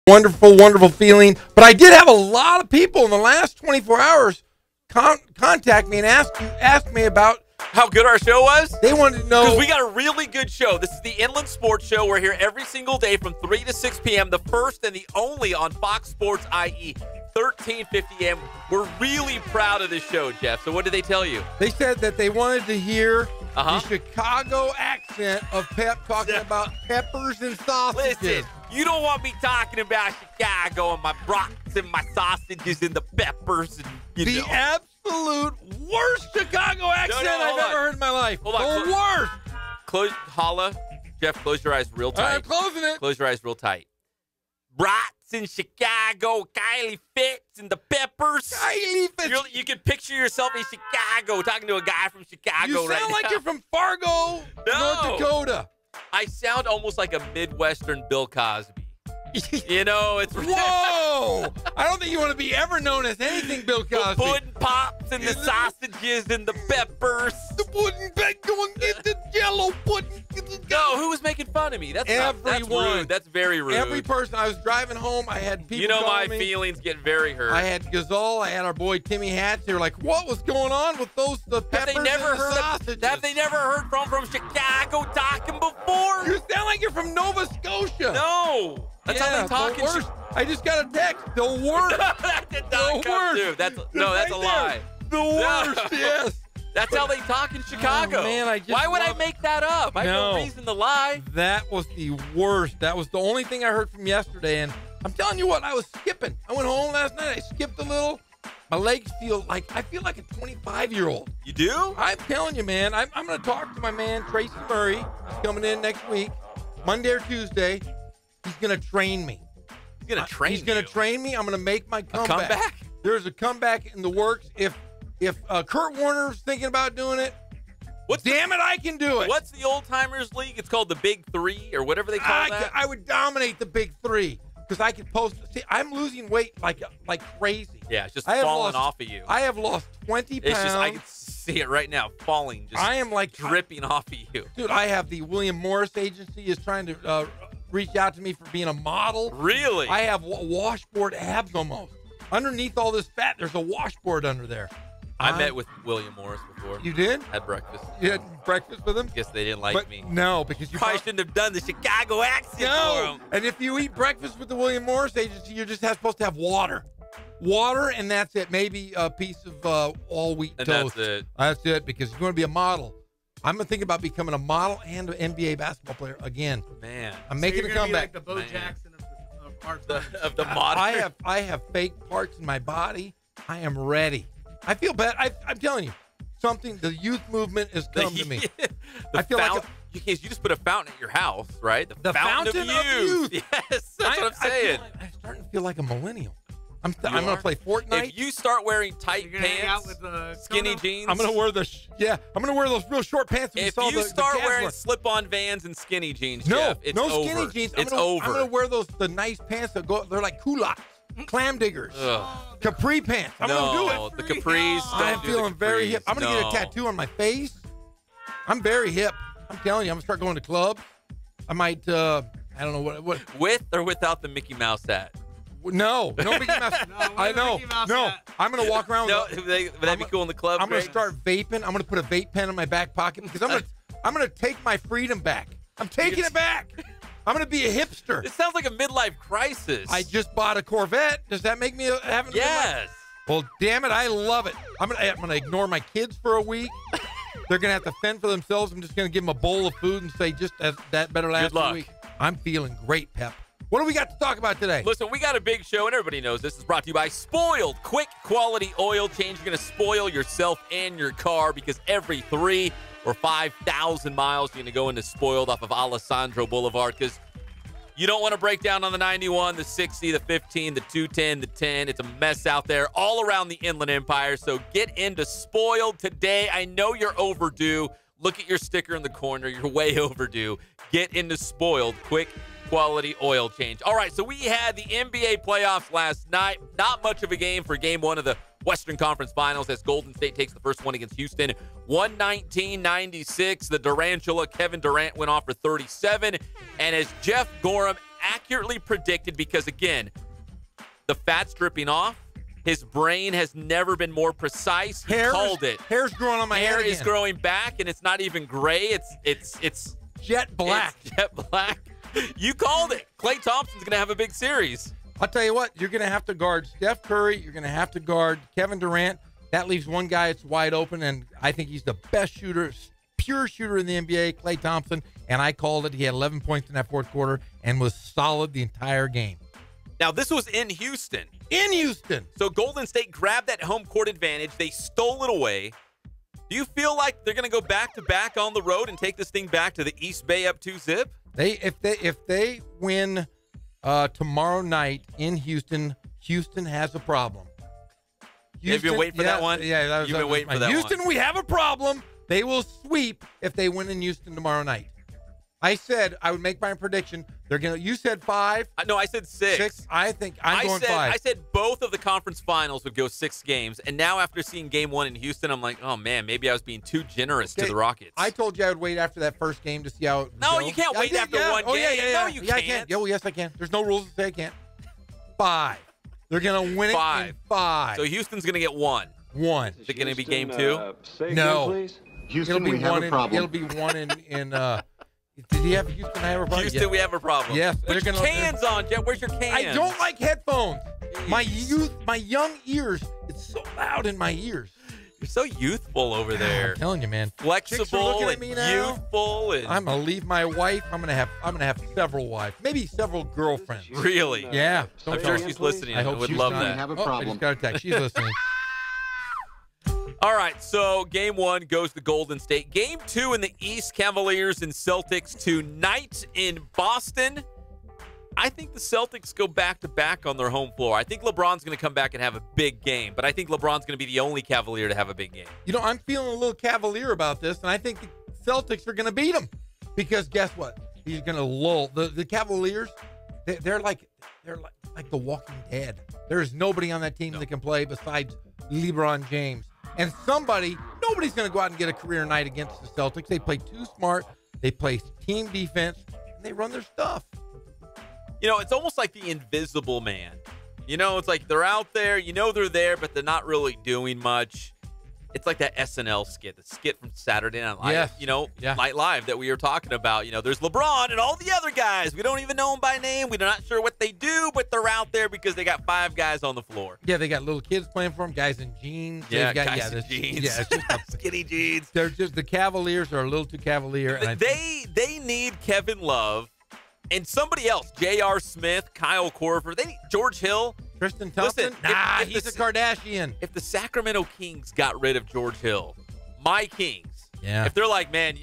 Wonderful, wonderful feeling. But I did have a lot of people in the last 24 hours contact me and ask me about how good our show was. They wanted to know. Because we got a really good show. This is the Inland Sports Show. We're here every single day from 3 to 6 p.m., the first and the only on Fox Sports, i.e. 1350 a.m. We're really proud of this show, Jeff. So what did they tell you? They said that they wanted to hear the Chicago accent of Pep talking about peppers and sausages. Listen, you don't want me talking about Chicago and my brats and my sausages and the peppers and the absolute worst Chicago accent I've ever heard in my life. Hold on. The worst. Close, Jeff, close your eyes real tight. I'm closing it. Close your eyes real tight. Brats in Chicago, Kylie Fitz and the peppers. Kylie Fitz. You can picture yourself in Chicago talking to a guy from Chicago you right now. sound like you're from Fargo, North Dakota. I sound almost like a Midwestern Bill Cosby. You know, it's... Whoa! I don't think you want to be ever known as anything Bill Cosby. The pudding pops and the sausages and the peppers. The pudding back, go and get the jello pudding. No, who was making fun of me? That's rude. That's very rude. Every person. I was driving home. I had people. You know, my me. feelings get very hurt. I had Gazelle. I had our boy Timmy Hatch. They were like, "What was going on with the peppers have they never and the heard sausages? Have they never heard from Chicago talking before? You sound like you're from Nova Scotia. No, that's how they talk. The worst. I just got a text. The worst. That did not come through. That's a lie. The worst. Yes. That's how they talk in Chicago. Oh, man, why would I make that up? I have no reason to lie. That was the worst. That was the only thing I heard from yesterday. And I'm telling you what, I was skipping. I went home last night. I skipped a little. My legs feel like a 25-year-old. You do? I'm telling you, man. I'm going to talk to my man, Tracy Murray. He's coming in next week, Monday or Tuesday. He's going to train me. He's going to train He's going to train me. I'm going to make my comeback. A comeback? There's a comeback in the works. If Kurt Warner's thinking about doing it, damn it, I can do it. What's the Old Timers League? It's called the Big Three or whatever they call that. I would dominate the Big Three because I could post. See, I'm losing weight like crazy. Yeah, it's just falling off of you. I have lost 20 pounds. It's just I can see it right now, falling. Just I am like dripping off of you, dude. I have the William Morris Agency is trying to reach out to me for being a model. Really? I have washboard abs almost. Underneath all this fat, there's a washboard under there. I met with William Morris before. You did? Had breakfast. You had breakfast with him? Guess they didn't like me. No, because you probably shouldn't have done the Chicago accent for him. And if you eat breakfast with the William Morris Agency, you're just supposed to have water. Water, and that's it. Maybe a piece of all-wheat toast. That's it. That's it, because you're going to be a model. I'm thinking about becoming a model and an NBA basketball player again. Man. I'm making a comeback. Like the Bo Jackson of the modern. I have fake parts in my body. I am ready. I feel bad. I'm telling you, the youth movement has come to me. I feel like you just put a fountain at your house, right? The fountain of youth. Yes, that's what I'm saying. I'm starting to feel like a millennial. I'm going to play Fortnite. If you start wearing tight pants, skinny jeans, I'm going to wear I'm going to wear those real short pants. If you start wearing slip-on Vans and skinny jeans, Jeff, it's no over. Skinny jeans. It's over. I'm going to wear the nice pants that go. They're like culottes. Clam diggers, capri pants. I'm gonna do it. The capris. I'm feeling very hip. I'm gonna get a tattoo on my face. I'm very hip. I'm telling you, I'm gonna start going to clubs. I might. I don't know what. With or without the Mickey Mouse hat? No Mickey Mouse. I know. No, I'm gonna walk around. No, would that be cool in the club? I'm gonna start vaping. I'm gonna put a vape pen in my back pocket because I'm gonna take my freedom back. I'm taking it back. I'm going to be a hipster. It sounds like a midlife crisis. I just bought a Corvette. Does that make me have a Yes. Well, damn it. I love it. I'm going to ignore my kids for a week. They're going to have to fend for themselves. I'm just going to give them a bowl of food and say, just that better last a week. I'm feeling great, Pep. What do we got to talk about today? Listen, we got a big show, and everybody knows this is brought to you by Spoiled. Quick quality oil change. You're going to spoil yourself and your car because every 3 or 5,000 miles you're going to go into Spoiled off of Alessandro Boulevard because you don't want to break down on the 91, the 60, the 15, the 210, the 10. It's a mess out there all around the Inland Empire. So get into Spoiled today. I know you're overdue. Look at your sticker in the corner. You're way overdue. Get into Spoiled. Quick quality oil change. All right, so we had the NBA playoffs last night. Not much of a game for game one of the Western Conference Finals as Golden State takes the first one against Houston. 119-96. The Durantula, Kevin Durant, went off for 37. And as Jeff Gorham accurately predicted because, again, the fat's dripping off. His brain has never been more precise. He called it. Hair's growing on my head again. Hair is growing back, and it's not even gray. It's jet black. It's jet black. You called it. Klay Thompson's going to have a big series. I'll tell you what. You're going to have to guard Steph Curry. You're going to have to guard Kevin Durant. That leaves one guy that's wide open, and I think he's the best shooter, pure shooter in the NBA, Klay Thompson, and I called it. He had 11 points in that fourth quarter and was solid the entire game. Now, this was in Houston. In Houston. So Golden State grabbed that home court advantage. They stole it away. Do you feel like they're going to go back-to-back on the road and take this thing back to the East Bay up 2-zip? If they win tomorrow night in Houston, Houston has a problem. Have you been waiting for that one? Yeah, you've been waiting for that Houston, one. we have a problem. They will sweep if they win in Houston tomorrow night. I said I would make my prediction. They're gonna. You said 5. No, I said 6. I think I'm going 5. I said both of the conference finals would go 6 games, and now after seeing Game 1 in Houston, I'm like, oh man, maybe I was being too generous to the Rockets. I told you I would wait after that first game to see how it would No, go. you can't wait after one game. No, you can't. I can. Oh, yes, I can. There's no rules to say I can't. 5. They're gonna win it in 5. So Houston's gonna get 1. 1. Is it gonna be Game 2? No. Houston, we have a problem. It'll be one in did he have Houston? I have a problem. Houston, we have a problem. Yes. Put your cans on, Jeff. Where's your cans? I don't like headphones. My young ears. It's so loud in my ears. You're so youthful over there. I'm telling you, man. Flexible and youthful. And I'm gonna leave my wife. I'm gonna have several wives, maybe several girlfriends. Really? Yeah. I'm sure she's listening. I hope would she's love not. that. We have a I problem. just got a text. She's listening. All right, so Game 1 goes to Golden State. Game 2 in the East, Cavaliers and Celtics tonight in Boston. I think the Celtics go back-to-back on their home floor. I think LeBron's going to come back and have a big game, but I think LeBron's going to be the only Cavalier to have a big game. You know, I'm feeling a little cavalier about this, and I think the Celtics are going to beat them because guess what? He's going to lull the Cavaliers. They're like the Walking Dead. There is nobody on that team that can play besides LeBron James. And nobody's going to go out and get a career night against the Celtics. They play too smart. They play team defense. And they run their stuff. You know, it's almost like the Invisible Man. You know, it's like they're out there. You know they're there, but they're not really doing much. It's like that SNL skit, the skit from Saturday Night Live, yes. Night Live that we were talking about. You know, there's LeBron and all the other guys. We don't even know them by name. We're not sure what they do, but they're out there because they got 5 guys on the floor. Yeah, they got little kids playing for them, guys in jeans. Guys in jeans. Yeah, it's just skinny jeans. They're just the Cavaliers are a little too cavalier. And they need Kevin Love and somebody else, J.R. Smith, Kyle Korver. They need George Hill. Tristan Thompson? Listen, he's a Kardashian. If the Sacramento Kings got rid of George Hill, my Kings, if they're like, man,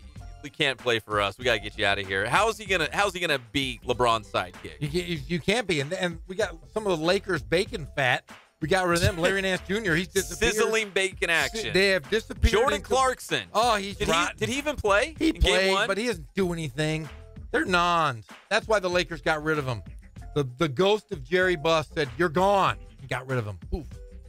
we can't play for us, we got to get you out of here. How's he gonna be LeBron's sidekick? You can't be. And we got some of the Lakers bacon fat. We got rid of them. Larry Nance Jr. He's disappeared. Sizzling bacon action. They have disappeared. Jordan Clarkson. Oh, he's rotten. Did he even play? He in Game played, 1? but he doesn't do anything. They're nons. That's why the Lakers got rid of him. The ghost of Jerry Buss said, "You're gone." He got rid of him. Poof.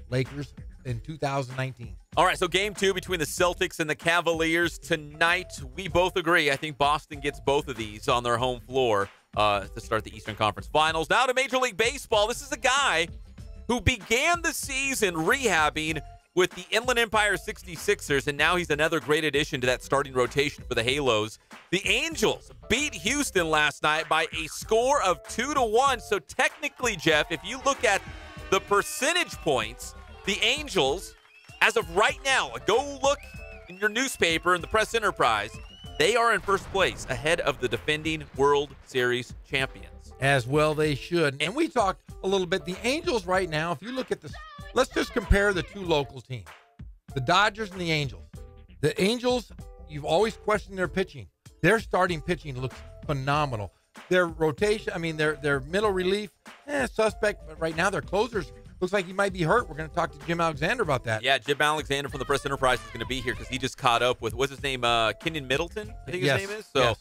Lakers in 2019. All right, so Game 2 between the Celtics and the Cavaliers tonight. We both agree. I think Boston gets both of these on their home floor to start the Eastern Conference Finals. Now to Major League Baseball. This is a guy who began the season rehabbing with the Inland Empire 66ers, and now he's another great addition to that starting rotation for the Halos. The Angels beat Houston last night by a score of 2-1. So technically, Jeff, if you look at the percentage points, the Angels, as of right now, go look in your newspaper in the Press Enterprise, they are in first place ahead of the defending World Series champions. As well they should. And we talked a little bit. The Angels right now, if you look at this, let's just compare the two local teams, the Dodgers and the Angels. The Angels, you've always questioned their pitching. Their starting pitching looks phenomenal. Their rotation, their middle relief, suspect. But right now, their closers looks like he might be hurt. We're going to talk to Jim Alexander about that. Yeah, Jim Alexander from the Press Enterprise is going to be here because he just caught up with, what's his name, Kenyon Middleton, I think his name is. So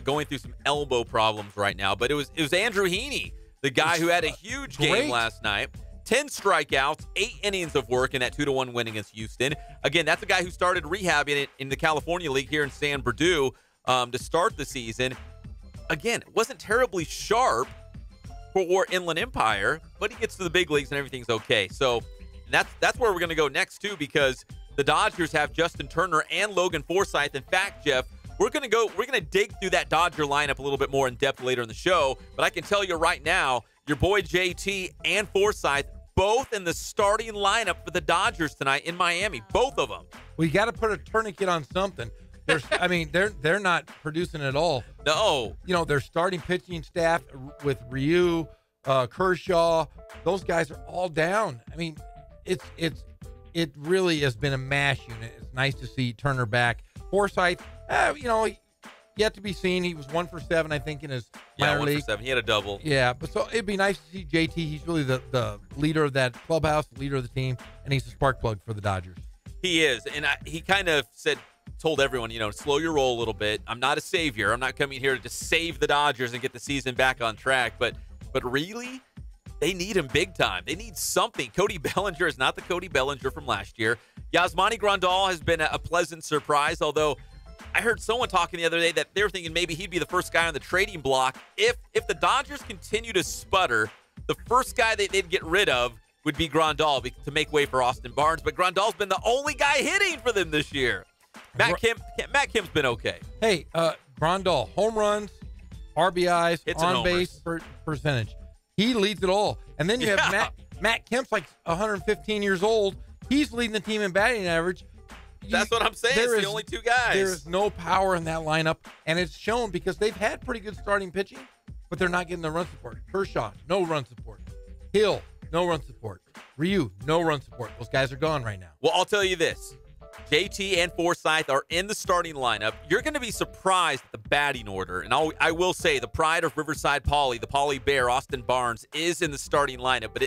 going through some elbow problems right now. But it was Andrew Heaney, the guy who had a huge game last night. 10 strikeouts, 8 innings of work in that 2-1 win against Houston. Again, that's a guy who started rehabbing in the California League here in San Bernardino to start the season. Again, it wasn't terribly sharp, for Inland Empire, but he gets to the big leagues and everything's okay. So that's where we're going to go next, too, because the Dodgers have Justin Turner and Logan Forsythe. In fact, Jeff, we're going to dig through that Dodger lineup a little bit more in depth later in the show. But I can tell you right now, your boy JT and Forsythe, both in the starting lineup for the Dodgers tonight in Miami. Both of them. Well, you got to put a tourniquet on something. They're not producing at all. No. Their starting pitching staff with Ryu, Kershaw, those guys are all down. I mean, it really has been a mash unit. It's nice to see Turner back. Forsythe, yet to be seen. He was 1 for 7, I think, in his minor league. 1 for 7. He had a double. Yeah, but so it'd be nice to see JT. He's really the leader of that clubhouse, the leader of the team, and he's a spark plug for the Dodgers. He is, and he kind of told everyone, slow your roll a little bit. I'm not a savior. I'm not coming here to just save the Dodgers and get the season back on track. But really, they need him big time. They need something. Cody Bellinger is not the Cody Bellinger from last year. Yasmani Grandal has been a pleasant surprise, although I heard someone talking the other day that they were thinking maybe he'd be the first guy on the trading block. If the Dodgers continue to sputter, the first guy they'd get rid of would be Grandal to make way for Austin Barnes. But Grandal's been the only guy hitting for them this year. Matt Kim's been okay. Hey, Grandal, home runs, RBIs, on-base percentage. He leads it all. And then you have Matt Kemp's like 115 years old. He's leading the team in batting average. That's what I'm saying. It's the only two guys. There's no power in that lineup, and it's shown because they've had pretty good starting pitching, but they're not getting the run support. Kershaw, no run support. Hill, no run support. Ryu, no run support. Those guys are gone right now. Well, I'll tell you this. JT and Forsythe are in the starting lineup. You're going to be surprised at the batting order. And I will say the pride of Riverside Poly, the Poly Bear, Austin Barnes, is in the starting lineup. But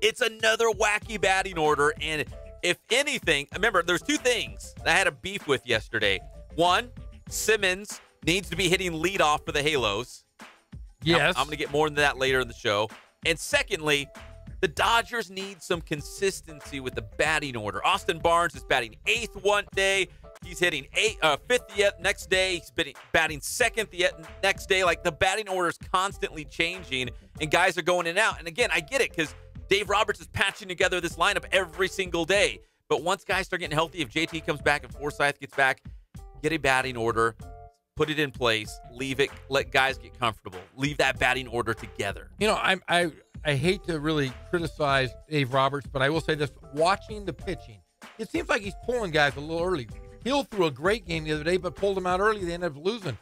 it's another wacky batting order. And if anything, remember, there's two things I had a beef with yesterday. One, Simmons needs to be hitting leadoff for the Halos. Yes. I'm going to get more into that later in the show. And secondly, the Dodgers need some consistency with the batting order. Austin Barnes is batting 8th one day. He's hitting 5th the next day. He's batting 2nd the next day. Like, the batting order is constantly changing, and guys are going in and out. And again, I get it because Dave Roberts is patching together this lineup every single day. But once guys start getting healthy, if JT comes back and Forsythe gets back, get a batting order, put it in place, leave it, let guys get comfortable. Leave that batting order together. I hate to really criticize Dave Roberts, but I will say this. Watching the pitching, it seems like he's pulling guys a little early. Hill threw a great game the other day, but pulled them out early. They ended up losing.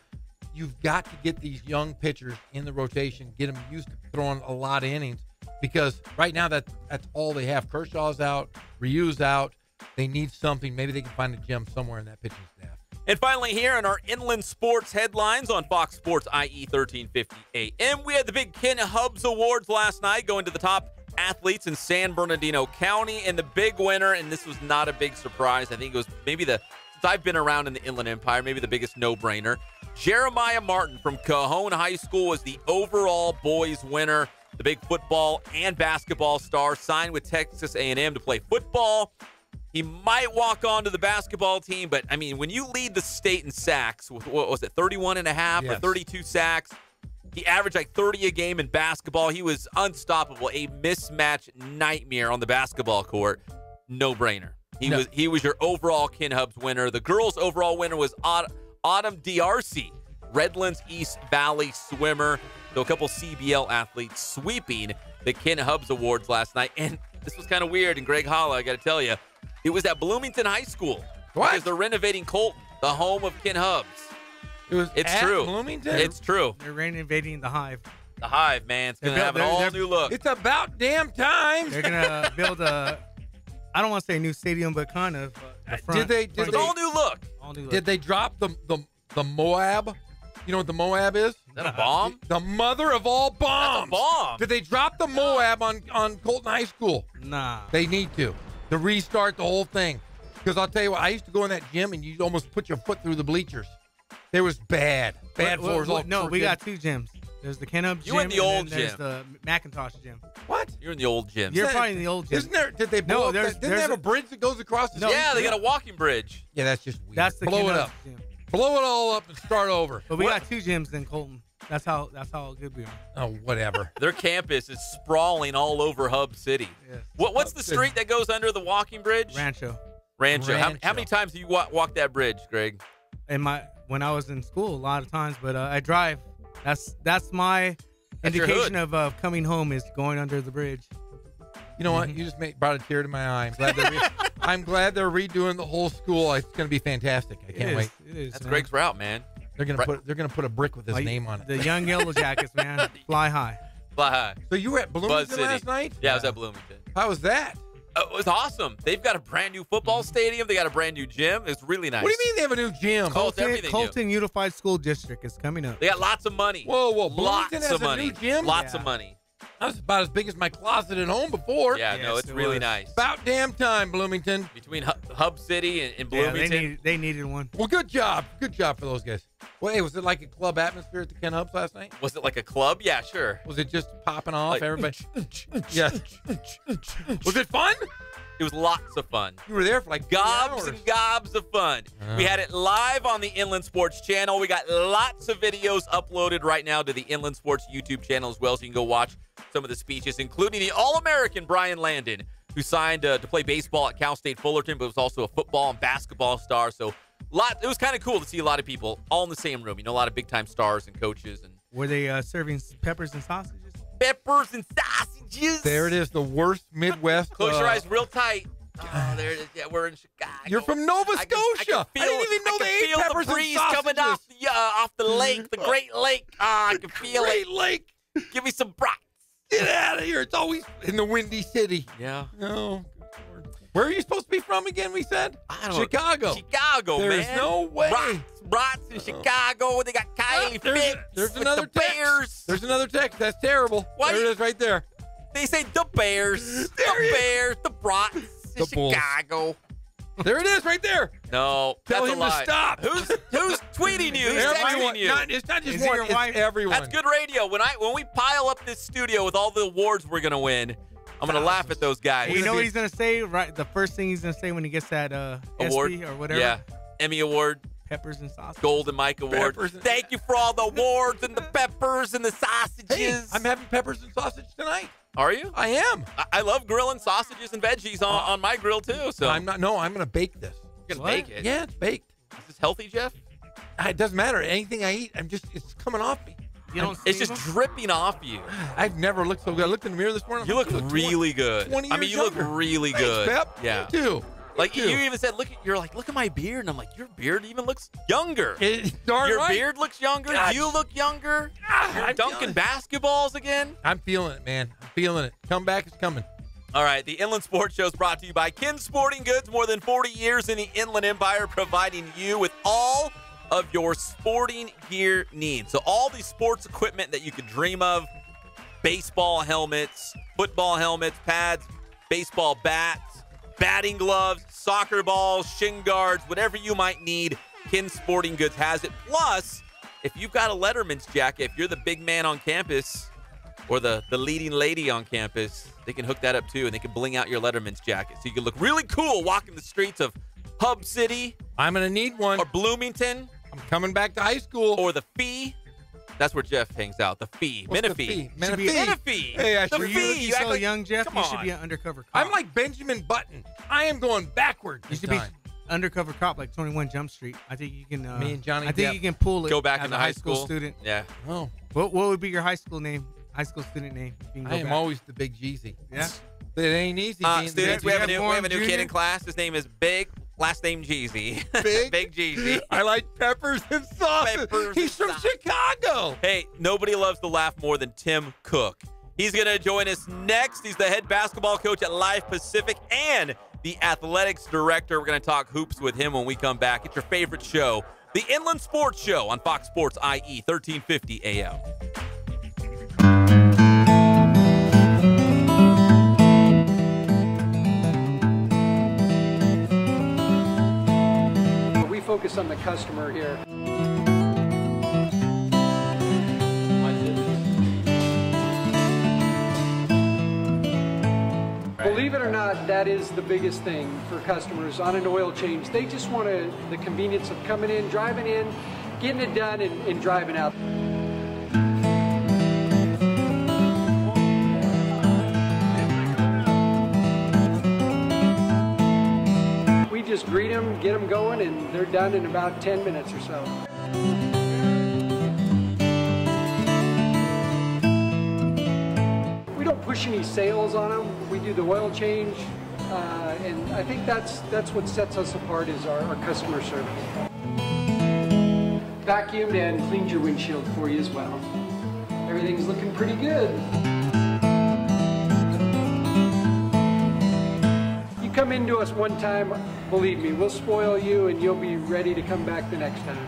You've got to get these young pitchers in the rotation, get them used to throwing a lot of innings, because right now that's all they have. Kershaw's out, Ryu's out. They need something. Maybe they can find a gem somewhere in that pitching staff. And finally, here in our Inland Sports headlines on Fox Sports IE 1350 AM, we had the big Ken Hubbs Awards last night, going to the top athletes in San Bernardino County. And the big winner, and this was not a big surprise, I think it was maybe since I've been around in the Inland Empire, maybe the biggest no-brainer. Jeremiah Martin from Cajon High School was the overall boys winner. The big football and basketball star signed with Texas A&M to play football. He might walk on to the basketball team, but, I mean, when you lead the state in sacks, with, what was it, 31 and a half or 32 sacks? He averaged like 30 a game in basketball. He was unstoppable, a mismatch nightmare on the basketball court. No-brainer. He was your overall Ken Hubbs winner. The girls' overall winner was Autumn D'Arcy, Redlands East Valley swimmer. So a couple CBL athletes sweeping the Ken Hubbs Awards last night. And this was kind of weird, and Greg Holla, I got to tell you, it was at Bloomington High School. What? Because they're renovating Colton, the home of Ken Hubbs. It's true. Bloomington? It's true. They're renovating the Hive. The Hive, man. It's going to have an all-new look. It's about damn time. They're going to build I don't want to say new stadium, but kind of. It's an all-new look. Did they drop the Moab? You know what the Moab is? Is that a bomb? The mother of all bombs. That's a bomb. Did they drop the Moab on Colton High School? Nah. They need to restart the whole thing. Because I'll tell you what, I used to go in that gym and you'd almost put your foot through the bleachers. It was bad floors. No, we got two gyms. There's the Ken Hubbs gym. You in the old gym. There's gym. the Macintosh gym. What? You're in the old gym. You're probably in the old gym. Isn't there? Did they blow up didn't they have a bridge that goes across the Yeah, they got a walking bridge. Yeah, that's just weird. That's the blow Ken it Hubbs up. gym. Blow it all up and start over. But we got two gyms in Colton. That's how good we are. Oh, whatever. Their campus is sprawling all over Hub City. Yes. What's the street that goes under the walking bridge? Rancho. How many times do you walk that bridge, Greg? When I was in school, a lot of times, but I drive. That's my indication of coming home is going under the bridge. You know what? You just brought a tear to my eye. I'm glad they're redoing the whole school. It's going to be fantastic. I can't wait. It is. That's Greg's route, man. They're gonna put a brick with his name on it. The young Yellow Jackets, man, fly high. Fly high. So you were at Bloomington last night? Yeah, I was at Bloomington. How was that? It was awesome. They've got a brand new football stadium. They got a brand new gym. It's really nice. What do you mean they have a new gym? Colton Unified School District is coming up. They got lots of money. Whoa! Lots Bloomington of has money. a new gym? Lots of money. That was about as big as my closet at home before. Yeah, no, it's really nice. About damn time, Bloomington. Between Hub City and Bloomington. Yeah, they needed one. Well, good job. Good job for those guys. Well, hey, was it like a club atmosphere at the Ken Hubs last night? Was it like a club? Yeah, sure. Was it just popping off? Like, everybody? Yeah. Was it fun? It was lots of fun. You were there for like gobs and gobs of fun. We had it live on the Inland Sports channel. We got lots of videos uploaded right now to the Inland Sports YouTube channel as well, so you can go watch some of the speeches, including the All-American Brian Landon, who signed to play baseball at Cal State Fullerton, but was also a football and basketball star. So it was kind of cool to see a lot of people all in the same room. You know, a lot of big-time stars and coaches. And were they serving peppers and sausages? Peppers and sausages. There it is, the worst Midwest. Close your eyes real tight. Oh, there it is. Yeah, we're in Chicago. You're from Nova Scotia. I didn't even know they ate peppers and sausages. I can feel the breeze coming off the lake, the Great Lake. I can feel it. Great Lake. Give me some brats. Get out of here. It's always in the Windy City. Yeah. No. Where are you supposed to be from again, we said? Chicago. Chicago, man. There's no way. Brats in Chicago. They got Kylie Fitz. There's another text. Bears. There's another text. That's terrible. What? There it is right there. They say the Bears. Bears. The Brats in Chicago. There it is right there. No, Tell that's him a lie. to stop. Who's tweeting you? Who's Everyone. texting you? It's not just one. It's everyone. That's good radio. When we pile up this studio with all the awards we're gonna win, I'm gonna laugh at those guys. You know what he's gonna say? Right, the first thing he's gonna say when he gets that award ESPY or whatever. Yeah, Emmy Award. Peppers and sausages. Golden Mike Award. Thank you for all the awards and the peppers and the sausages. Hey, I'm having peppers and sausage tonight. Are you? I am. I love grilling sausages and veggies on my grill too. So I'm not. No, I'm gonna bake this. You're gonna bake it? Yeah, it's baked. Is this healthy, Jeff? It doesn't matter. Anything I eat, it's coming off me. It's just dripping off you. I've never looked so good. I looked in the mirror this morning. You look really good. 20 years you look really good. Thanks, Pep. Yeah. You too. Like you even said, look at my beard, and I'm like, your beard even looks younger. Your beard looks younger. God. You look younger. You're dunking basketballs again. I'm feeling it, man. I'm feeling it. Comeback is coming. All right, the Inland Sports Show is brought to you by Ken Sporting Goods. More than 40 years in the Inland Empire, providing you with all of your sporting gear needs. So all the sports equipment that you could dream of: baseball helmets, football helmets, pads, baseball bats, batting gloves, soccer balls, shin guards, whatever you might need, Ken Sporting Goods has it. Plus, if you've got a Letterman's jacket, if you're the big man on campus or the leading lady on campus, they can hook that up too, and they can bling out your Letterman's jacket. So you can look really cool walking the streets of Hub City. I'm going to need one. Or Bloomington. I'm coming back to high school. Or the Fee. That's where Jeff hangs out. The Fee. Menifee. Menifee. Hey, I should be so young, Jeff. You should be an undercover cop. I'm like Benjamin Button. I am going backwards. You should be undercover cop like 21 Jump Street. I think you can. Me and Johnny. I think you can pull it. Go back as into a high school student. Yeah. Oh. What would be your high school name? High school student name. I am always the Big Jeezy. Yeah. It ain't easy. Students, we have a new kid in class. His name is Big. Last name Jeezy. Big Jeezy. I like peppers and sauce. He's from Chicago. Hey, nobody loves to laugh more than Tim Cook. He's going to join us next. He's the head basketball coach at Live Pacific and the athletics director. We're going to talk hoops with him when we come back. It's your favorite show, the Inland Sports Show on Fox Sports IE 1350 AM. Focus on the customer here. Believe it or not, that is the biggest thing for customers on an oil change. They just want the convenience of coming in, driving in, getting it done, and driving out. just greet them, get them going, and they're done in about 10 minutes or so. We don't push any sales on them. We do the oil change, and I think that's what sets us apart is our customer service. Vacuumed and cleaned your windshield for you as well. Everything's looking pretty good. You come into us one time, believe me, we'll spoil you and you'll be ready to come back the next time.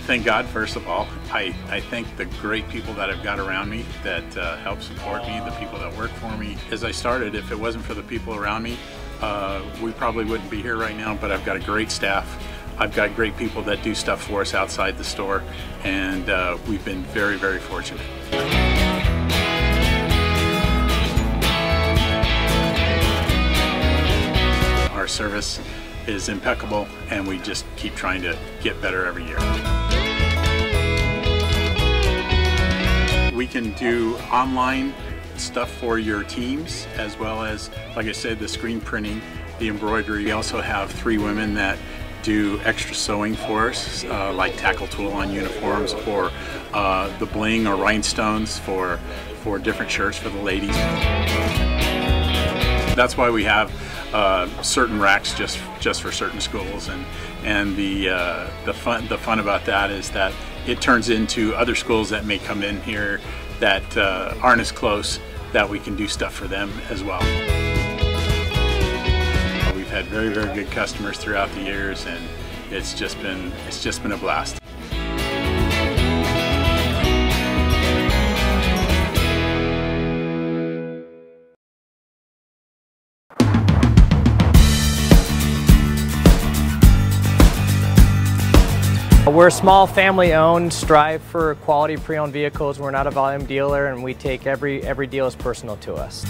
Thank God, first of all. I thank the great people that I've got around me that help support me, the people that work for me. As I started, if it wasn't for the people around me, we probably wouldn't be here right now, but I've got a great staff. I've got great people that do stuff for us outside the store, and we've been very, very fortunate. Our service is impeccable, and we just keep trying to get better every year. We can do online stuff for your teams, as well as, like I said, the screen printing, the embroidery. We also have 3 women that do extra sewing for us, like tackle tool on uniforms, or the bling or rhinestones for different shirts for the ladies. That's why we have certain racks just for certain schools, and the fun about that is that it turns into other schools that may come in here that aren't as close, that we can do stuff for them as well. We've had very, very good customers throughout the years, and it's just been a blast. We're small, family-owned, strive for quality pre-owned vehicles. We're not a volume dealer, and we take every deal as personal to us.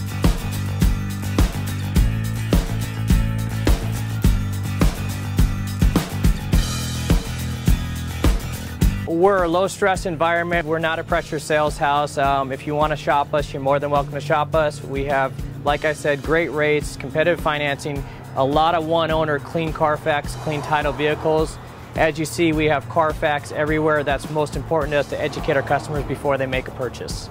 We're a low-stress environment. We're not a pressure sales house. If you want to shop us, you're more than welcome to shop us. We have, like I said, great rates, competitive financing, a lot of one-owner, clean Carfax, clean title vehicles. As you see, we have Carfax everywhere. That's most important to us, to educate our customers before they make a purchase.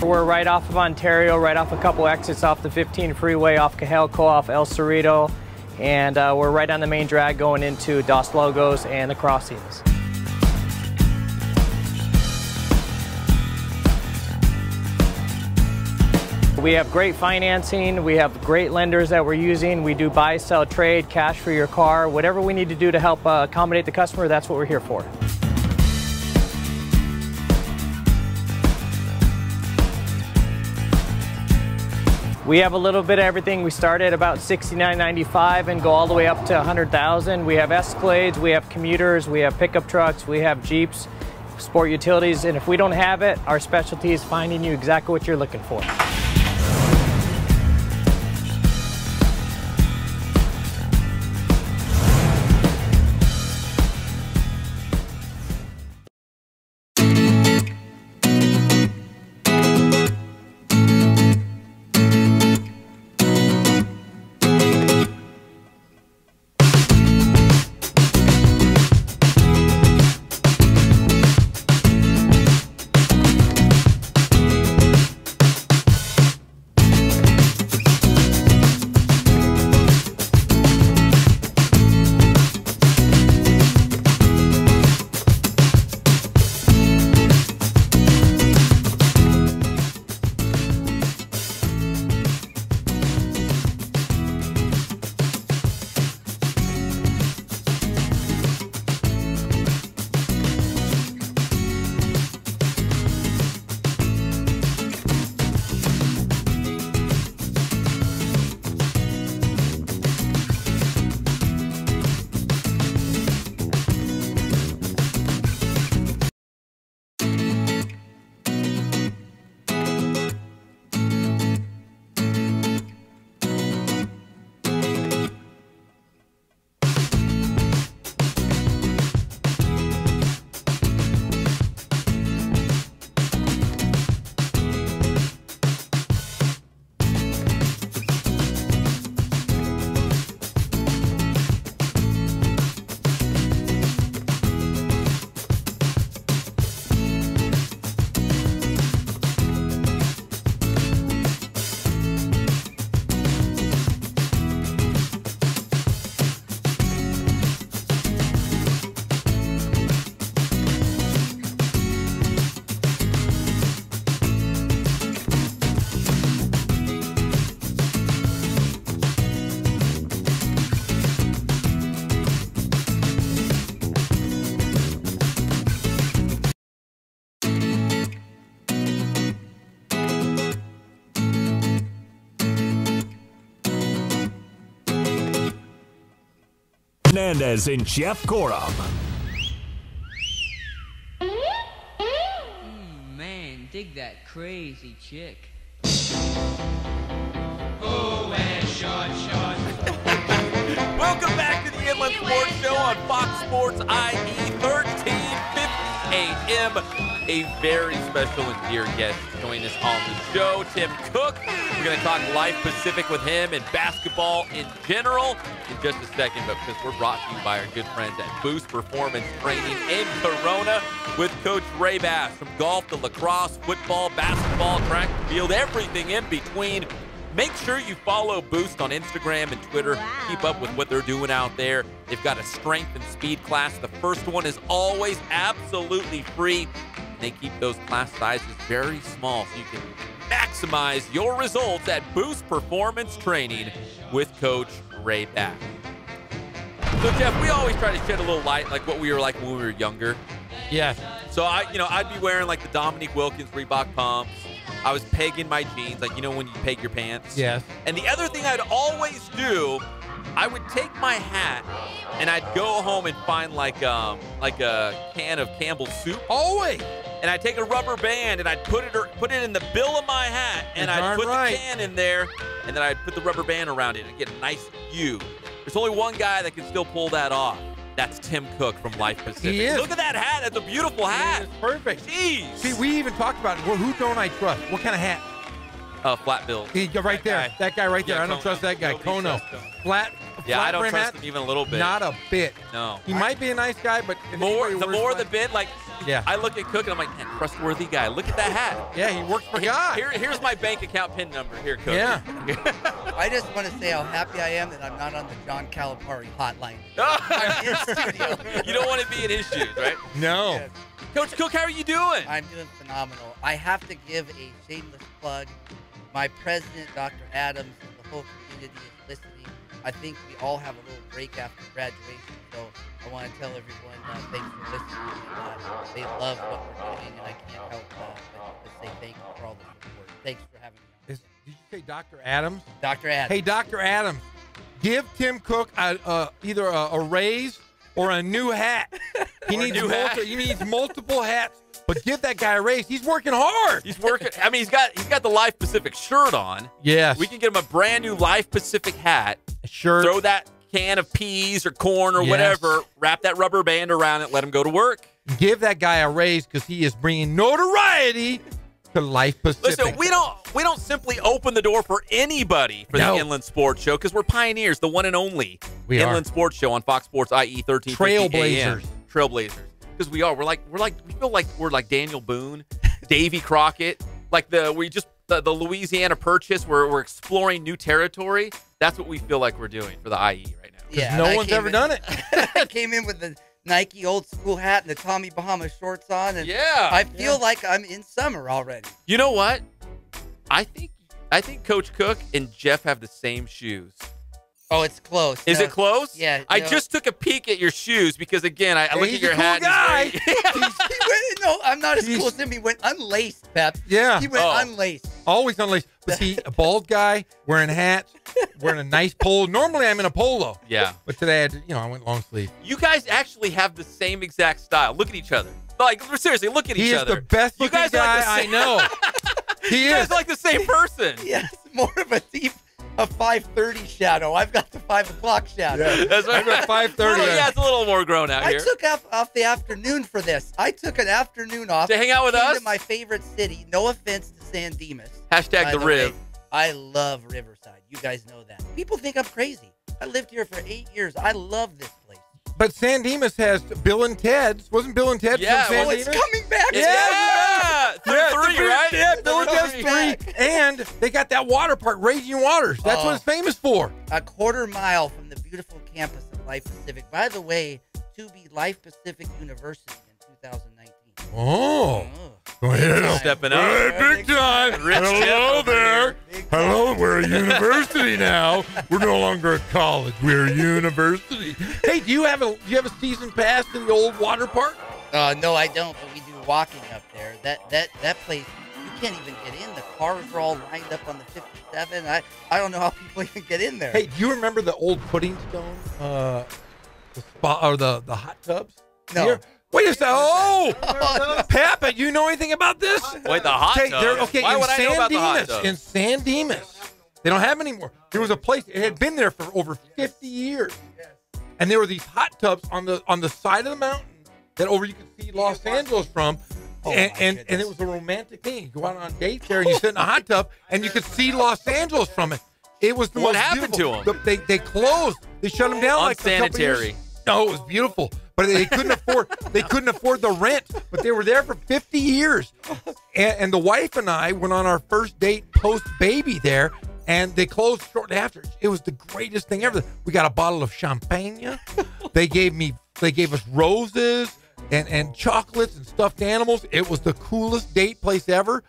We're right off of Ontario, right off a couple exits off the 15 freeway, off Cajelco, off El Cerrito, and we're right on the main drag going into Dos Logos and the crossings. We have great financing, we have great lenders that we're using. We do buy, sell, trade, cash for your car. Whatever we need to do to help accommodate the customer, that's what we're here for. We have a little bit of everything. We start at about $69.95 and go all the way up to $100,000. We have Escalades, we have commuters, we have pickup trucks, we have Jeeps, sport utilities, and if we don't have it, our specialty is finding you exactly what you're looking for. Hernandez and Jeff Corum. Man, dig that crazy chick. Welcome back to the Inland Sports Show on Fox Sports IE 1350 AM. A very special and dear guest join us on the show, Tim Cook. We're going to talk Life Pacific with him and basketball in general in just a second, but because we're brought to you by our good friends at Boost Performance Training in Corona with Coach Ray Bass. From golf to lacrosse, football, basketball, track and field, everything in between. Make sure you follow Boost on Instagram and Twitter. Keep up with what they're doing out there. They've got a strength and speed class. The first one is always absolutely free. They keep those class sizes very small so you can maximize your results at Boost Performance Training with Coach Ray Bass. So, Jeff, we always try to shed a little light like what we were like when we were younger. Yeah. So, I'd be wearing like the Dominique Wilkins Reebok pumps. I was pegging my jeans, like, when you peg your pants. Yes. And the other thing I'd always do, I would take my hat and I'd go home and find like a can of Campbell's soup. Always. And I'd take a rubber band and I'd put it in the bill of my hat, and I'd put the can in there, and then I'd put the rubber band around it and get a nice view. There's only one guy that can still pull that off. That's Tim Cook from Life Pacific. He is. Look at that hat. That's a beautiful hat. It's perfect. Jeez. See, we even talked about it. Well, who don't I trust? What kind of hat? Flat bill. Right there. That guy right there. Yeah, I don't trust that guy. Kono. Flat. Yeah, I don't brim trust hat? him even a little bit. Not a bit. No. He might be a nice guy, but The more the bit, like, yeah. I look at Cook and I'm like, man, trustworthy guy. Look at that hat. Yeah, he works for God. Here's my bank account PIN number. Here, Cook. Yeah. I just want to say how happy I am that I'm not on the John Calipari hotline. I'm in studio. You don't want to be in his shoes, right? No. Yes. Coach Cook, how are you doing? I'm doing phenomenal. I have to give a shameless plug. My president, Dr. Adams, and the whole community is listening. I think we all have a little break after graduation, so I want to tell everyone thanks for listening. And, they love what we're doing, and I can't help but say thank you for all the support. Thanks for having me on. Did you say Dr. Adams? Dr. Adams. Hey, Dr. Adams, give Tim Cook either a raise or a new hat. He needs multiple hats. But give that guy a raise. He's working hard. He's working. I mean, he's got the Life Pacific shirt on. Yes. We can get him a brand new Life Pacific hat. Shirt. Throw that can of peas or corn or whatever. Wrap that rubber band around it. Let him go to work. Give that guy a raise because he is bringing notoriety to Life Pacific. Listen, we don't simply open the door for anybody for the Inland Sports Show because we're pioneers, the one and only Inland Sports Show on Fox Sports IE 1350 Trailblazers. Trailblazers. Because we feel like we're like Daniel Boone, Davy Crockett, like the Louisiana Purchase. We're exploring new territory. That's what we feel like we're doing for the IE right now. Yeah, no one's ever done it. I came in with the Nike old school hat and the Tommy Bahama shorts on, and yeah, I feel like I'm in summer already. You know what? I think Coach Cook and Jeff have the same shoes. Oh, it's close. Is it close? Yeah. I just took a peek at your shoes because, again, I look at your cool hat. Guy. No, I'm not as cool as him. He went unlaced, Pep. Yeah. He went unlaced. Always unlaced. But see, a bald guy wearing hats, wearing a nice polo. Normally, I'm in a polo. Yeah. But today, I went long sleeve. You guys actually have the same exact style. Look at each other. Like, seriously, look at each other. He is the best looking guy I know. He is. You guys are like the same person. Yes, more of a deep. A 5:30 shadow. I've got the 5 o'clock shadow. Yeah, that's right. I've got 5:30. Yeah, it's a little more grown out here. I took off the afternoon for this. I took an afternoon off to hang out with us. To my favorite city. No offense to San Dimas. Hashtag the Riv. I love Riverside. You guys know that. People think I'm crazy. I lived here for 8 years. I love this place. But San Dimas has Bill and Ted's. Wasn't Bill and Ted's from San Dimas? It's coming back. Yeah. Three, right? Yeah, Bill and Ted's 3. And they got that water park, Raging Waters. That's what it's famous for. A quarter mile from the beautiful campus of Life Pacific. By the way, to be Life Pacific University in 2019. Oh. Go ahead. Stepping up. Hey, big time. Hello there. Hello, we're a university now. We're no longer a college. We're a university. Hey, do you have a season pass in the old water park? No, I don't, but we do walking up there. That place, you can't even get in. The cars are all lined up on the 57. I don't know how people even get in there. Hey, do you remember the old pudding stone? spa or the hot tubs? No. Here? Wait a second. Oh, Pep, you know anything about this? Wait, the hot tubs? Okay, Why in would I know about the hot Dimas, tubs? in San Dimas, they don't have them anymore. There was a place, it had been there for over 50 years. And there were these hot tubs on the side of the mountain that over you could see Los Angeles from. And it was a romantic thing. You go out on dates there and you sit in a hot tub and you could see Los Angeles from it. It was the What most happened beautiful. to them? They closed. They shut them down like a couple Unsanitary. years. No, it was beautiful. But they couldn't afford the rent. But they were there for 50 years. And the wife and I went on our first date post baby there, and they closed shortly after. It was the greatest thing ever. We got a bottle of champagne. They gave us roses and chocolates and stuffed animals. It was the coolest date place ever.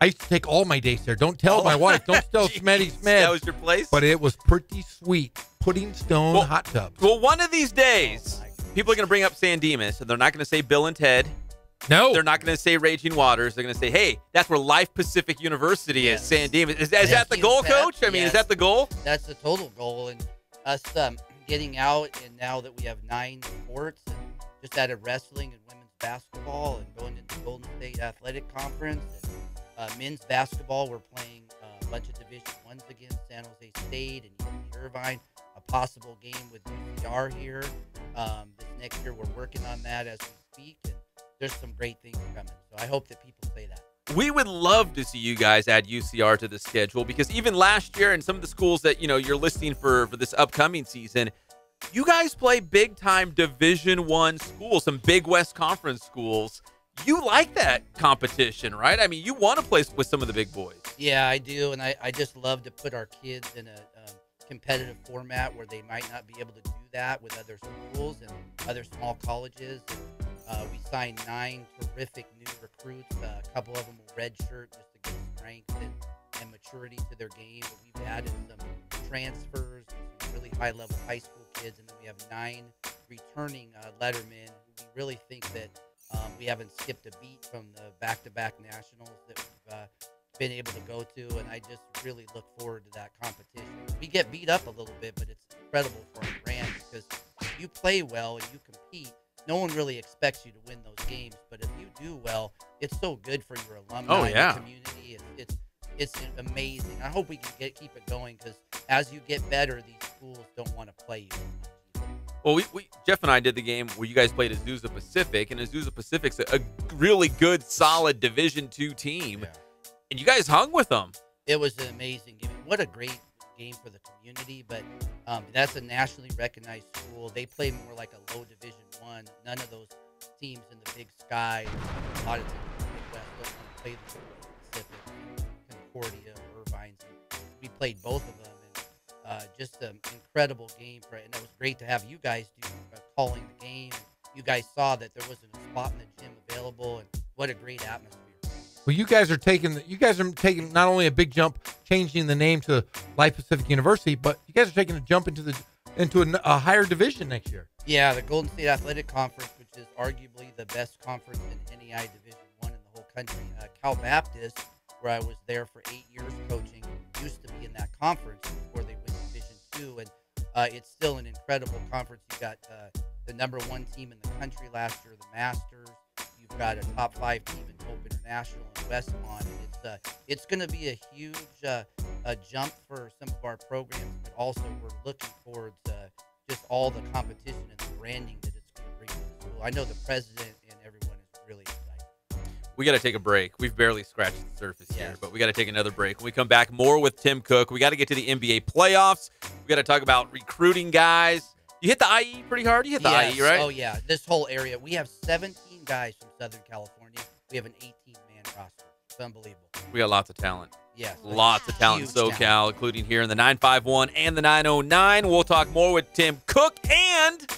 I used to take all my dates there. Don't tell my wife. Don't tell Smetty Smed. That was your place? But it was pretty sweet. Pudding Stone hot tubs. Well, one of these days, people are going to bring up San Dimas, and they're not going to say Bill and Ted. No. They're not going to say Raging Waters. They're going to say, hey, that's where Life Pacific University is, San Dimas. Is that the goal, Coach? I mean, is that the goal? That's the total goal. And us getting out, and now that we have 9 sports, and just added wrestling and women's basketball, and going into the Golden State Athletic Conference, and men's basketball, we're playing a bunch of Division I's against San Jose State and UC Irvine. A possible game with UCR here. This next year, we're working on that as we speak, and there's some great things coming. So I hope that people say that. We would love to see you guys add UCR to the schedule, because even last year and some of the schools that you're listing for this upcoming season, you guys play big-time Division I schools, some Big West Conference schools. You like that competition, right? I mean, you want to play with some of the big boys. Yeah, I do, and I just love to put our kids in a competitive format where they might not be able to do that with other schools and other small colleges. And, we signed 9 terrific new recruits. A couple of them will redshirt just to get strength and maturity to their game. But we've added some transfers, some really high-level high school kids, and then we have 9 returning lettermen who we really think that we haven't skipped a beat from the back-to-back nationals that we've been able to go to, and I just really look forward to that competition. We get beat up a little bit, but it's incredible for our brand, because if you play well and you compete, no one really expects you to win those games, but if you do well, it's so good for your alumni and community. It's amazing. I hope we can keep it going, because as you get better, these schools don't want to play you. Well, Jeff and I did the game where you guys played Azusa Pacific, and Azusa Pacific's a really good, solid Division II team. Yeah. And you guys hung with them. It was an amazing game. What a great game for the community. But that's a nationally recognized school. They play more like a low Division I. None of those teams in the Big Sky, a lot of teams in the Big West don't want to play the Pacific, Concordia, Irvine. We played both of them. And just an incredible game. And it was great to have you guys do calling the game. You guys saw that there wasn't a spot in the gym available. And what a great atmosphere. Well, you guys are taking not only a big jump, changing the name to Life Pacific University, but you guys are taking a jump into a higher division next year. Yeah, the Golden State Athletic Conference, which is arguably the best conference in NEI Division I in the whole country. Cal Baptist, where I was there for 8 years coaching, used to be in that conference before they went to Division II, and it's still an incredible conference. You got the #1 team in the country last year, the Masters. You've got a top 5 team in Hope International and Westmont. And it's going to be a huge a jump for some of our programs, but also we're looking towards just all the competition and the branding that it's going to bring to the school. I know the president and everyone is really excited. We got to take a break. We've barely scratched the surface here, but we got to take another break. When we come back, more with Tim Cook. We got to get to the NBA playoffs. We got to talk about recruiting guys. You hit the IE pretty hard? You hit the IE, right? Oh, yeah. This whole area. We have 17 guys from Southern California. We have an 18-man roster. It's unbelievable. We got lots of talent. Yes. Lots of talent in SoCal, including here in the 951 and the 909. We'll talk more with Tim Cook, and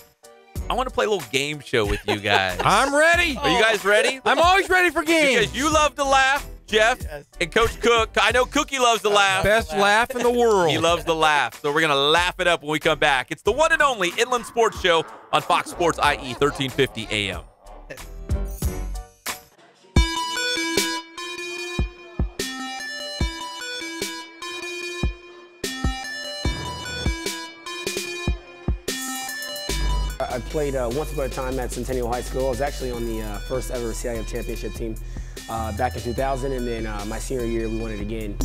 I want to play a little game show with you guys. I'm ready. Are you guys ready? I'm always ready for games. Because you love to laugh, Jeff, and Coach Cook. I know Cookie loves to laugh. Best laugh in the world. He loves to laugh. So we're going to laugh it up when we come back. It's the one and only Inland Sports Show on Fox Sports IE 1350 AM. I played once upon a time at Centennial High School. I was actually on the first ever CIF championship team back in 2000, and then my senior year we won it again.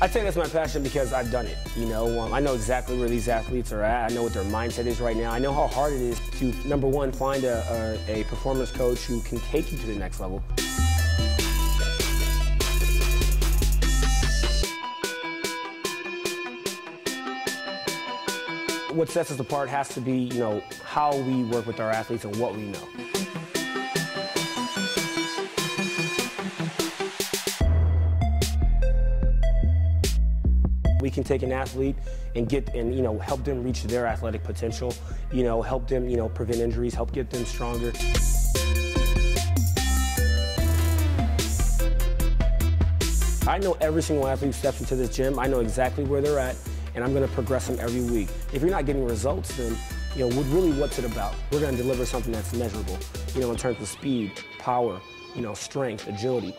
I'd say that's my passion because I've done it. You know, I know exactly where these athletes are at. I know what their mindset is right now. I know how hard it is to, number one, find a performance coach who can take you to the next level. What sets us apart has to be, you know, how we work with our athletes and what we know. We can take an athlete and you know, help them reach their athletic potential, you know, help them, you know, prevent injuries, help get them stronger. I know every single athlete who steps into this gym. I know exactly where they're at, and I'm going to progress them every week. If you're not getting results, then, you know, really what's it about? We're going to deliver something that's measurable, you know, in terms of speed, power, you know, strength, agility.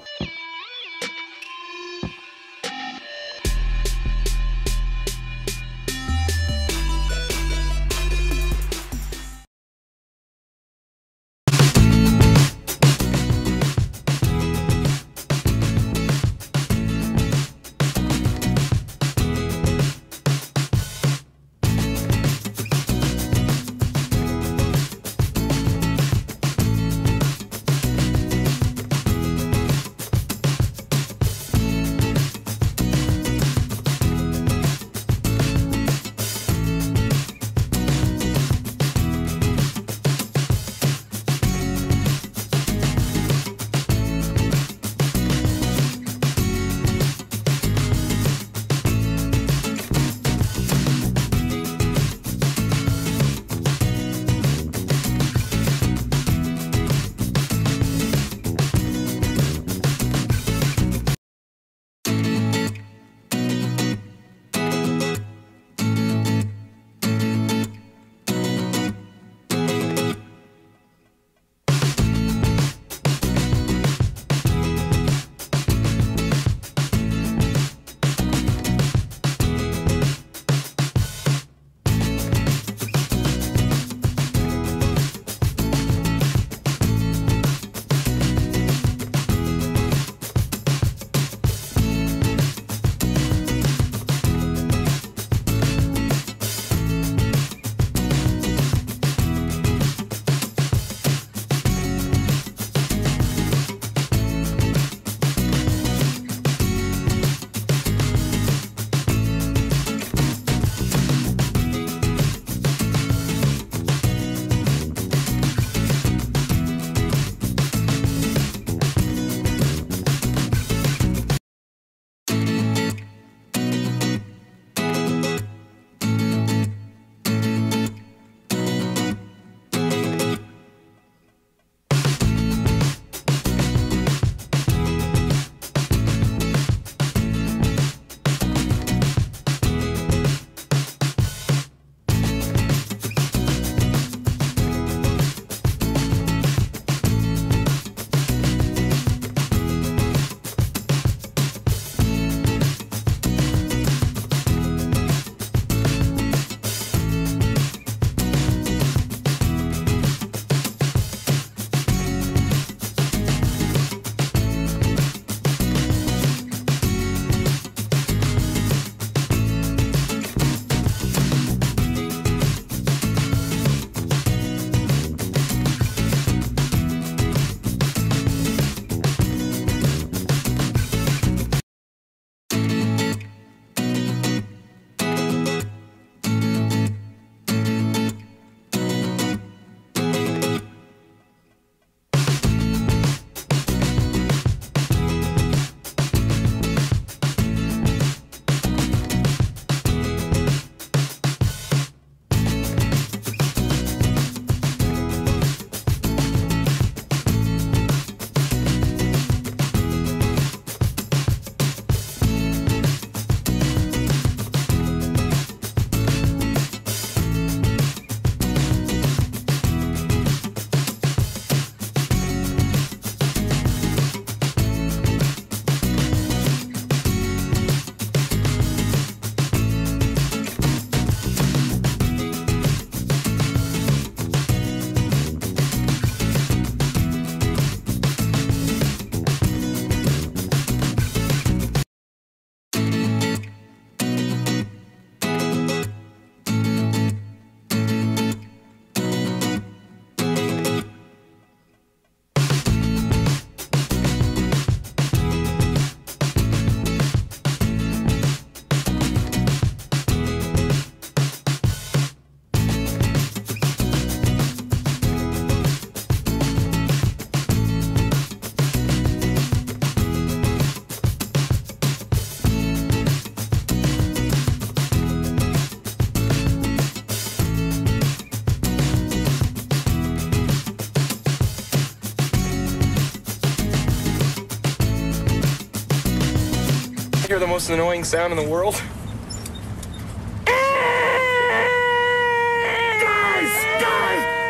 hear the most annoying sound in the world?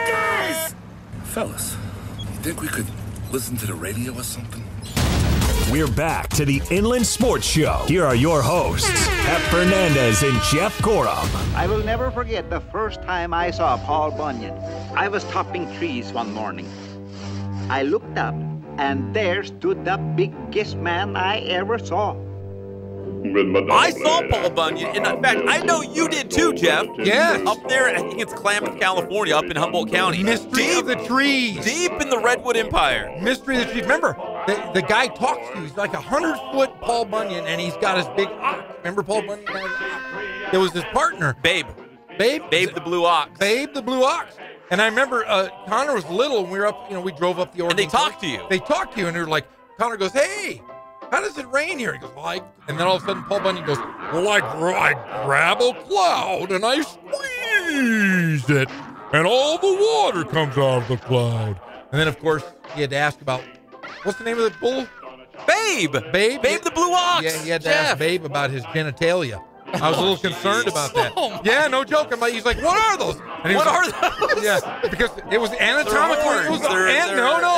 Guys! Fellas, you think we could listen to the radio or something? We're back to the Inland Sports Show. Here are your hosts, Pep Fernandez and Jeff Corum. I will never forget the first time I saw Paul Bunyan. I was topping trees one morning. I looked up, and there stood the biggest man I ever saw. I saw Paul Bunyan, and in fact, I know you did too, Jeff. Yes. Up there, I think it's Klamath, California, up in Humboldt County. Mystery of the trees. Deep in the Redwood Empire. Mystery of the trees. Remember, the guy talks to you. He's like 100-foot Paul Bunyan, and he's got his big ox. Remember Paul Bunyan? It was his partner. Babe the Blue Ox. Babe the Blue Ox. And I remember Connor was little, and we were up, we drove up the Oregon. And they talked to you. They talked to you, and they were like, Connor goes, hey, how does it rain here? He goes, and then all of a sudden Paul Bunyan goes, well, I grab a cloud and I squeeze it, and all the water comes out of the cloud. And then, of course, he had to ask about, what's the name of the bull? Babe the Blue Ox. Yeah, he had to ask Babe about his genitalia. I was a little concerned about that. Yeah, no joke. He's like, what are those? And what are those? Yeah, because it was anatomically. It's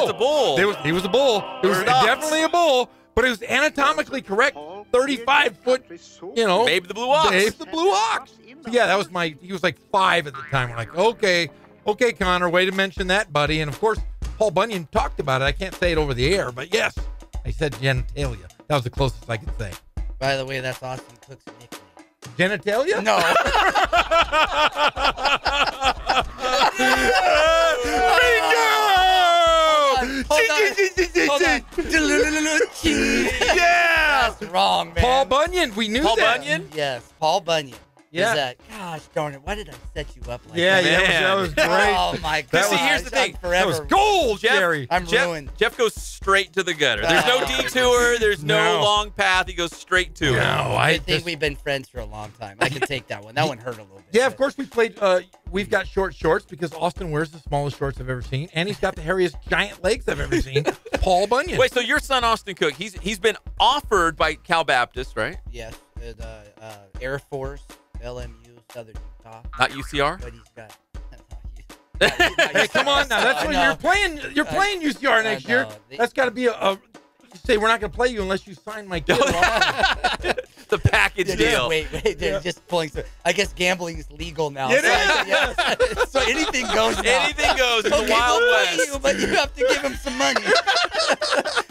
a bull. He was a bull. It was definitely a bull, but it was anatomically correct. 35-foot, Babe the Blue Ox. Babe the Blue Ox. So yeah, that was he was like 5 at the time. We're like, okay, Connor, way to mention that, buddy. And of course, Paul Bunyan talked about it. I can't say it over the air, but yes, I said genitalia. That was the closest I could say. By the way, that's Austin Cook's nickname. Genitalia? No. Hold on. Yeah. That's wrong, man. Paul Bunyan. We knew Paul that. Bunyan? Yes, Paul Bunyan. Yeah. Gosh darn it. Why did I set you up like that? Yeah, that was great. Oh, my God. See, here's the thing. That was gold, Jerry. I'm ruined. Jeff goes straight to the gutter. There's no detour. There's no long path. He goes straight to it. I think we've been friends for a long time. I can take that one. That one hurt a little bit. Yeah, of course we played. We've got short shorts because Austin wears the smallest shorts I've ever seen, and he's got the hairiest giant legs I've ever seen. Paul Bunyan. Wait, so your son Austin Cook, he's been offered by Cal Baptist, right? Yes, Air Force, LMU, Southern Utah. Not UCR. But he's got. Hey, come on now. That's what you're playing. You're playing UCR next year. That's got to be a. Say we're not going to play you unless you sign my kid. The package deal. Wait. They're just pulling. I guess gambling is legal now. It is. So anything goes now. Anything goes. It's the Wild West. But you have to give him some money.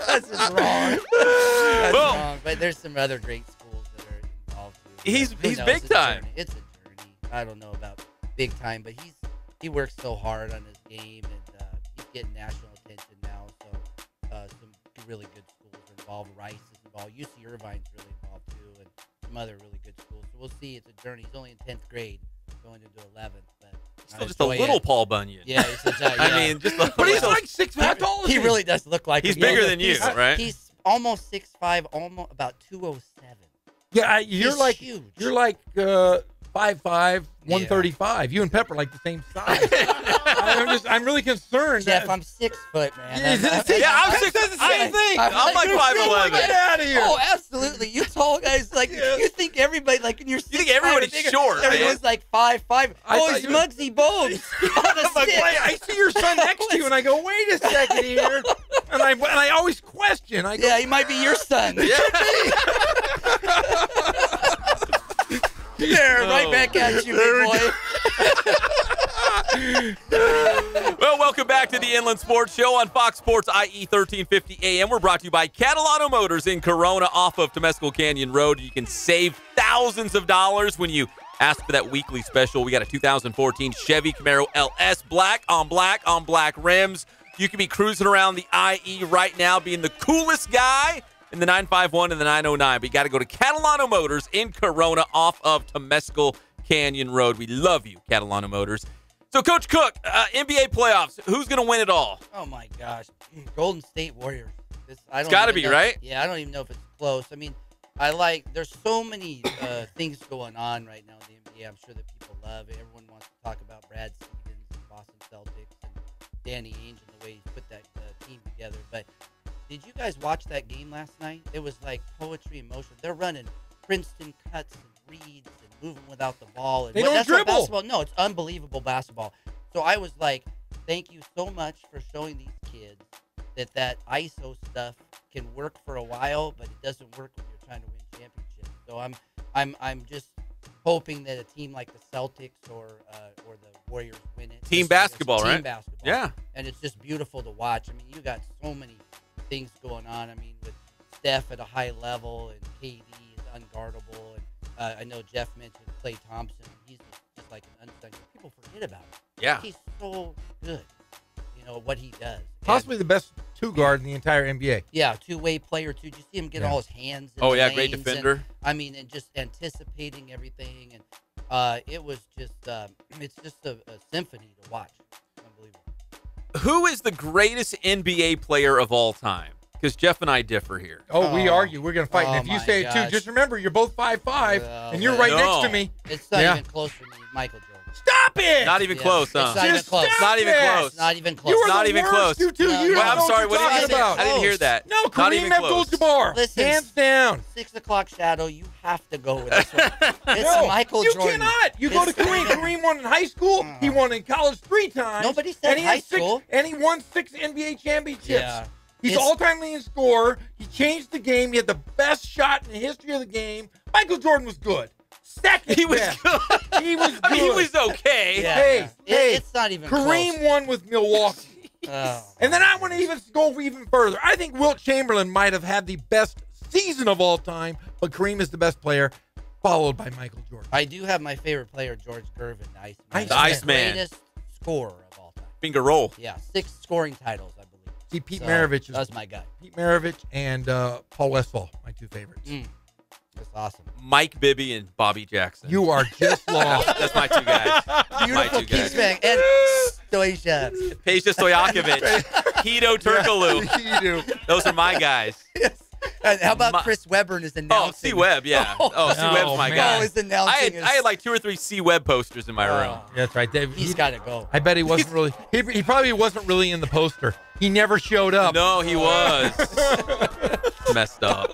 That's just wrong. That's wrong. But there's some other great schools that are involved. He's big time. It's a journey. I don't know about big time, but he works so hard on his game, and he's getting national attention now. So some really good schools are involved. Rice is involved. UC Irvine's really involved too, and some other really good schools. So we'll see. It's a journey. He's only in 10th grade, going into 11th, but still just a little Paul Bunyan. Yeah, I mean, just a but he's like 6 feet tall. He really does look like he's bigger than you, right? He's almost 6'5", almost about 207. Yeah, you're He's like huge. You're like 5'5", 135. You and Pepper are like the same size. I'm really concerned. Jeff, I'm 6 foot, man. I'm 6. Says the same thing. I'm like 5'11". Get out of here. Oh, absolutely. You tall guys, like, you think everybody, like, in your 6'5", you think everybody's short. Everyone's like 5'5". Oh, he's Muggsy Bogues. I see your son next to you, and I go, wait a second here. And I always question. I go, yeah, he might be your son. There, right back at you, big boy. Well, welcome back to the Inland Sports Show on Fox Sports IE 1350 AM. We're brought to you by Catalano Motors in Corona off of Temescal Canyon Road. You can save thousands of dollars when you ask for that weekly special. We got a 2014 Chevy Camaro LS, black on black rims. You can be cruising around the IE right now, being the coolest guy in the 951 and the 909. But you got to go to Catalano Motors in Corona off of Temescal Canyon Road. We love you, Catalano Motors. So, Coach Cook, NBA playoffs, who's going to win it all? Oh, my gosh. Golden State Warriors. It's got to be, right? Yeah, I don't even know if it's close. I mean, there's so many things going on right now in the NBA. I'm sure that people love it. Everyone wants to talk about Brad Stevens and Boston Celtics and Danny Ainge and the way he's put that team together. But Did you guys watch that game last night? It was like poetry in motion. They're running Princeton cuts and reads and moving without the ball. And they don't dribble. No, it's unbelievable basketball. So I was like, thank you so much for showing these kids that ISO stuff can work for a while, but it doesn't work when you're trying to win championships. So I'm just hoping that a team like the Celtics or the Warriors win it. Team basketball, right? Team basketball. Yeah. And it's just beautiful to watch. I mean, you got so many things going on. I mean, with Steph at a high level and KD is unguardable. And I know Jeff mentioned Klay Thompson. He's just like an unsung. People forget about him. Yeah. He's so good. You know, what he does. Possibly the best two guard in the entire NBA. Yeah, two-way player, too. Did you see him get all his hands in yeah, the great lanes defender. And just anticipating everything. And it was just, it's just a symphony to watch. Unbelievable. Who is the greatest NBA player of all time? Because Jeff and I differ here. Oh, we argue. We're going to fight. And if you say it too, just remember, you're both 5'5", and you're right next to me. It's not even close for me, Michael Jordan. Stop it! Not even close, huh? It's not even close. Not even close. Not even close. You were not the even worst, close. You two. You don't I'm know sorry. what What you're did you talking about. I didn't hear that. No, Not even Kareem close. Abdul-Jabbar. Listen, hands down. 6 o'clock shadow. You have to go with this one. It's No, Michael you Jordan. cannot. You go to Kareem. Kareem won in high school. He won in college 3 times. Nobody said high school. And he won 6 NBA championships. Yeah. He's all-time leading scorer. He changed the game. He had the best shot in the history of the game. Michael Jordan was good. Second He was best. good. He was good. I mean, he was okay. Yeah. Hey, It's not even Kareem close. won with Milwaukee. Oh. And then I want to even go even further. I think Wilt Chamberlain might have had the best season of all time, but Kareem is the best player, followed by Michael Jordan. I do have my favorite player, George Gervin, the Iceman. The Iceman. Greatest scorer of all time. Finger roll. Yeah, 6 scoring titles, I believe. See, Pete Maravich That's my guy. Pete Maravich and Paul Westphal, my 2 favorites. That's awesome. Mike Bibby and Bobby Jackson. You are just lost. That's my 2 guys. Beautiful Kings fan. And Stojakovic. Peja Stojakovic. Hito Turkoglu. Those are my guys. Yes. And how about Chris Webber and his announcing? Oh, C. Webb, yeah. C. Webb's my guy. Oh, his announcing I had like 2 or 3 C. Webb posters in my room. That's right, Dave. He's got to go. I bet he wasn't really. He probably wasn't really in the poster. He never showed up. No, he was. Messed up.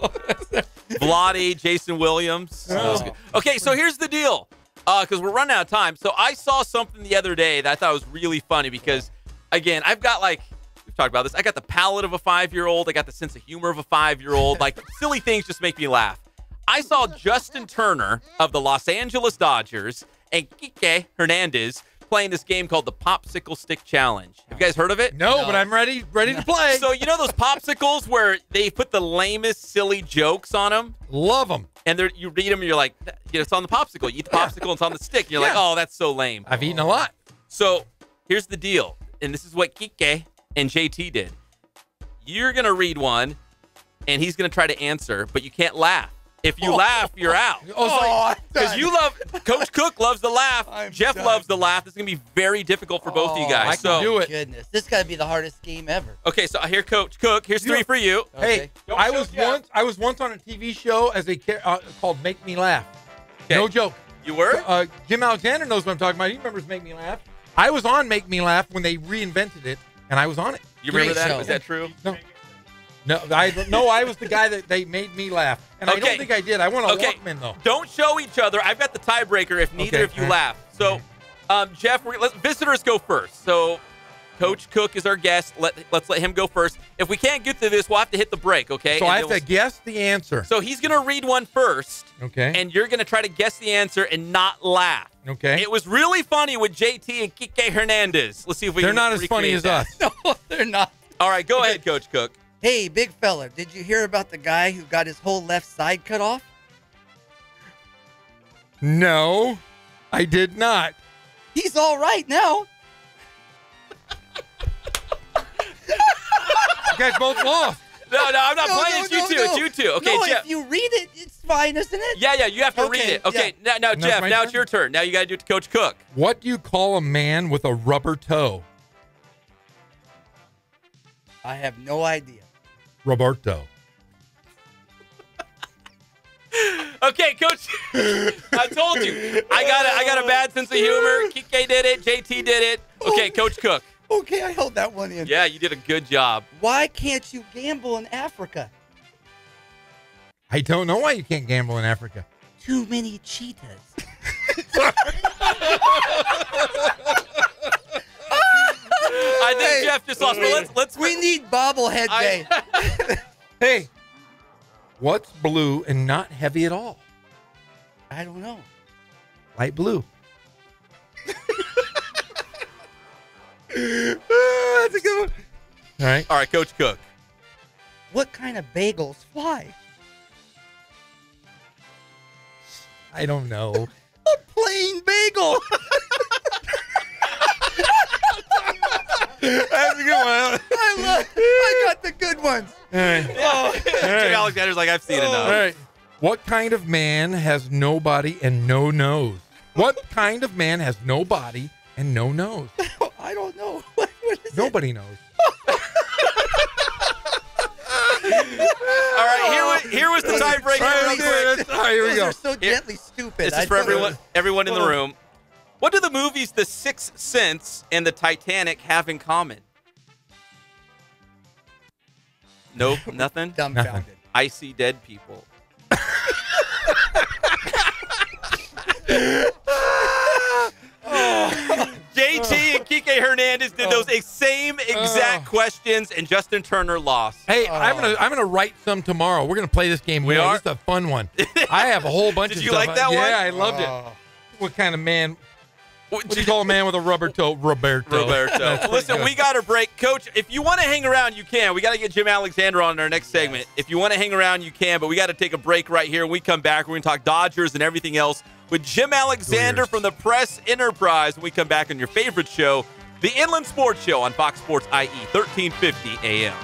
Vlade, Jason Williams. Okay, so here's the deal. Because we're running out of time. So I saw something the other day that I thought was really funny because, again, I've got like, we've talked about this. I got the palate of a 5-year-old. I got the sense of humor of a 5-year-old. Like, silly things just make me laugh. I saw Justin Turner of the Los Angeles Dodgers and Kike Hernandez playing this game called the Popsicle Stick Challenge. Have you guys heard of it? No, but I'm ready to play. So you know those popsicles where they put the lamest, silly jokes on them? Love them. And you read them and you're like, it's on the popsicle. You eat the popsicle and it's on the stick. And you're like, oh, that's so lame. I've eaten a lot. So here's the deal. And this is what Kike and JT did. You're going to read one and he's going to try to answer, but you can't laugh. If you laugh, you're out. Because you love, Coach Cook loves to laugh. Jeff loves to laugh. This is going to be very difficult for both of you guys. I can do it. Goodness, this got to be the hardest game ever. Okay, so here, Coach Cook. Here's 3 for you. Hey, I was once on a TV show as a called Make Me Laugh. Okay. No joke. You were? Jim Alexander knows what I'm talking about. He remembers Make Me Laugh. I was on Make Me Laugh when they reinvented it, and I was on it. You remember that? Was that true? No, I was the guy that they made me laugh. And I don't think I did. I won a Walkman, though. Don't show each other. I've got the tiebreaker if neither of you laugh. So, Jeff, visitors go first. So, Coach Cook is our guest. Let's let him go first. If we can't get to this, we'll have to hit the break, okay? So I have to guess the answer. So he's going to read one first. Okay. And you're going to try to guess the answer and not laugh. Okay. It was really funny with JT and Kike Hernandez. Let's see if we can They're not as funny as us. No, they're not. All right, go ahead, Coach Cook. Hey, big fella, did you hear about the guy who got his whole left side cut off? No, I did not. He's all right now. You guys both lost. No, I'm not playing. It's you two. It's you two. Okay, no, Jeff. if you read it, it's fine, isn't it? Yeah, you have to read it. Okay, now Jeff, now it's your turn. Now you got to do it to Coach Cook. What do you call a man with a rubber toe? I have no idea. Roberto. Okay, Coach. I told you. I got a bad sense of humor. Kike did it. JT did it. Okay, Coach Cook. Okay, I held that one in. Yeah, you did a good job. Why can't you gamble in Africa? I don't know why you can't gamble in Africa. Too many cheetahs. I think Jeff just lost. But we need bobblehead day. Hey, what's blue and not heavy at all? I don't know. Light blue. That's a good one. All right, Coach Cook. What kind of bagels fly? I don't know. A plain bagel. That's a good one. I got the good ones. All right. Jim Alexander's like, I've seen enough. All right. What kind of man has no body and no nose? What kind of man has no body and no nose? I don't know. Nobody knows. All right, here was the tiebreaker. All right, here we go. Those are so gently stupid. This is for everyone in the room. What do the movies The Sixth Sense and the Titanic have in common? Nope, nothing? Dumbfounded. I see dead people. JT and Kike Hernandez did those same exact questions, and Justin Turner lost. Hey, I'm gonna write some tomorrow. We're gonna play this game. We are? It's a fun one. I have a whole bunch of Did you stuff. like that one? Yeah, I loved it. What kind of man? What do you call a man with a rubber toe? Roberto. Listen, we got a break. Coach, if you want to hang around, you can. We got to get Jim Alexander on in our next segment. If you want to hang around, you can, but we got to take a break right here. When we come back, we're going to talk Dodgers and everything else with Jim Alexander from the Press Enterprise when we come back on your favorite show, the Inland Sports Show on Fox Sports IE, 1350 AM.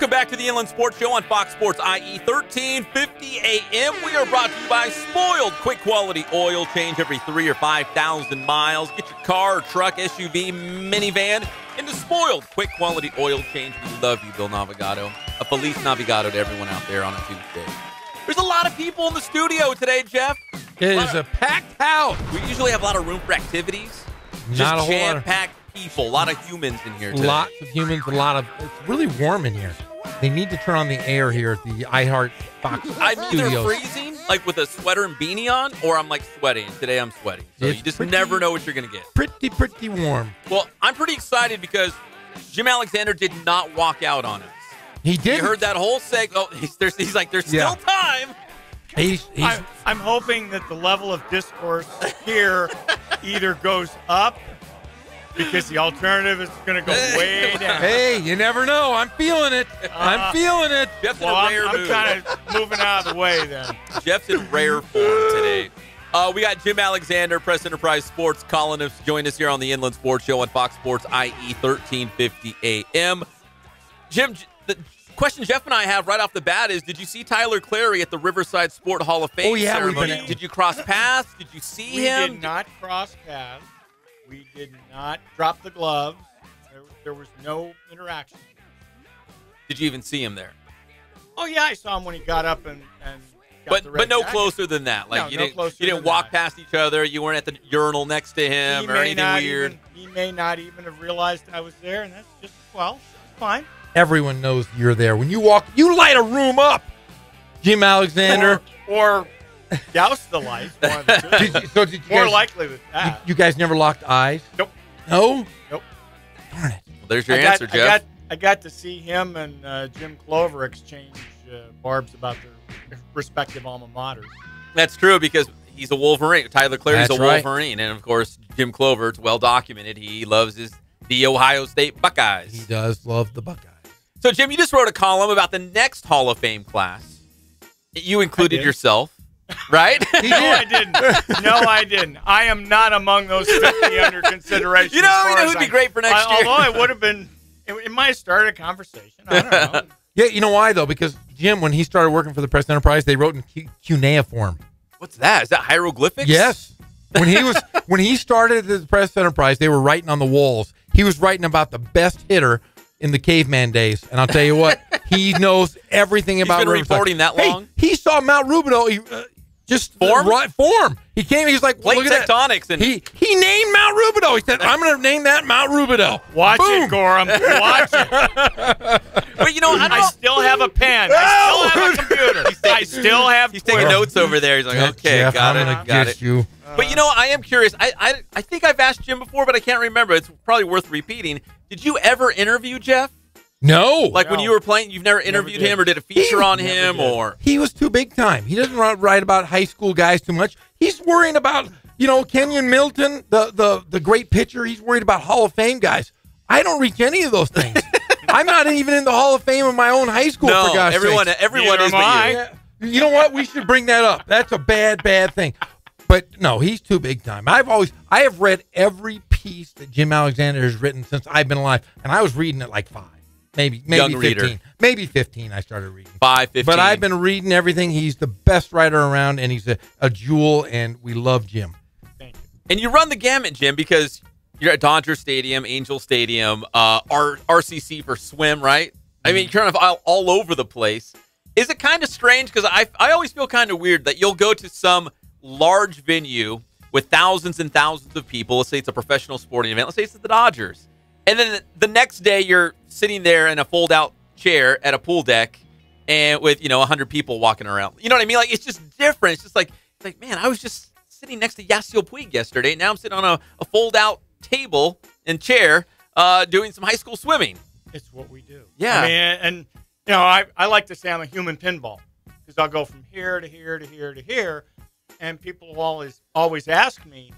Welcome back to the Inland Sports Show on Fox Sports IE 1350 AM. We are brought to you by Spoiled. Quick quality oil change every 3,000 or 5,000 miles. Get your car, truck, SUV, minivan into Spoiled. Quick quality oil change. We love you, Bill Navigato. A Feliz Navigato to everyone out there on a Tuesday. There's a lot of people in the studio today, Jeff. It is a packed house. We usually have a lot of room for activities. Not a whole lot of jam-packed people. A lot of humans in here today. Lots of humans, it's really warm in here. They need to turn on the air here at the iHeart Fox I'm Studios. either freezing, like with a sweater and beanie on, or I'm like sweating. Today I'm sweating. So you just never know what you're going to get. Pretty warm. Well, I'm pretty excited because Jim Alexander did not walk out on us. He did. You heard that whole segment. Oh, he's like, there's still time. I'm hoping that the level of discourse here either goes up because the alternative is going to go way down. Hey, you never know. I'm feeling it. I'm feeling it. Jeff's well, in a rare I'm mood. kind of moving out of the way then. Jeff's in rare form today. We got Jim Alexander, Press Enterprise Sports columnist, join us here on the Inland Sports Show on Fox Sports IE 1350 AM. Jim, the question Jeff and I have right off the bat is, did you see Tyler Clary at the Riverside Sport Hall of Fame ceremony? Did you cross paths? Did you see him? We did not cross paths. We did not drop the gloves. There was no interaction. Did you even see him there? Oh, yeah, I saw him when he got up and got the red jacket. Closer than that. Like no, you didn't walk past each other. You weren't at the urinal next to him or anything weird. He may not even have realized I was there, and that's just, it's fine. Everyone knows you're there. When you walk, you light a room up, Jim Alexander. Or douse the lights. One of the two. Did you More guys, likely than that. You guys never locked eyes? Nope. No? Nope. Darn it. Well, there's your answer, Jeff. I got to see him and Jim Clover exchange barbs about their respective alma maters. That's true because he's a Wolverine. Tyler Clary's That's a right. Wolverine. And, of course, Jim Clover, it's well documented. He loves the Ohio State Buckeyes. He does love the Buckeyes. So, Jim, you just wrote a column about the next Hall of Fame class. You included yourself, right? No, I didn't. No, I didn't. I am not among those 50 under consideration. You know who'd be great for next year? Although it would have been, it might have started a conversation. I don't know. Yeah, you know why, though? Because Jim, when he started working for the Press Enterprise, they wrote in cuneiform. What's that? Is that hieroglyphics? Yes. When he started at the Press Enterprise, they were writing on the walls. He was writing about the best hitter in the caveman days, and I'll tell you what, he knows everything about. He's been Riverside. reporting that long. Hey, he saw Mount Rubidoux. Just form. He came. He's like, plate look at tectonics, that. and he named Mount Rubidoux. He said, "I'm going to name that Mount Rubidoux." Watch Boom. it, Gorham. Watch it. But you know, I still have a pen. I still have a computer. I still have. He's taking notes over there. He's like, okay, Jeff, got I'm it. gonna Got get it. you. But you know, I am curious. I think I've asked Jim before, but I can't remember. It's probably worth repeating. Did you ever interview Jeff? No. Like when you were playing, you've never interviewed him or did a feature on him or? He was too big time. He doesn't write about high school guys too much. He's worrying about, Kenyon Milton, the great pitcher. He's worried about Hall of Fame guys. I don't reach any of those things. I'm not even in the Hall of Fame of my own high school. No, for God's everyone sakes. is but you. Yeah. You know what? We should bring that up. That's a bad thing. But no, he's too big time. I have read every piece that Jim Alexander has written since I've been alive, and I was reading at like 5. Maybe Young 15. reader. Maybe 15 I started reading. 5, 15. But I've been reading everything. He's the best writer around, and he's a jewel, and we love Jim. Thank you. And you run the gamut, Jim, because you're at Dodger Stadium, Angel Stadium, RCC for swim, right? I mean, you're kind of all over the place. Is it kind of strange? Because I always feel kind of weird that you'll go to some large venue with thousands and thousands of people. Let's say it's a professional sporting event. Let's say it's at the Dodgers. And then the next day, you're sitting there in a fold-out chair at a pool deck, and with 100 people walking around. You know what I mean? Like it's just different. It's just like man, I was just sitting next to Yasiel Puig yesterday. Now I'm sitting on a fold-out table and chair, doing some high school swimming. It's what we do. Yeah. I mean, and I like to say I'm a human pinball because I'll go from here to here to here to here, and people always ask me,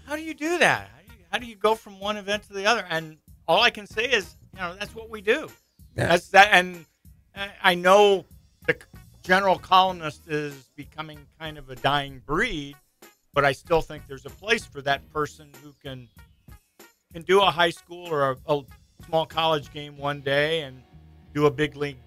how do you do that? How do you go from one event to the other? And all I can say is, that's what we do. Yeah. That's that. And I know the general columnist is becoming kind of a dying breed, but I still think there's a place for that person who can do a high school or a small college game one day and do a big league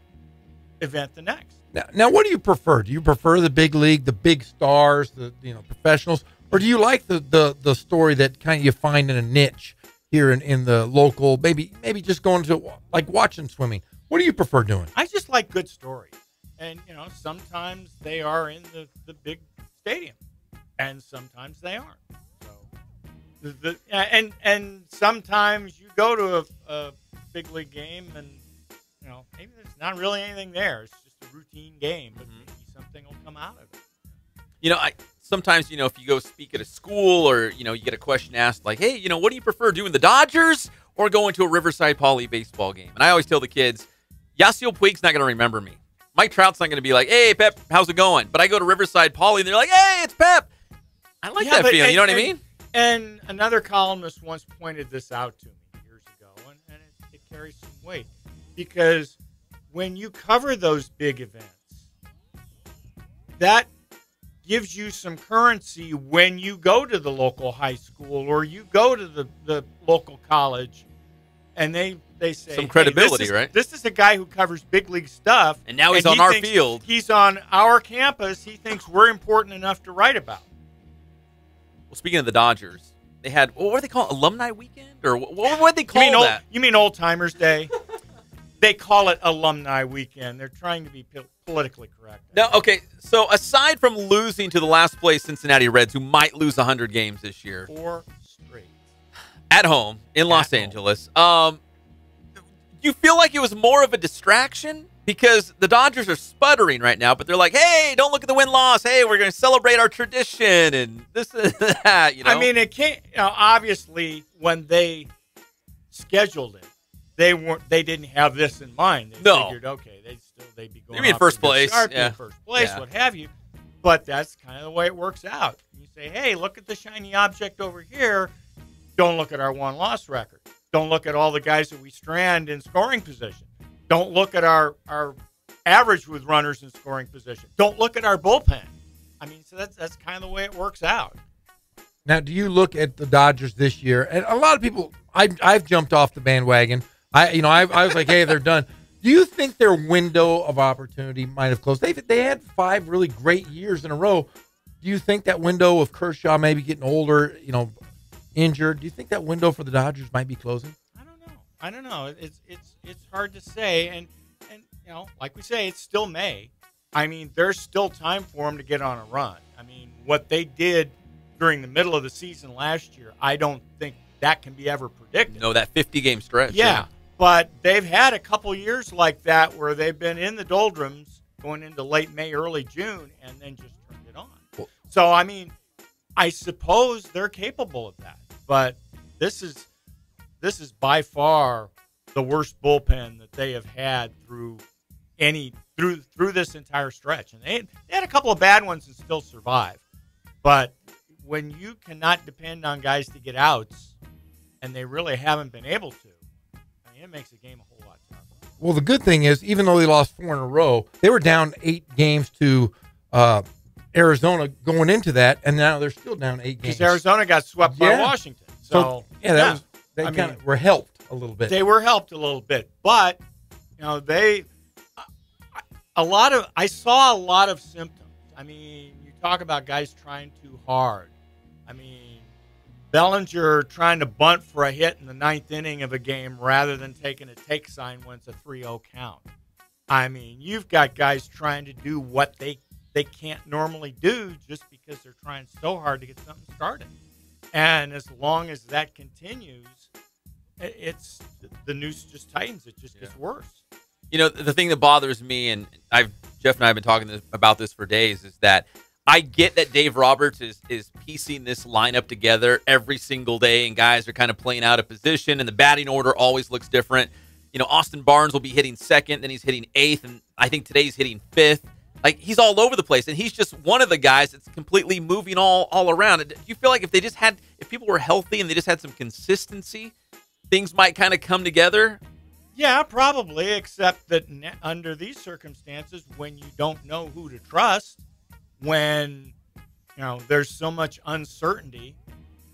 event the next. Now, what do you prefer? Do you prefer the big league, the big stars, the professionals, or do you like the story that kind of you find in a niche here in the local, maybe just going to like watching swimming? What do you prefer doing? I just like good stories, and sometimes they are in the big stadium, and sometimes they aren't. So, and sometimes you go to a big league game, and maybe there's not really anything there. It's just a routine game, but maybe something will come out of it. Sometimes, if you go speak at a school or, you get a question asked like, hey, what do you prefer, doing the Dodgers or going to a Riverside Poly baseball game? And I always tell the kids, Yasiel Puig's not going to remember me. Mike Trout's not going to be like, hey, Pep, how's it going? But I go to Riverside Poly and they're like, hey, it's Pep. I like that feeling. You know what I mean? And another columnist once pointed this out to me years ago, and it carries some weight. Because when you cover those big events, that gives you some currency when you go to the local high school or you go to the local college, and they say some credibility, hey, right? This is a guy who covers big league stuff, and now he's on our field. He's on our campus. He thinks we're important enough to write about. Well, speaking of the Dodgers, they had what were they called? Alumni Weekend, or what they call that? You mean Old Timers Day? They call it Alumni Weekend. They're trying to be politically correct. No, okay. So aside from losing to the last place Cincinnati Reds, who might lose 100 games this year, 4 straight at home in Los Angeles, you feel like it was more of a distraction because the Dodgers are sputtering right now, but they're like, "Hey, don't look at the win-loss. Hey, we're going to celebrate our tradition and this and that." I mean, it can't. Obviously, when they scheduled it, they didn't have this in mind. They figured, okay, they'd be going. You mean first place? Yeah. First place, what have you? But that's kind of the way it works out. You say, hey, look at the shiny object over here. Don't look at our one-loss record. Don't look at all the guys that we strand in scoring position. Don't look at our average with runners in scoring position. Don't look at our bullpen. I mean, so that's kind of the way it works out. Now, do you look at the Dodgers this year? And a lot of people, I've jumped off the bandwagon. I was like, hey, they're done. Do you think their window of opportunity might have closed? They had 5 really great years in a row. Do you think that window of Kershaw maybe getting older, injured, do you think that window for the Dodgers might be closing? I don't know. It's hard to say, and like we say, it's still May. I mean, there's still time for them to get on a run. I mean, what they did during the middle of the season last year, I don't think that can be ever predicted. No, that 50-game stretch. Yeah, but they've had a couple years like that where they've been in the doldrums going into late May, early June, and then just turned it on. Cool. So, I mean, I suppose they're capable of that, but this is by far the worst bullpen that they have had through this entire stretch. And they had a couple of bad ones and still survived. But when you cannot depend on guys to get outs, and they really haven't been able to, I mean, it makes the game a whole lot tougher. Well, the good thing is, even though they lost 4 in a row, they were down 8 games to Arizona going into that, and now they're still down 8 games. Because Arizona got swept by Washington. So they kind of were helped a little bit. They were helped a little bit, but I saw a lot of symptoms. I mean, you talk about guys trying too hard. I mean, Bellinger trying to bunt for a hit in the 9th inning of a game rather than taking a take sign when it's a 3-0 count. I mean, you've got guys trying to do what they can't normally do just because they're trying so hard to get something started. And as long as that continues, the noose just tightens. It just gets worse. The thing that bothers me, and Jeff and I have been talking about this for days, is that I get that Dave Roberts is piecing this lineup together every single day, and guys are kind of playing out of position, and the batting order always looks different. Austin Barnes will be hitting 2nd, then he's hitting 8th, and I think today he's hitting 5th. Like, he's all over the place, and he's just one of the guys that's completely moving all around. Do you feel like if people were healthy and they just had some consistency, things might kind of come together? Yeah, probably, except that under these circumstances, when you don't know who to trust, when there's so much uncertainty,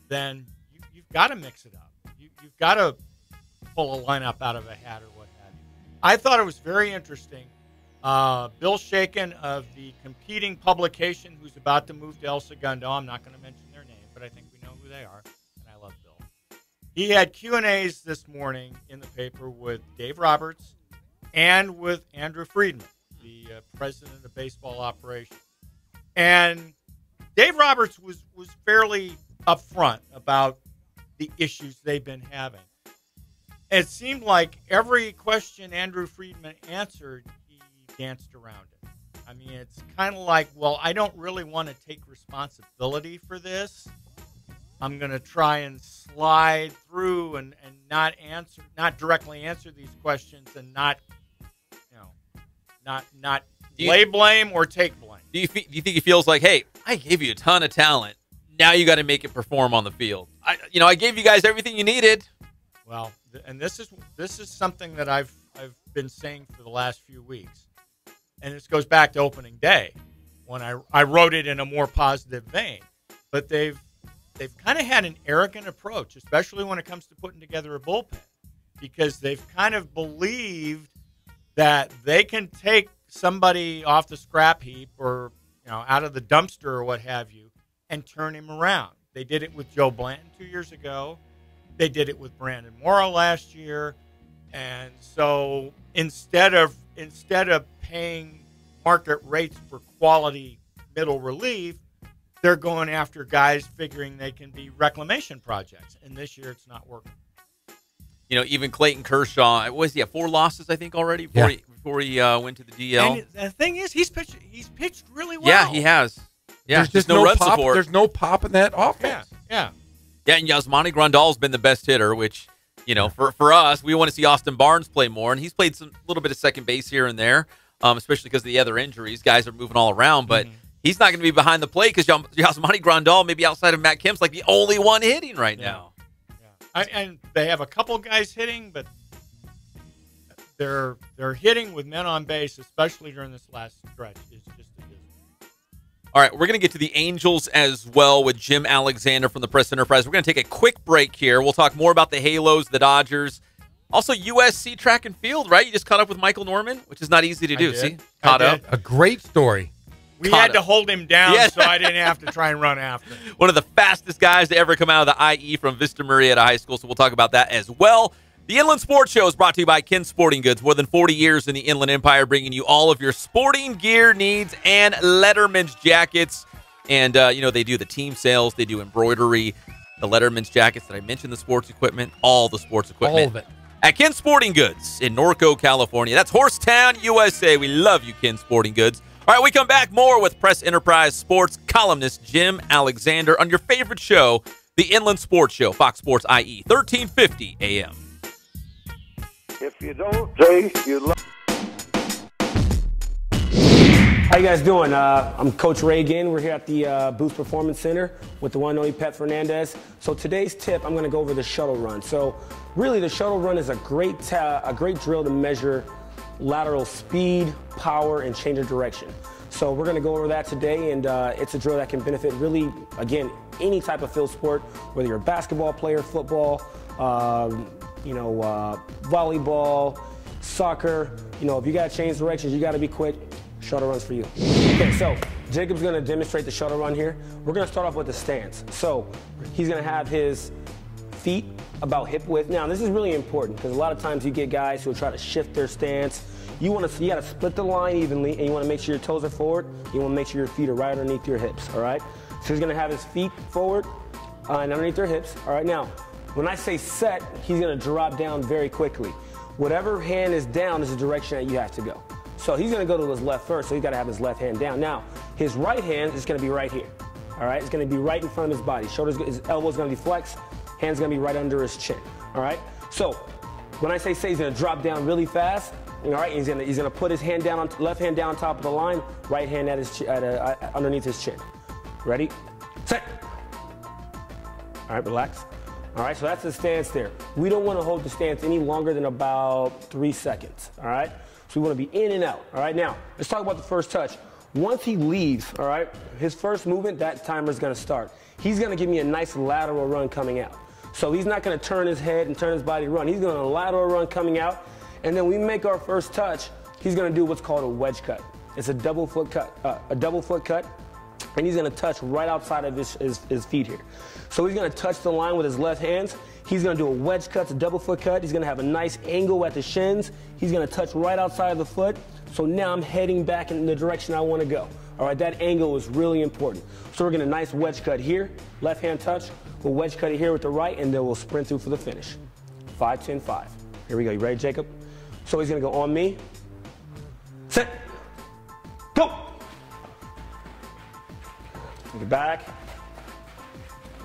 then you've got to mix it up. You've got to pull a lineup out of a hat or what have you. I thought it was very interesting. Bill Shaken of the competing publication, who's about to move to El Segundo. I'm not going to mention their name, but I think we know who they are, and I love Bill. He had Q&As this morning in the paper with Dave Roberts and with Andrew Friedman, the president of baseball operations. And Dave Roberts was fairly upfront about the issues they've been having. It seemed like every question Andrew Friedman answered, he danced around it. I mean, it's kind of like, well, I don't really want to take responsibility for this. I'm going to try and slide through and not directly answer these questions and not lay blame or take blame. Do you think he feels like, hey, I gave you a ton of talent. Now you got to make it perform on the field. I gave you guys everything you needed. Well, and this is something that I've been saying for the last few weeks, and this goes back to opening day when I wrote it in a more positive vein. But they've kind of had an arrogant approach, especially when it comes to putting together a bullpen, because they've kind of believed that they can take somebody off the scrap heap or out of the dumpster or what have you and turn him around. They did it with Joe Blanton 2 years ago. They did it with Brandon Morrow last year. And so instead of paying market rates for quality middle relief, they're going after guys figuring they can be reclamation projects. And this year it's not working. Even Clayton Kershaw, what was he at 4 losses, I think, already before he went to the DL. And the thing is, he's pitched really well. Yeah, he has. Yeah, there's just no run pop. Support. There's no pop in that offense. Yeah. Yeah, and Yasmani Grandal's been the best hitter, which, for us, we want to see Austin Barnes play more, and he's played a little bit of second base here and there, especially because of the other injuries. Guys are moving all around, but he's not going to be behind the plate because Yasmani Grandal, maybe outside of Matt Kemp's, like the only one hitting right now. Yeah. And they have a couple guys hitting, but they're hitting with men on base, especially during this last stretch. It's just a business. All right, we're going to get to the Angels as well with Jim Alexander from the Press Enterprise. We're going to take a quick break here. We'll talk more about the Halos, the Dodgers. Also, USC track and field, right? You just caught up with Michael Norman, which is not easy to do. See? Caught up. A great story. We had to hold him down so I didn't have to try and run after him. One of the fastest guys to ever come out of the IE from Vista Marietta High School, so we'll talk about that as well. The Inland Sports Show is brought to you by Ken Sporting Goods. More than 40 years in the Inland Empire, bringing you all of your sporting gear needs and Letterman's jackets. And, they do the team sales. They do embroidery, the Letterman's jackets that I mentioned, the sports equipment, all the sports equipment. All of it. At Ken Sporting Goods in Norco, California. That's Horsetown, USA. We love you, Ken Sporting Goods. All right, we come back more with Press Enterprise Sports columnist Jim Alexander on your favorite show, the Inland Sports Show, Fox Sports IE, 1350 AM. If you don't say you love. How you guys doing? I'm Coach Ray again. We're here at the Boost Performance Center with the one and only Pep Fernandez. So today's tip, I'm going to go over the shuttle run. So really, the shuttle run is a great drill to measure lateral speed, power, and change of direction. So we're going to go over that today, and it's a drill that can benefit really, again, any type of field sport, whether you're a basketball player, football, volleyball, soccer. If you got to change directions, you got to be quick. Shuttle runs for you. Okay, so Jacob's going to demonstrate the shuttle run here. We're going to start off with the stance. So he's going to have his feet about hip width. Now, this is really important because a lot of times you get guys who will try to shift their stance. You got to split the line evenly, and you want to make sure your toes are forward. You want to make sure your feet are right underneath your hips, all right? So he's going to have his feet forward and underneath their hips. All right, now, when I say set, he's going to drop down very quickly. Whatever hand is down is the direction that you have to go. So he's going to go to his left first, so he's got to have his left hand down. Now, his right hand is going to be right here, all right? It's going to be right in front of his body. His elbow's going to be flexed. Hand's going to be right under his chin, all right? So when I say he's going to drop down really fast, all right, he's going to put his hand down, left hand down on top of the line, right hand underneath his chin. Ready? Set. All right, relax. All right, so that's the stance there. We don't want to hold the stance any longer than about 3 seconds, all right? So we want to be in and out, all right? Now, let's talk about the first touch. Once he leaves, all right, his first movement, that timer is going to start. He's going to give me a nice lateral run coming out. So he's not going to turn his head and turn his body to run. He's going to lateral run coming out, And then we make our first touch, he's gonna do what's called a wedge cut. It's a double foot cut, and he's gonna touch right outside of his feet here. So he's gonna touch the line with his left hands. He's gonna do a wedge cut, a double foot cut. He's gonna have a nice angle at the shins. He's gonna touch right outside of the foot. So now I'm heading back in the direction I wanna go. All right, that angle is really important. So we're gonna nice wedge cut here, left hand touch. We'll wedge cut it here with the right, and then we'll sprint through for the finish. 5, 10, 5. Here we go, you ready, Jacob? So he's gonna go on me, set, go. Get back,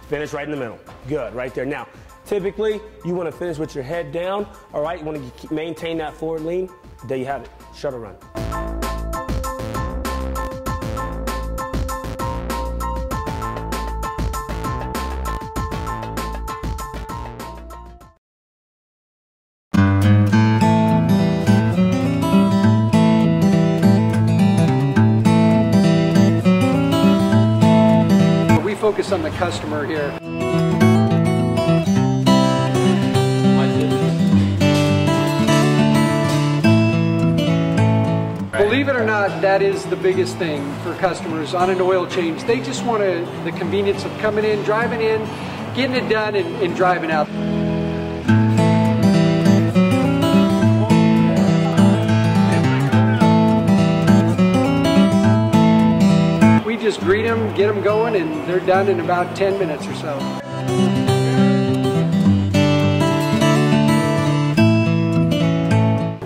finish right in the middle. Good, right there. Now, typically, you want to finish with your head down, all right? You want to maintain that forward lean. There you have it, shuttle run. Focus on the customer here. Believe it or not, that is the biggest thing for customers on an oil change. They just want the convenience of coming in, driving in, getting it done, and driving out. Just greet them, get them going, and they're done in about 10 minutes or so.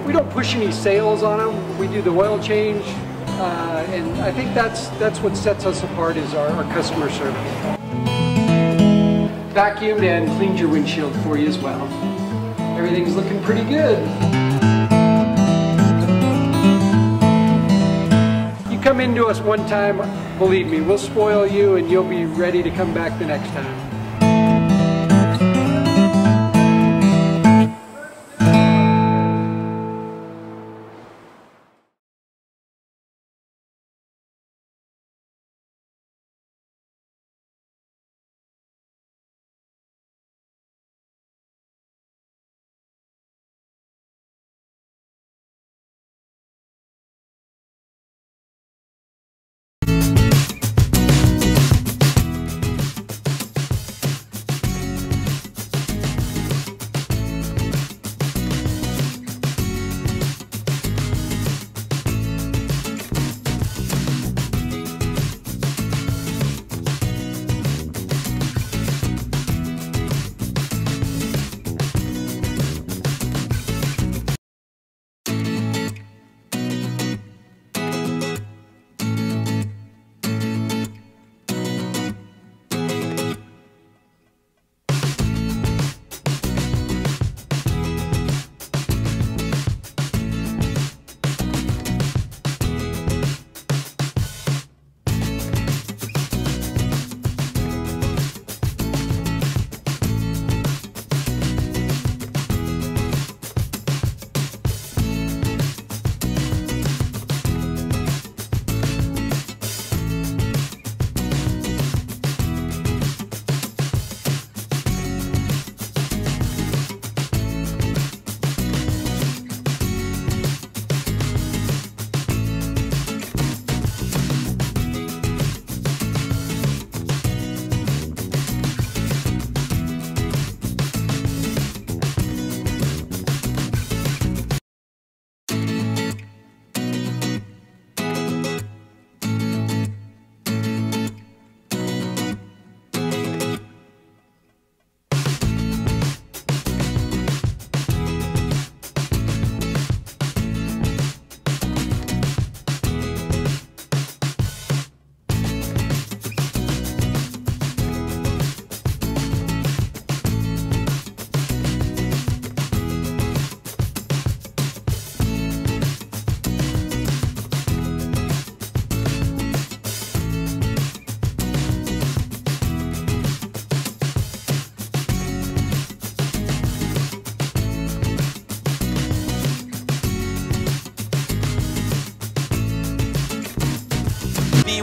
We don't push any sales on them. We do the oil change, and I think that's what sets us apart is our customer service. Vacuumed and cleaned your windshield for you as well. Everything's looking pretty good. Come into us one time, believe me, we'll spoil you and you'll be ready to come back the next time.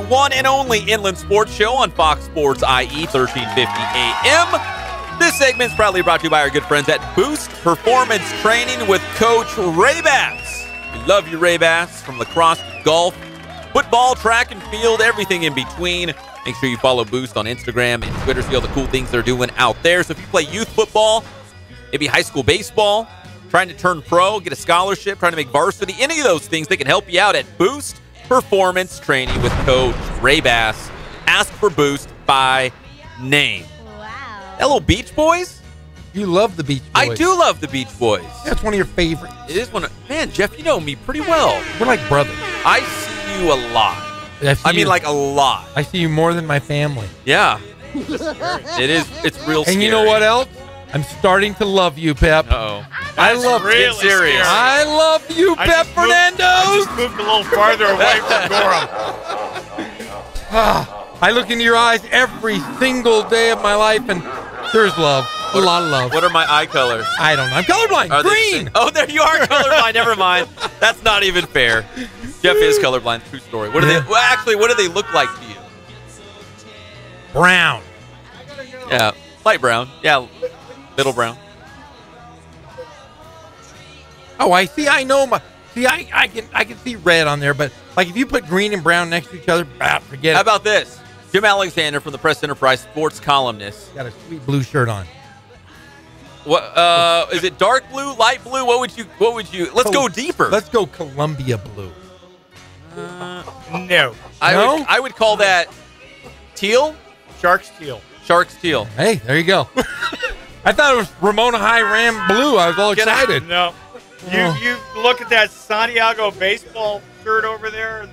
One and only Inland Sports Show on Fox Sports IE 1350 AM. This segment's proudly brought to you by our good friends at Boost Performance Training with Coach Ray Bass. We love you, Ray Bass, from lacrosse to golf, football, track and field, everything in between. Make sure you follow Boost on Instagram and Twitter, see all the cool things they're doing out there. So if you play youth football, maybe high school baseball, trying to turn pro, get a scholarship, trying to make varsity, any of those things, they can help you out at Boost Performance Training with Coach Ray Bass. Ask for Boost by name. Wow. Hello, Beach Boys? You love the Beach Boys. I do love the Beach Boys. That's one of your favorites. It is one of... Man, Jeff, you know me pretty well. We're like brothers. I see you a lot. I mean, like a lot. I see you more than my family. Yeah. It is. It's real scary. And you know what else? I'm starting to love you, Pep. Uh-oh. I love really Get serious. Scary. I love you, Pep Fernando. I just moved a little farther away from Gorham. I look into your eyes every single day of my life, and there's love. A lot of love. What are my eye colors? I don't know. I'm colorblind. Are Green. Oh, there you are, colorblind. Never mind. That's not even fair. Jeff is colorblind. True story. What do they? Well, actually, what do they look like to you? Brown. Yeah, light brown. Yeah, middle brown. Oh, I see. I know. I can see red on there, but like if you put green and brown next to each other, forget it. How about this? Jim Alexander from the Press Enterprise Sports Columnist. Got a sweet blue shirt on. What is it? Dark blue, light blue? What would you? Let's go deeper. Let's go Columbia blue. No. I would call that teal. Sharks teal. Sharks teal. Hey, there you go. I thought it was Ramona High Ram blue. I was all excited. No. You look at that Santiago baseball shirt over there and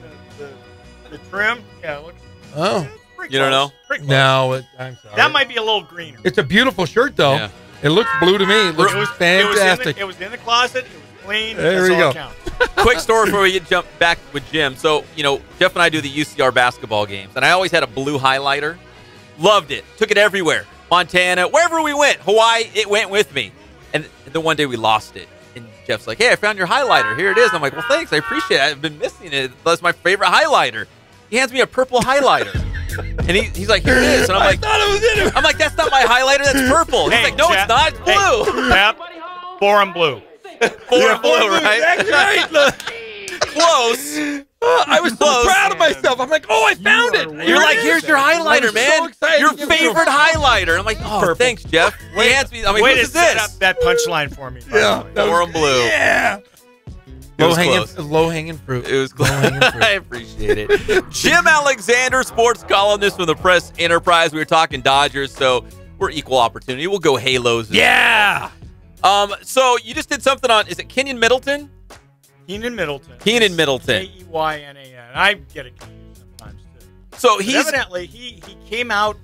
the trim. Yeah, look. Oh. You don't know? No, I'm sorry. That might be a little greener. It's a beautiful shirt, though. Yeah. It looks blue to me. It looks fantastic. It was in the closet. It was clean. There we go. Quick story before we jump back with Jim. So, Jeff and I do the UCR basketball games, and I always had a blue highlighter. Loved it. Took it everywhere. Montana, wherever we went. Hawaii, it went with me. And then one day we lost it. And Jeff's like, hey, I found your highlighter. Here it is. I'm like, well, thanks. I appreciate it. I've been missing it. That's my favorite highlighter. He hands me a purple highlighter. And he's like, here it is. And I'm like, I thought it was in it. I'm like, that's not my highlighter. That's purple. He's like, no, it's not. It's blue. Hey, Pep, foreign blue. Foreign blue, right? That's right. Close. I was so proud of myself. I'm like, oh, I found it. You're like, here's your highlighter, man. So excited. Your favorite highlighter. I'm like, oh, Purple. Thanks, Jeff. He hands me. I mean, what is set this? up that punchline for me. Yeah. Foreign blue. Yeah. Low-hanging fruit. It was close. I appreciate it. Jim Alexander, sports columnist from the Press Enterprise. We were talking Dodgers, so we're equal opportunity. We'll go Halos. Yeah. So you just did something on, is it Kenyon Middleton? Keenan Middleton. Keenan Middleton. Keynan. I get it confused sometimes, too. So but evidently, he came out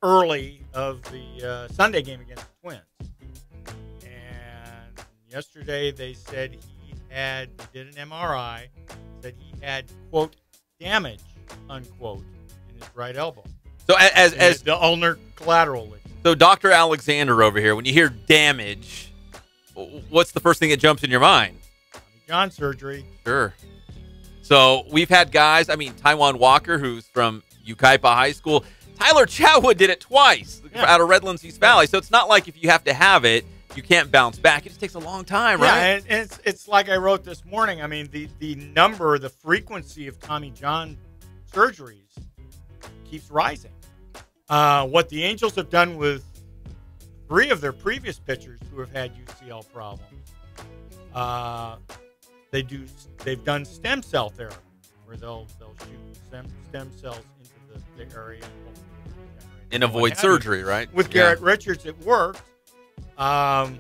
early of the Sunday game against the Twins. And yesterday they said he did an MRI, said he had, quote, damage, unquote, in his right elbow. So as the ulnar collateral lesion. So Dr. Alexander over here, when you hear damage, what's the first thing that jumps in your mind? John surgery. Sure. So we've had guys, Taiwan Walker, who's from Yucaipa High School. Tyler Chatwood did it twice out of Redlands East Valley. So it's not like if you have to have it, you can't bounce back. It just takes a long time, right? Yeah, and it's like I wrote this morning. The frequency of Tommy John surgeries keeps rising. What the Angels have done with 3 of their previous pitchers who have had UCL problems, they've done stem cell therapy, where they'll shoot stem cells into the area and avoid surgery, right? With Garrett Richards, it worked. And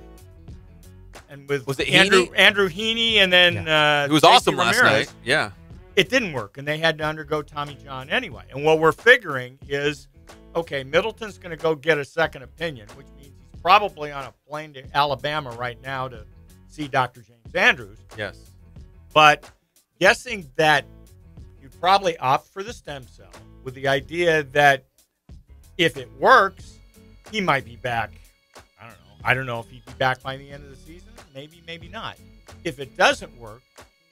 with was it Andrew Heaney, and then it was Casey awesome Ramirez, last night. Yeah, it didn't work, and they had to undergo Tommy John anyway. And what we're figuring is, okay, Middleton's going to go get a second opinion, which means he's probably on a plane to Alabama right now to see Dr. James Andrews. Yes, but guessing that you'd probably opt for the stem cell with the idea that if it works, he might be back. I don't know if he'd be back by the end of the season. Maybe, maybe not. If it doesn't work,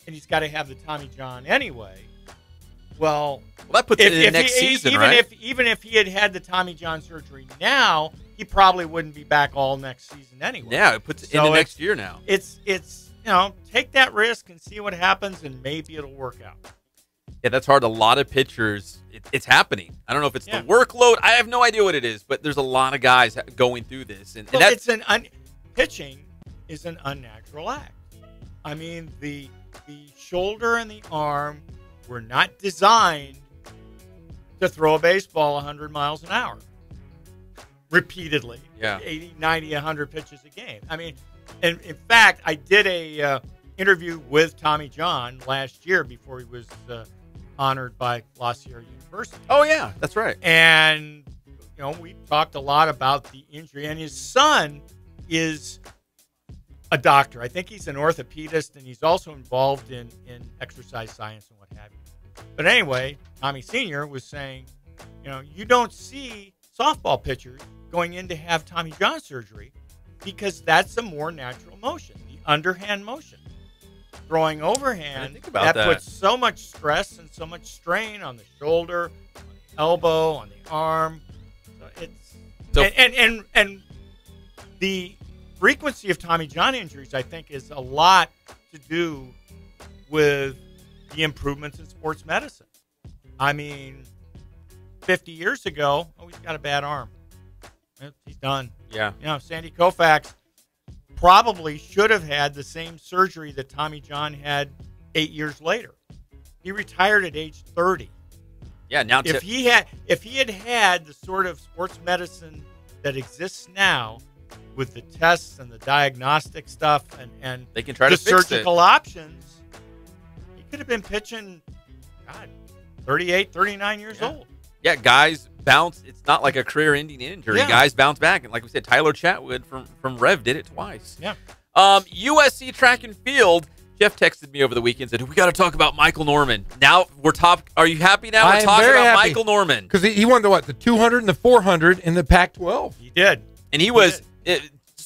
and he's got to have the Tommy John anyway, Well, that puts it in the next season, right? Even if he had the Tommy John surgery now, he probably wouldn't be back all next season anyway. Yeah, it puts it in the next year now. It's take that risk and see what happens, and maybe it'll work out. Yeah, that's hard. A lot of pitchers, it's happening. I don't know if it's the workload. I have no idea what it is, but there's a lot of guys going through this. And that's pitching is an unnatural act. I mean, the shoulder and the arm were not designed to throw a baseball 100 miles an hour repeatedly. Yeah. 80, 90, 100 pitches a game. I mean, and in fact, I did a interview with Tommy John last year before he was honored by La Sierra University. Oh, yeah, that's right. And, we talked a lot about the injury. And his son is a doctor. I think he's an orthopedist, and he's also involved in exercise science and what have you. But anyway, Tommy Sr. was saying, you don't see softball pitchers going in to have Tommy John surgery because that's a more natural motion, the underhand motion. Throwing overhand, that puts so much stress and so much strain on the shoulder, on the elbow, on the arm. And the frequency of Tommy John injuries, I think, is a lot to do with the improvements in sports medicine. I mean, 50 years ago, he's got a bad arm. He's done. Yeah. Sandy Koufax probably should have had the same surgery that Tommy John had 8 years later. He retired at age 30. Yeah, now if he had the sort of sports medicine that exists now with the tests and the diagnostic stuff and they can try the to fix surgical options, he could have been pitching 38, 39 years old. Yeah, guys bounce. It's not like a career-ending injury. Yeah. Guys bounce back. And like we said, Tyler Chatwood from Rev did it twice. Yeah. USC track and field. Jeff texted me over the weekend and said, we got to talk about Michael Norman. Now we're top. Are you happy now? We're talking about Michael Norman. Because he won the 200 and the 400 in the Pac-12. He did. And just a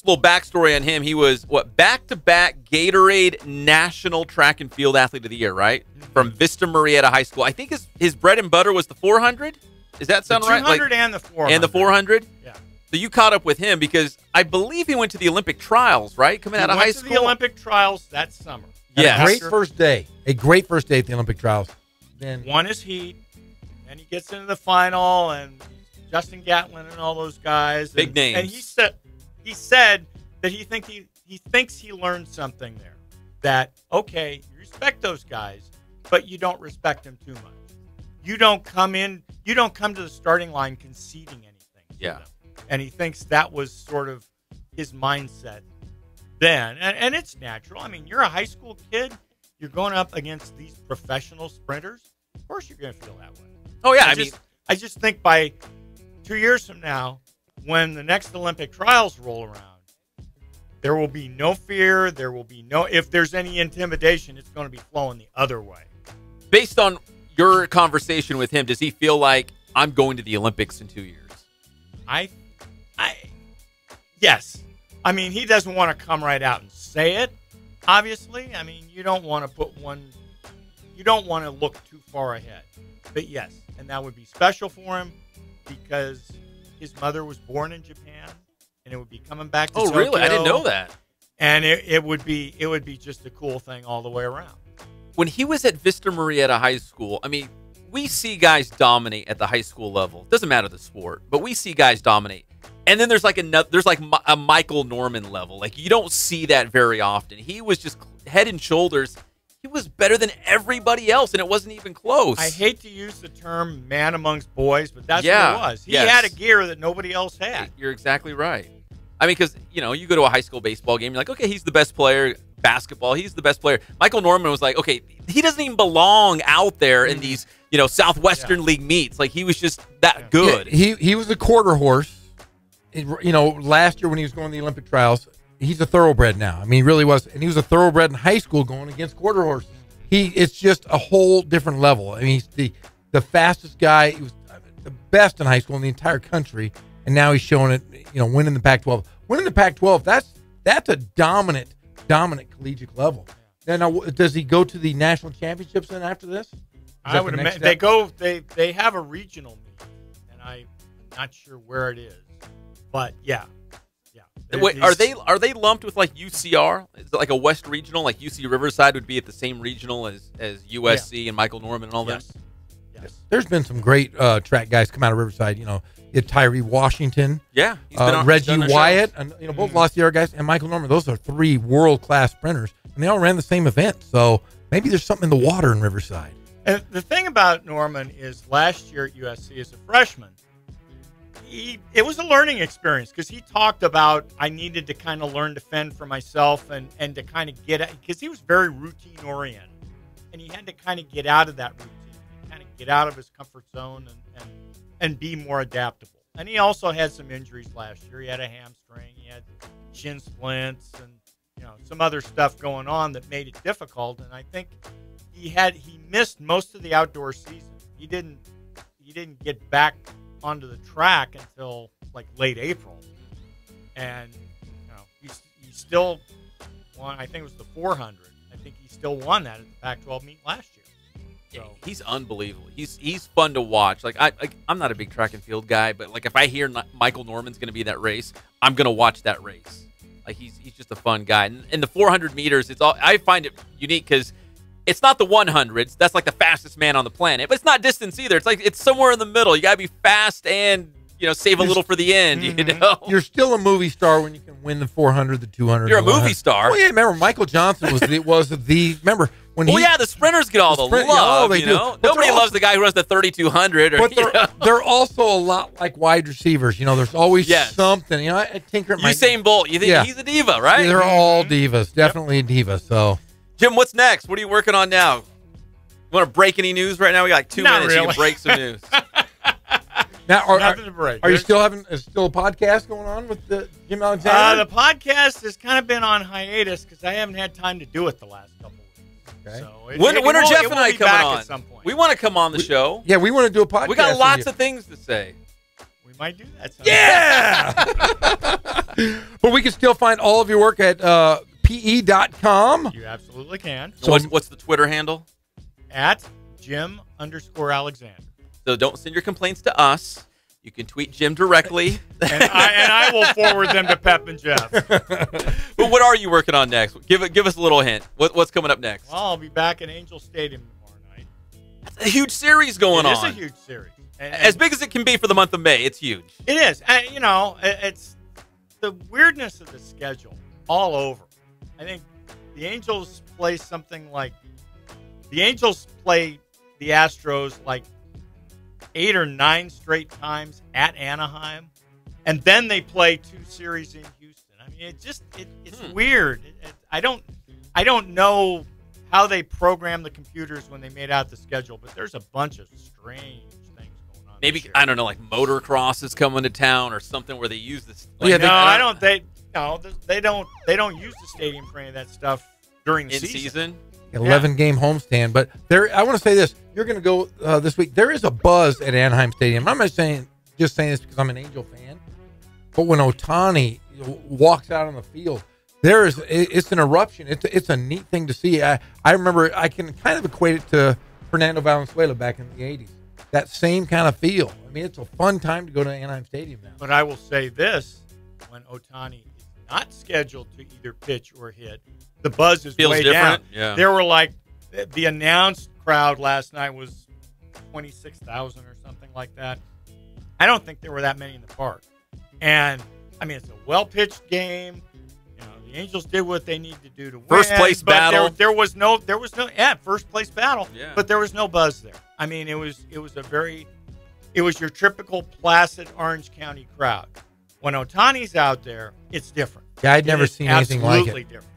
little backstory on him. He was, back-to-back Gatorade National Track and Field Athlete of the Year, right? Mm-hmm. From Vista Marietta High School. I think his bread and butter was the 400. Does that sound right? The 200 and the 400. And the 400? Yeah. So you caught up with him because I believe he went to the Olympic trials, right? Coming out of high school. He went to the Olympic trials that summer. Yeah. A great first day at the Olympic trials. Then won his heat, and he gets into the final, and Justin Gatlin and all those guys. Big names. And he said that he thinks he learned something there. That, okay, you respect those guys, but you don't respect them too much. You don't come to the starting line conceding anything. Yeah. And he thinks that was sort of his mindset then. And it's natural. I mean, you're a high school kid. You're going up against these professional sprinters. Of course you're going to feel that way. Oh, yeah. I just think by 2 years from now, when the next Olympic trials roll around, there will be no fear. There will be if there's any intimidation, it's going to be flowing the other way. Based on your conversation with him, does he feel like I'm going to the Olympics in 2 years? Yes. I mean, he doesn't want to come right out and say it, obviously. I mean, you don't want to look too far ahead. But yes, and that would be special for him because his mother was born in Japan, and it would be coming back to Tokyo. Really? I didn't know that. And it would be just a cool thing all the way around. When he was at Vista Marietta High School, I mean, we see guys dominate at the high school level. Doesn't matter the sport, but we see guys dominate. And then there's like a Michael Norman level. Like, you don't see that very often. He was just head and shoulders. He was better than everybody else, and it wasn't even close. I hate to use the term man amongst boys, but that's what it was. He had a gear that nobody else had. You're exactly right. I mean, because, you go to a high school baseball game, you're like, okay, he's the best player. Basketball, he's the best player. Michael Norman was like, okay, he doesn't even belong out there in these, Southwestern League meets. Like, he was just that good. Yeah, he was a quarter horse. Last year when he was going to the Olympic trials, he's a thoroughbred now. I mean, he really was. And he was a thoroughbred in high school going against quarter horses. It's just a whole different level. I mean, he's the fastest guy. He was the best in high school in the entire country. And now he's showing it, winning the Pac-12. Winning the Pac-12, that's a dominant collegiate level. Now, does he go to the national championships then after this? I would imagine they have a regional meet, and I'm not sure where it is, but yeah. Wait, are they lumped with like UCR? Is it like a West Regional, like UC Riverside would be at the same regional as USC and Michael Norman and all that? Yes. There's been some great track guys come out of Riverside. You know, Tyree Washington. Yeah, he's been on, Reggie Wyatt, and both Lost Sierra guys, and Michael Norman. Those are 3 world-class sprinters, and they all ran the same event. So maybe there's something in the water in Riverside. And the thing about Norman is last year at USC as a freshman, it was a learning experience because he talked about I needed to kind of learn to fend for myself and to kind of get – because he was very routine-oriented, and he had to kind of get out of that routine, kind of get out of his comfort zone and be more adaptable. And he also had some injuries last year. He had a hamstring. He had shin splints and some other stuff going on that made it difficult. And I think he missed most of the outdoor season. He didn't get back onto the track until like late April, and he still won. I think it was the 400. I think he still won that at the Pac-12 meet last year. So he's unbelievable. He's fun to watch. Like I'm not a big track and field guy, but like if I hear Michael Norman's going to be that race, I'm going to watch that race. Like he's just a fun guy. And the 400 meters, I find it unique because it's not the 100s. That's like the fastest man on the planet. But it's not distance either. It's like it's somewhere in the middle. You got to be fast and, save a little for the end, You're still a movie star when you can win the 400, the 200. You're a movie star. Well, yeah, remember Michael Johnson was the remember when he the sprinters get all the love, they do. Nobody loves the guy who runs the 3200 they're also a lot like wide receivers. There's always something. I tinker Usain Bolt, you think he's a diva, right? Yeah, they're all divas. Definitely a diva. So Jim, what's next? What are you working on now? You want to break any news right now? We got like 2 minutes. Really. You can break some news. Now, nothing to break. Are you still a podcast going on with the Jim Alexander? The podcast has kind of been on hiatus because I haven't had time to do it the last couple of weeks. Okay. So when are Jeff and I coming on? At some point. We want to come on the show. Yeah, we want to do a podcast. We got lots of things to say. We might do that sometime. Yeah! But we can still find all of your work at pe.com. You absolutely can. So what's the Twitter handle? At Jim_Alexander. So don't send your complaints to us. You can tweet Jim directly. and I will forward them to Pep and Jeff. But what are you working on next? Give us a little hint. What's coming up next? Well, I'll be back at Angel Stadium tomorrow night. That's a huge series going on. It is a huge series. And as big as it can be for the month of May, it's huge. It is. And, it's the weirdness of the schedule all over. I think the Angels play something like the Angels play the Astros like 8 or 9 straight times at Anaheim, and then they play 2 series in Houston. I mean, it's weird. I don't know how they programmed the computers when they made out the schedule, but there's a bunch of strange things going on. Maybe I don't know, like motocross is coming to town or something where they use this. Like, I don't. They don't use the stadium for any of that stuff during the season. 11-game homestand. But I want to say this. You're going to go this week. There is a buzz at Anaheim Stadium. I'm not just saying this because I'm an Angel fan. But when Ohtani walks out on the field, it's an eruption. It's a neat thing to see. I remember I can kind of equate it to Fernando Valenzuela back in the 80s. That same kind of feel. I mean, it's a fun time to go to Anaheim Stadium now. But I will say this. When Ohtani is not scheduled to either pitch or hit, the buzz is way different. down. Yeah. There were the announced crowd last night was 26,000 or something like that. I don't think there were that many in the park. And, I mean, it's a well-pitched game. The Angels did what they need to do to win. First place battle. There was no first place battle. Yeah. But there was no buzz there. I mean, it was your typical placid Orange County crowd. When Ohtani's out there, it's different. Yeah, I'd never seen anything like it. Absolutely different.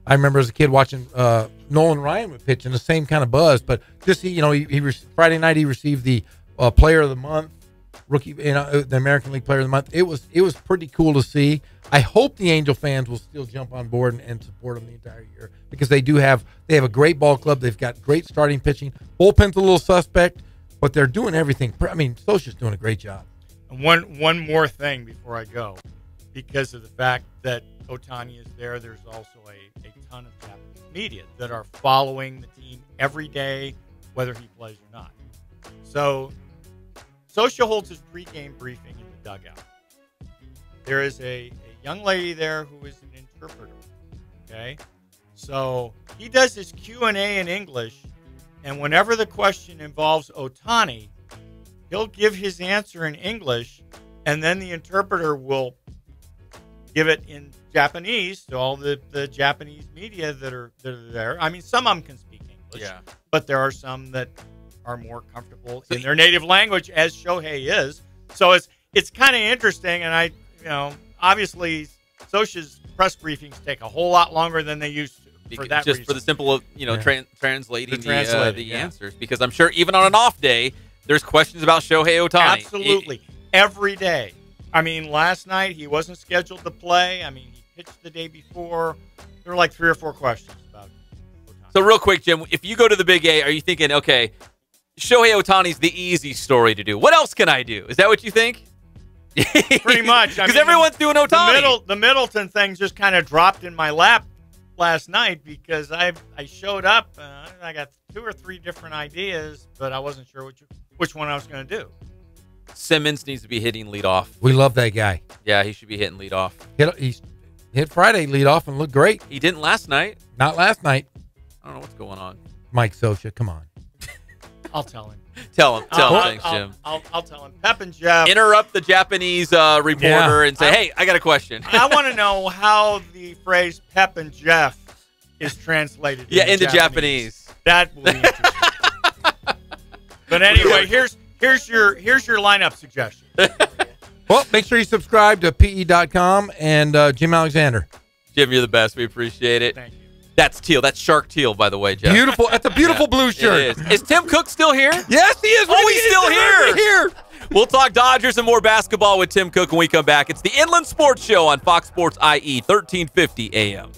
I remember as a kid watching Nolan Ryan would pitch in the same kind of buzz, but just Friday night he received the Player of the Month, rookie, the American League Player of the Month. It was pretty cool to see. I hope the Angel fans will still jump on board and support them the entire year because they have a great ball club. They've got great starting pitching. Bullpen's a little suspect, but they're doing everything. I mean, Scioscia's doing a great job. And one more thing before I go, because of the fact that Ohtani is there's also a ton of Japanese media that are following the team every day, whether he plays or not. So Scioscia holds his pregame briefing in the dugout. There is a young lady there who is an interpreter. Okay, so he does his Q&A in English, and whenever the question involves Ohtani, he'll give his answer in English, and then the interpreter will give it in Japanese to all the Japanese media that are there. I mean, some of them can speak English, but there are some that are more comfortable in their native language, as Shohei is. So it's kind of interesting, and obviously Scioscia's press briefings take a whole lot longer than they used to. For that just reason. For the simple of translating the answers, because I'm sure even on an off day, there's questions about Shohei Ohtani. Absolutely, every day. I mean, last night he wasn't scheduled to play. I mean, he pitched the day before. There were like 3 or 4 questions about Ohtani. So real quick, Jim, if you go to the Big A, are you thinking, okay, Shohei Ohtani's the easy story to do? What else can I do? Is that what you think? Pretty much. Because everyone's doing Ohtani. The Middleton thing just kind of dropped in my lap last night because I showed up. I got 2 or 3 different ideas, but I wasn't sure which one I was going to do. Simmons needs to be hitting leadoff. We love that guy. Yeah, he should be hitting leadoff. He hit Friday leadoff and looked great. He didn't last night. Not last night. I don't know what's going on. Mike Scioscia, come on. I'll tell him. Tell him. Thanks, Jim. I'll tell him. Pep and Jeff. Interrupt the Japanese reporter and say, hey, I got a question. I want to know how the phrase Pep and Jeff is translated into Japanese. That will be interesting. But anyway, here's your lineup suggestion. Well, make sure you subscribe to PE.com and Jim Alexander. Jim, you're the best. We appreciate it. Thank you. That's teal. That's shark teal, by the way, Jeff. Beautiful. That's a beautiful blue shirt. It is Tim Cook still here? Yes, he is. Oh, he's still here. We'll talk Dodgers and more basketball with Tim Cook when we come back. It's the Inland Sports Show on Fox Sports IE, 1350 AM.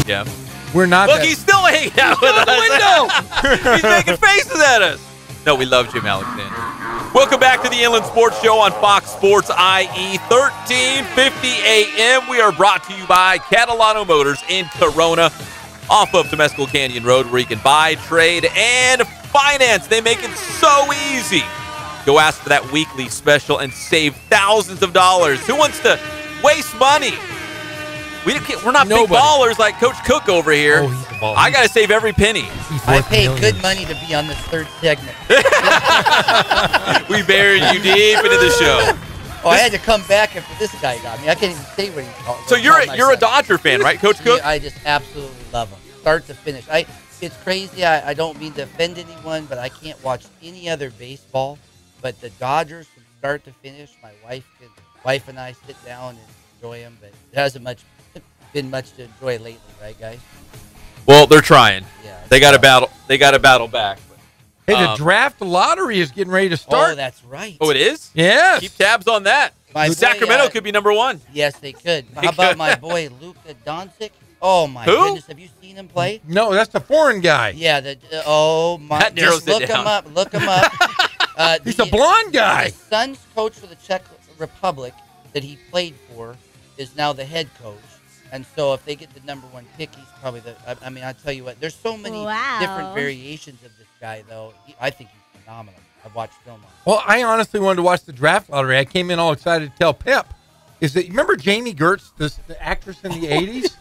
Yeah. We're not. Look, he's still hanging out with us. The window. He's making faces at us. No, we love Jim Alexander. Welcome back to the Inland Sports Show on Fox Sports IE 1350 AM. We are brought to you by Catalano Motors in Corona, off of Temescal Canyon Road, where you can buy, trade, and finance. They make it so easy. Go ask for that weekly special and save thousands of dollars. Who wants to waste money? We're not big ballers like Coach Cook over here. Oh, he's a baller. I got to save every penny. I paid good money to be on this third segment. We buried you deep into the show. Oh, I had to come back after this guy got me. I can't even say what he called. So you're a Dodger fan, right, Coach Cook? I just absolutely love him, start to finish. It's crazy. I don't mean to offend anyone, but I can't watch any other baseball. But the Dodgers, from start to finish, my wife and I sit down and enjoy them. But it hasn't been much to enjoy lately, right, guys? Well, they're trying. Yeah, they got to battle. They got to battle back. Hey, the draft lottery is getting ready to start. Oh, that's right. Oh, it is? Yes. Keep tabs on that. Sacramento could be number one. Yes, they could. How about my boy Luka Doncic? Oh my goodness! Have you seen him play? No, that's the foreign guy. Yeah. Oh my! That narrows Just look it down. him up. Look him up. He's a blonde guy. The Suns coach for the Czech Republic that he played for is now the head coach. And so if they get the number one pick, he's probably I mean, I'll tell you what. There's so many different variations of this guy, though. I think he's phenomenal. I've watched film on him. Well, I honestly wanted to watch the draft lottery. I came in all excited to tell Pep. Is that you remember Jamie Gertz, the actress in the 80s?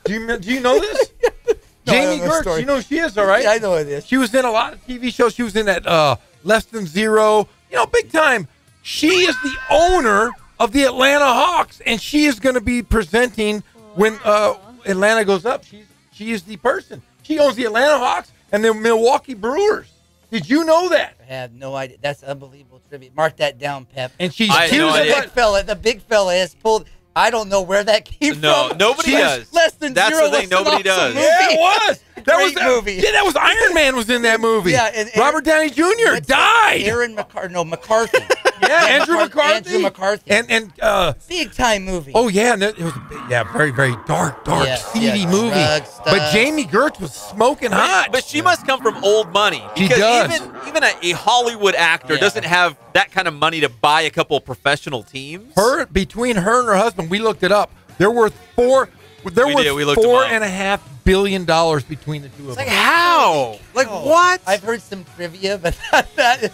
Do you know this? No, Jamie Gertz, you know who she is, all right? Yeah, I know who it is. She was in a lot of TV shows. She was in that Less Than Zero, big time. She is the owner of the Atlanta Hawks, and she is going to be presenting when Atlanta goes up. She is the person. She owns the Atlanta Hawks and the Milwaukee Brewers. Did you know that? I have no idea. That's unbelievable trivia. Mark that down, Pep. And she's the big fella has pulled. I don't know where that came from. No, nobody does. Less Than That's Zero. the thing. Nobody does. Movie. Yeah, it was. That Great was movie. Yeah, that was Iron Man was in that movie. Yeah, and Robert Downey Jr. died. McCarthy. Yeah, Andrew McCarthy. Andrew McCarthy. And big time movie. Oh yeah, and it was very, very dark, seedy movie. But Jamie Gertz was smoking hot. But she must come from old money. She Because does. even a Hollywood actor doesn't have that kind of money to buy a couple of professional teams. Between her and her husband, we looked it up. They're worth $4.5 billion between the two of them. Like how? Like what? I've heard some trivia, but that is.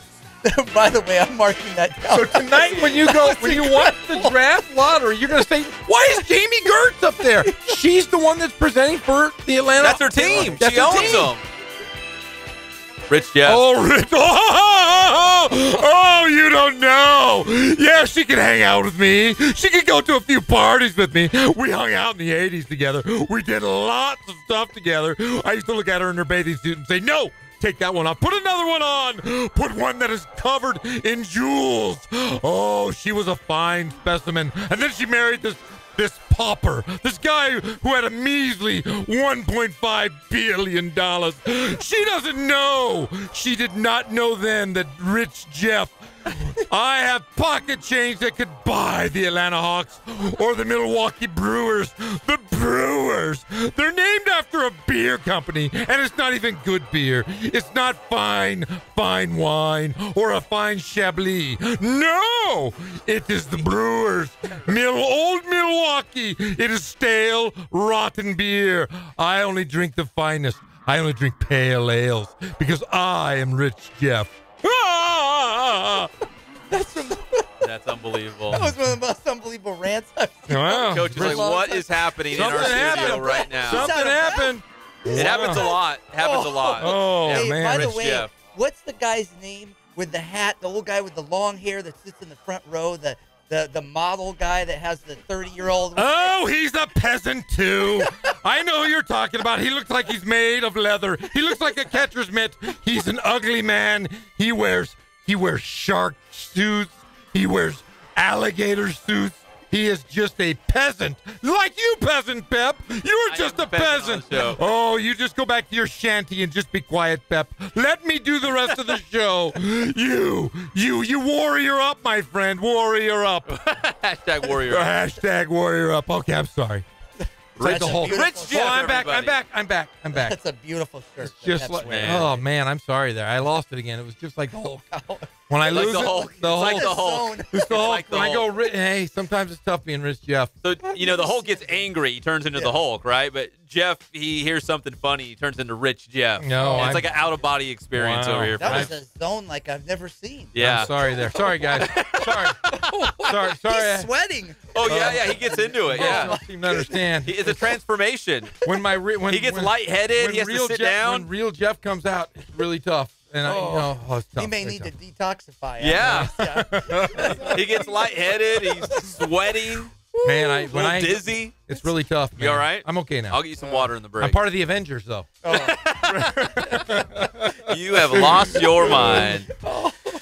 By the way, I'm marking that down. So tonight, when you watch the draft lottery, you're going to say, "Why is Jamie Gertz up there?" She's the one that's presenting for the Atlanta. That's her team. That's she her owns team. them. Rich Jeff. Oh, Rich. Oh, you don't know. Yeah, she can hang out with me. She can go to a few parties with me. We hung out in the 80s together. We did lots of stuff together. I used to look at her in her bathing suit and say, "No. Take that one off. Put another one on. Put one that is covered in jewels." Oh, she was a fine specimen. And then she married this pauper, this guy who had a measly $1.5 billion. She doesn't know. She did not know then that Rich Jeff, I have pocket change that could buy the Atlanta Hawks or the Milwaukee Brewers. The Brewers. They're named after a beer company, and it's not even good beer. It's not fine wine or a fine Chablis. No, it is the Brewers. Old Milwaukee. It is stale, rotten beer. I only drink the finest. I only drink pale ales because I am Rich Jeff. That's unbelievable. That was one of the most unbelievable rants I've seen. Wow. Coach is like, what is happening in our studio right now? Something happened. It happens a lot. Oh, hey, man. By the Rich way, Jeff. what's the guy's name with the hat? The old guy with the long hair that sits in the front row. The model guy that has the 30-year-old. Oh, he's a peasant too. I know who you're talking about. He looks like he's made of leather. He looks like a catcher's mitt. He's an ugly man. He wears shark suits. He wears alligator suits. He is just a peasant. Like you, peasant Pep. You're just a peasant. Oh, you just go back to your shanty and just be quiet, Pep. Let me do the rest of the show. You warrior up, my friend. Warrior up. Hashtag warrior up. Hashtag warrior up. Okay, I'm sorry. Like the Hulk. Rich Jeff, I'm back. That's a beautiful shirt. It's just like, oh man, I'm sorry there. I lost it again. It was just like the Hulk. When I lose the Hulk. the Hulk. Like the Hulk. It's the Hulk. Like the When I Hulk. go, hey, sometimes it's tough being Rich Jeff. So, the Hulk gets angry. He turns into the Hulk, right? But Jeff, he hears something funny. He turns into Rich Jeff. No, it's like an out-of-body experience over here. That was a zone like I've never seen. Yeah. I'm sorry there. Sorry, guys. Sorry. He's sweating. Oh, yeah. He gets into it, yeah. I don't seem to understand. It's a transformation. When he gets lightheaded, he has to sit down. When real Jeff comes out, it's really tough. And it's tough. He may need to detoxify. Yeah. He gets lightheaded. He's sweating. Man, when I dizzy. It's really tough, man. You all right? I'm okay now. I'll get you some water in the break. I'm part of the Avengers, though. You have lost your mind.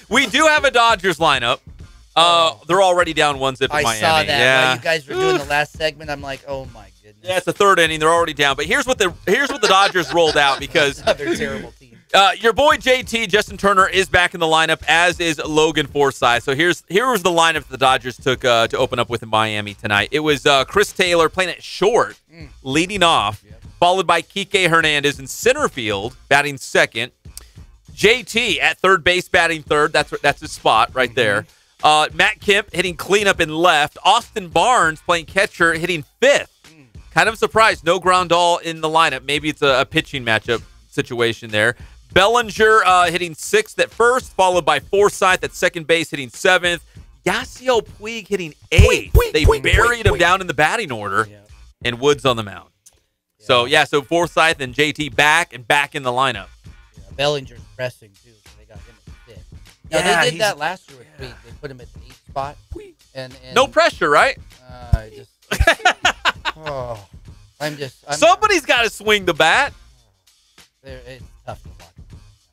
We do have a Dodgers lineup. They're already down 1-0 to Miami. I saw that. Yeah. While you guys were doing the last segment, I'm like, oh my goodness. Yeah, it's the third inning. They're already down. But here's what the Dodgers rolled out because another terrible team. Your boy JT, Justin Turner, is back in the lineup, as is Logan Forsythe. So here was the lineup the Dodgers took to open up with in Miami tonight. It was Chris Taylor playing at short, leading off, followed by Kike Hernandez in center field, batting second. JT at third base, batting third. That's his spot right there. Matt Kemp hitting cleanup in left. Austin Barnes playing catcher, hitting fifth. Kind of surprised. No Grandal in the lineup. Maybe it's a pitching matchup situation there. Bellinger hitting sixth at first, followed by Forsythe at second base hitting seventh. Yasiel Puig hitting eighth. They buried him down in the batting order, and Woods on the mound. So Forsythe and JT back in the lineup. Yeah, Bellinger's pressing, too, so they got him at sixth. Yeah, they did that last year with Puig. They put him at the 8th spot. And no pressure, right? Somebody's got to swing the bat. It's tough to watch.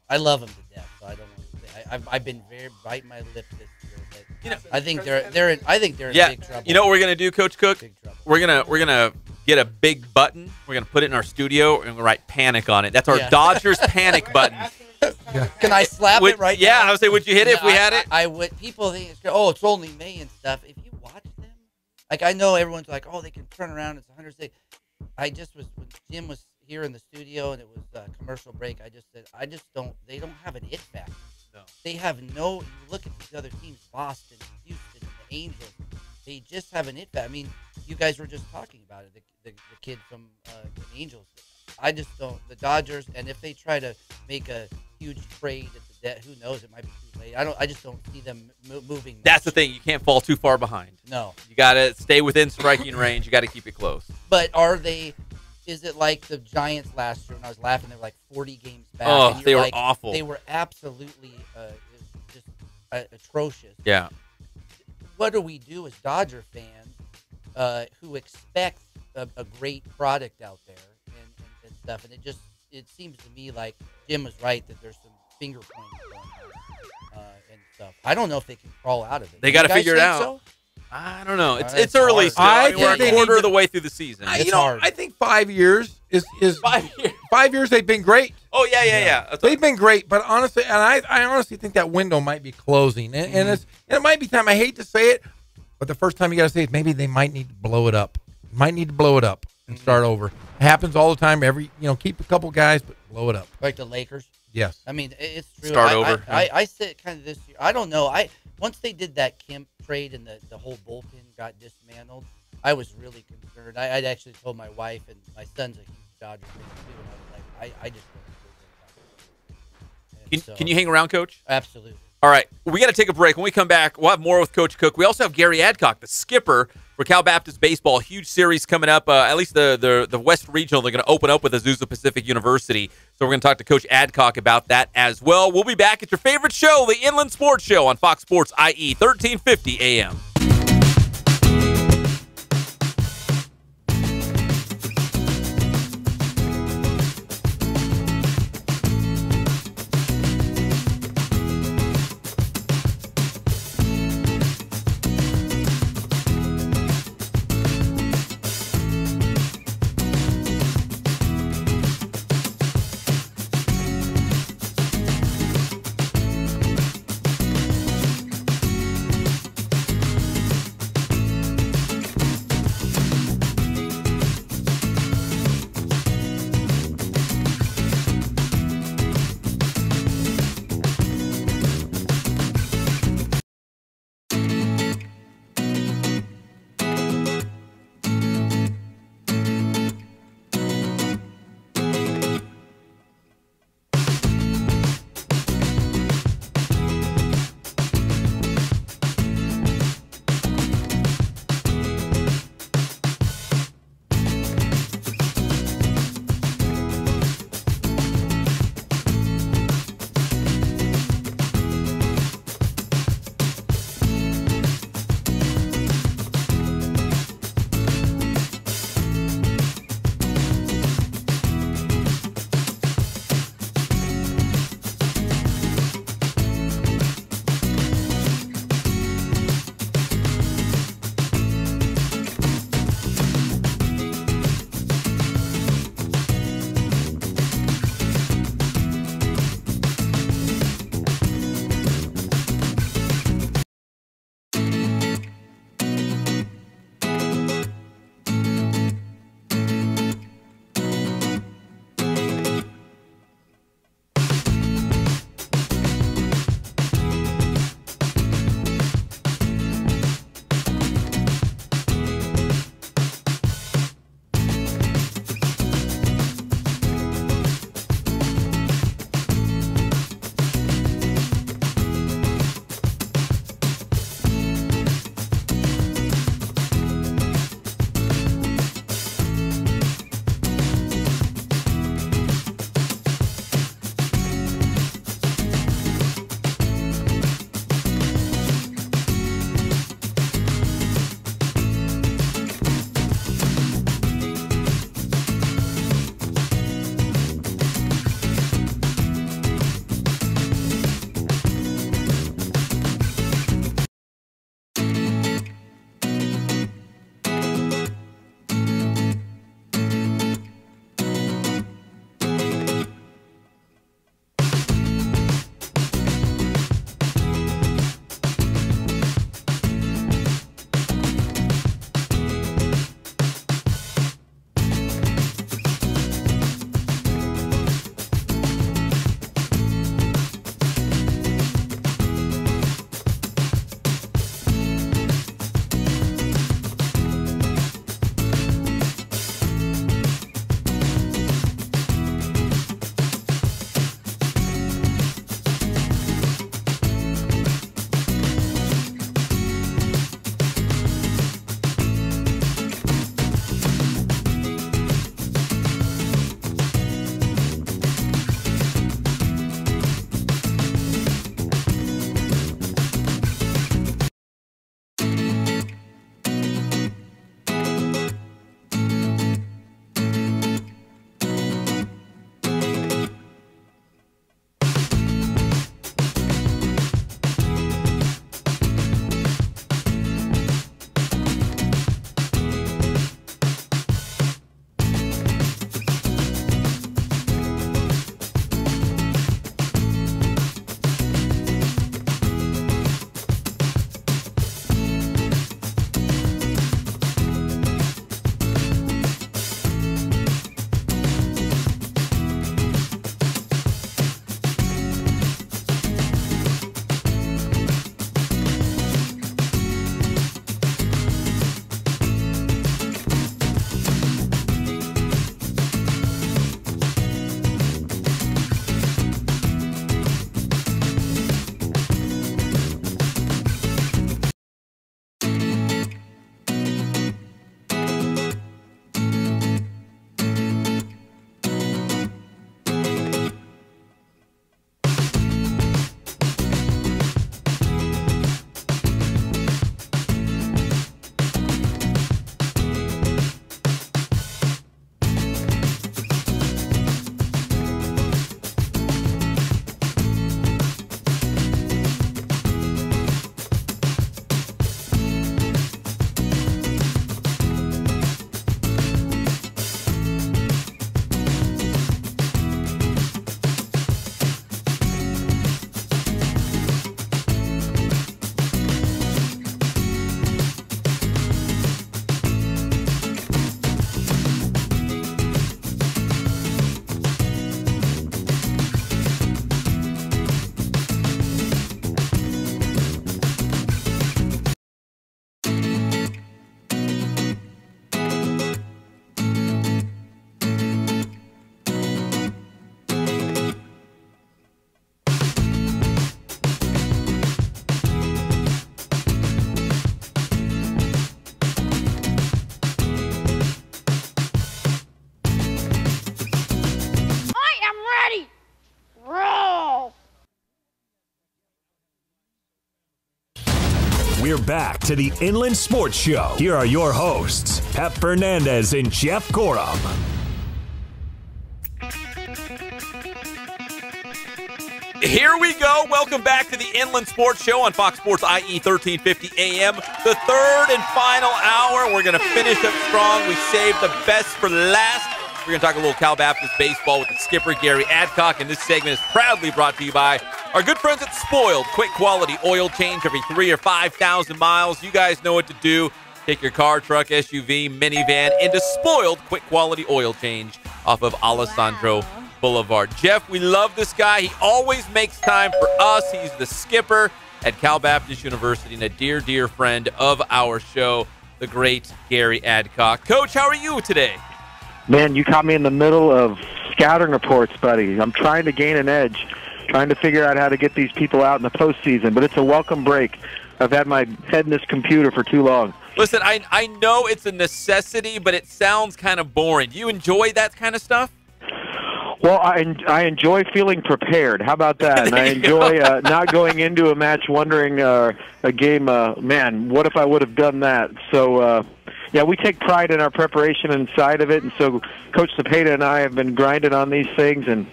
I love them to death, so I don't want to say. I've been very biting my lip this year, but I think they're in big trouble. You know what we're gonna do, Coach Cook? We're gonna get a big button. We're gonna put it in our studio and we'll write "panic" on it. That's our Dodgers panic button. Can I slap it right now? Yeah, I would say, would you hit it if we had it? I would. People think it's only May and stuff. If you watch them, like I know everyone's like, they can turn around. It's 106. I just was when Jim was here in the studio and it was a commercial break. I just said, they don't have an it factor. No. They have no. You look at these other teams, Boston, Houston, the Angels. They just have an it factor. I mean, you guys were just talking about it. The kid from the Angels. I just don't. The Dodgers, and if they try to make a huge trade at the debt, who knows? It might be too late. I just don't see them moving. That's the thing. You can't fall too far behind. No. You got to stay within striking range. You got to keep it close. But are they? Is it like the Giants last year when I was laughing? They were like 40 games back. Oh, they were awful. They were absolutely just atrocious. Yeah. What do we do as Dodger fans who expect a great product out there and stuff? And it seems to me like Jim was right that there's some finger pointing going on and stuff. I don't know if they can crawl out of it. They got to figure it out. So? I don't know. It's early still. We're a quarter of the way through the season. I think 5 years is 5 years. 5 years they've been great. Oh yeah. They've been great, but honestly, and I honestly think that window might be closing, and it might be time. I hate to say it, but the first time you got to say it, maybe they might need to blow it up. Might need to blow it up and start over. It happens all the time. Keep a couple guys, but blow it up. Like the Lakers. Yes. I mean, it's true. Start over. I said kind of this year. I don't know. Once they did that Kemp trade and the whole bullpen got dismantled, I was really concerned. I'd actually told my wife, and my son's a huge Dodger fan too, and I was like, I just don't feel Can you hang around, Coach? Absolutely. All right, we got to take a break. When we come back, we'll have more with Coach Cook. We also have Gary Adcock, the skipper for Cal Baptist Baseball. Huge series coming up. At least the West Regional, they're going to open up with Azusa Pacific University. So we're going to talk to Coach Adcock about that as well. We'll be back at your favorite show, the Inland Sports Show on Fox Sports IE, 1350 AM. We're back to the Inland Sports Show. Here are your hosts, Pep Fernandez and Jeff Gorham. Here we go. Welcome back to the Inland Sports Show on Fox Sports IE 1350 AM. The third and final hour. We're going to finish up strong. We saved the best for last. We're going to talk a little Cal Baptist baseball with the skipper, Gary Adcock, and this segment is proudly brought to you by our good friends at Spoiled. Quick quality oil change every 3,000 or 5,000 miles. You guys know what to do. Take your car, truck, SUV, minivan into Spoiled Quick quality oil change off of Alessandro Boulevard. Jeff, we love this guy. He always makes time for us. He's the skipper at Cal Baptist University and a dear, dear friend of our show, the great Gary Adcock. Coach, how are you today? Man, you caught me in the middle of scouting reports, buddy. I'm trying to gain an edge, trying to figure out how to get these people out in the postseason, but it's a welcome break. I've had my head in this computer for too long. Listen, I know it's a necessity, but it sounds kind of boring. Do you enjoy that kind of stuff? Well, I enjoy feeling prepared. How about that? And I enjoy not going into a match wondering a game, man, what if I would have done that? So, yeah, we take pride in our preparation inside of it, and so Coach Cepeda and I have been grinding on these things, and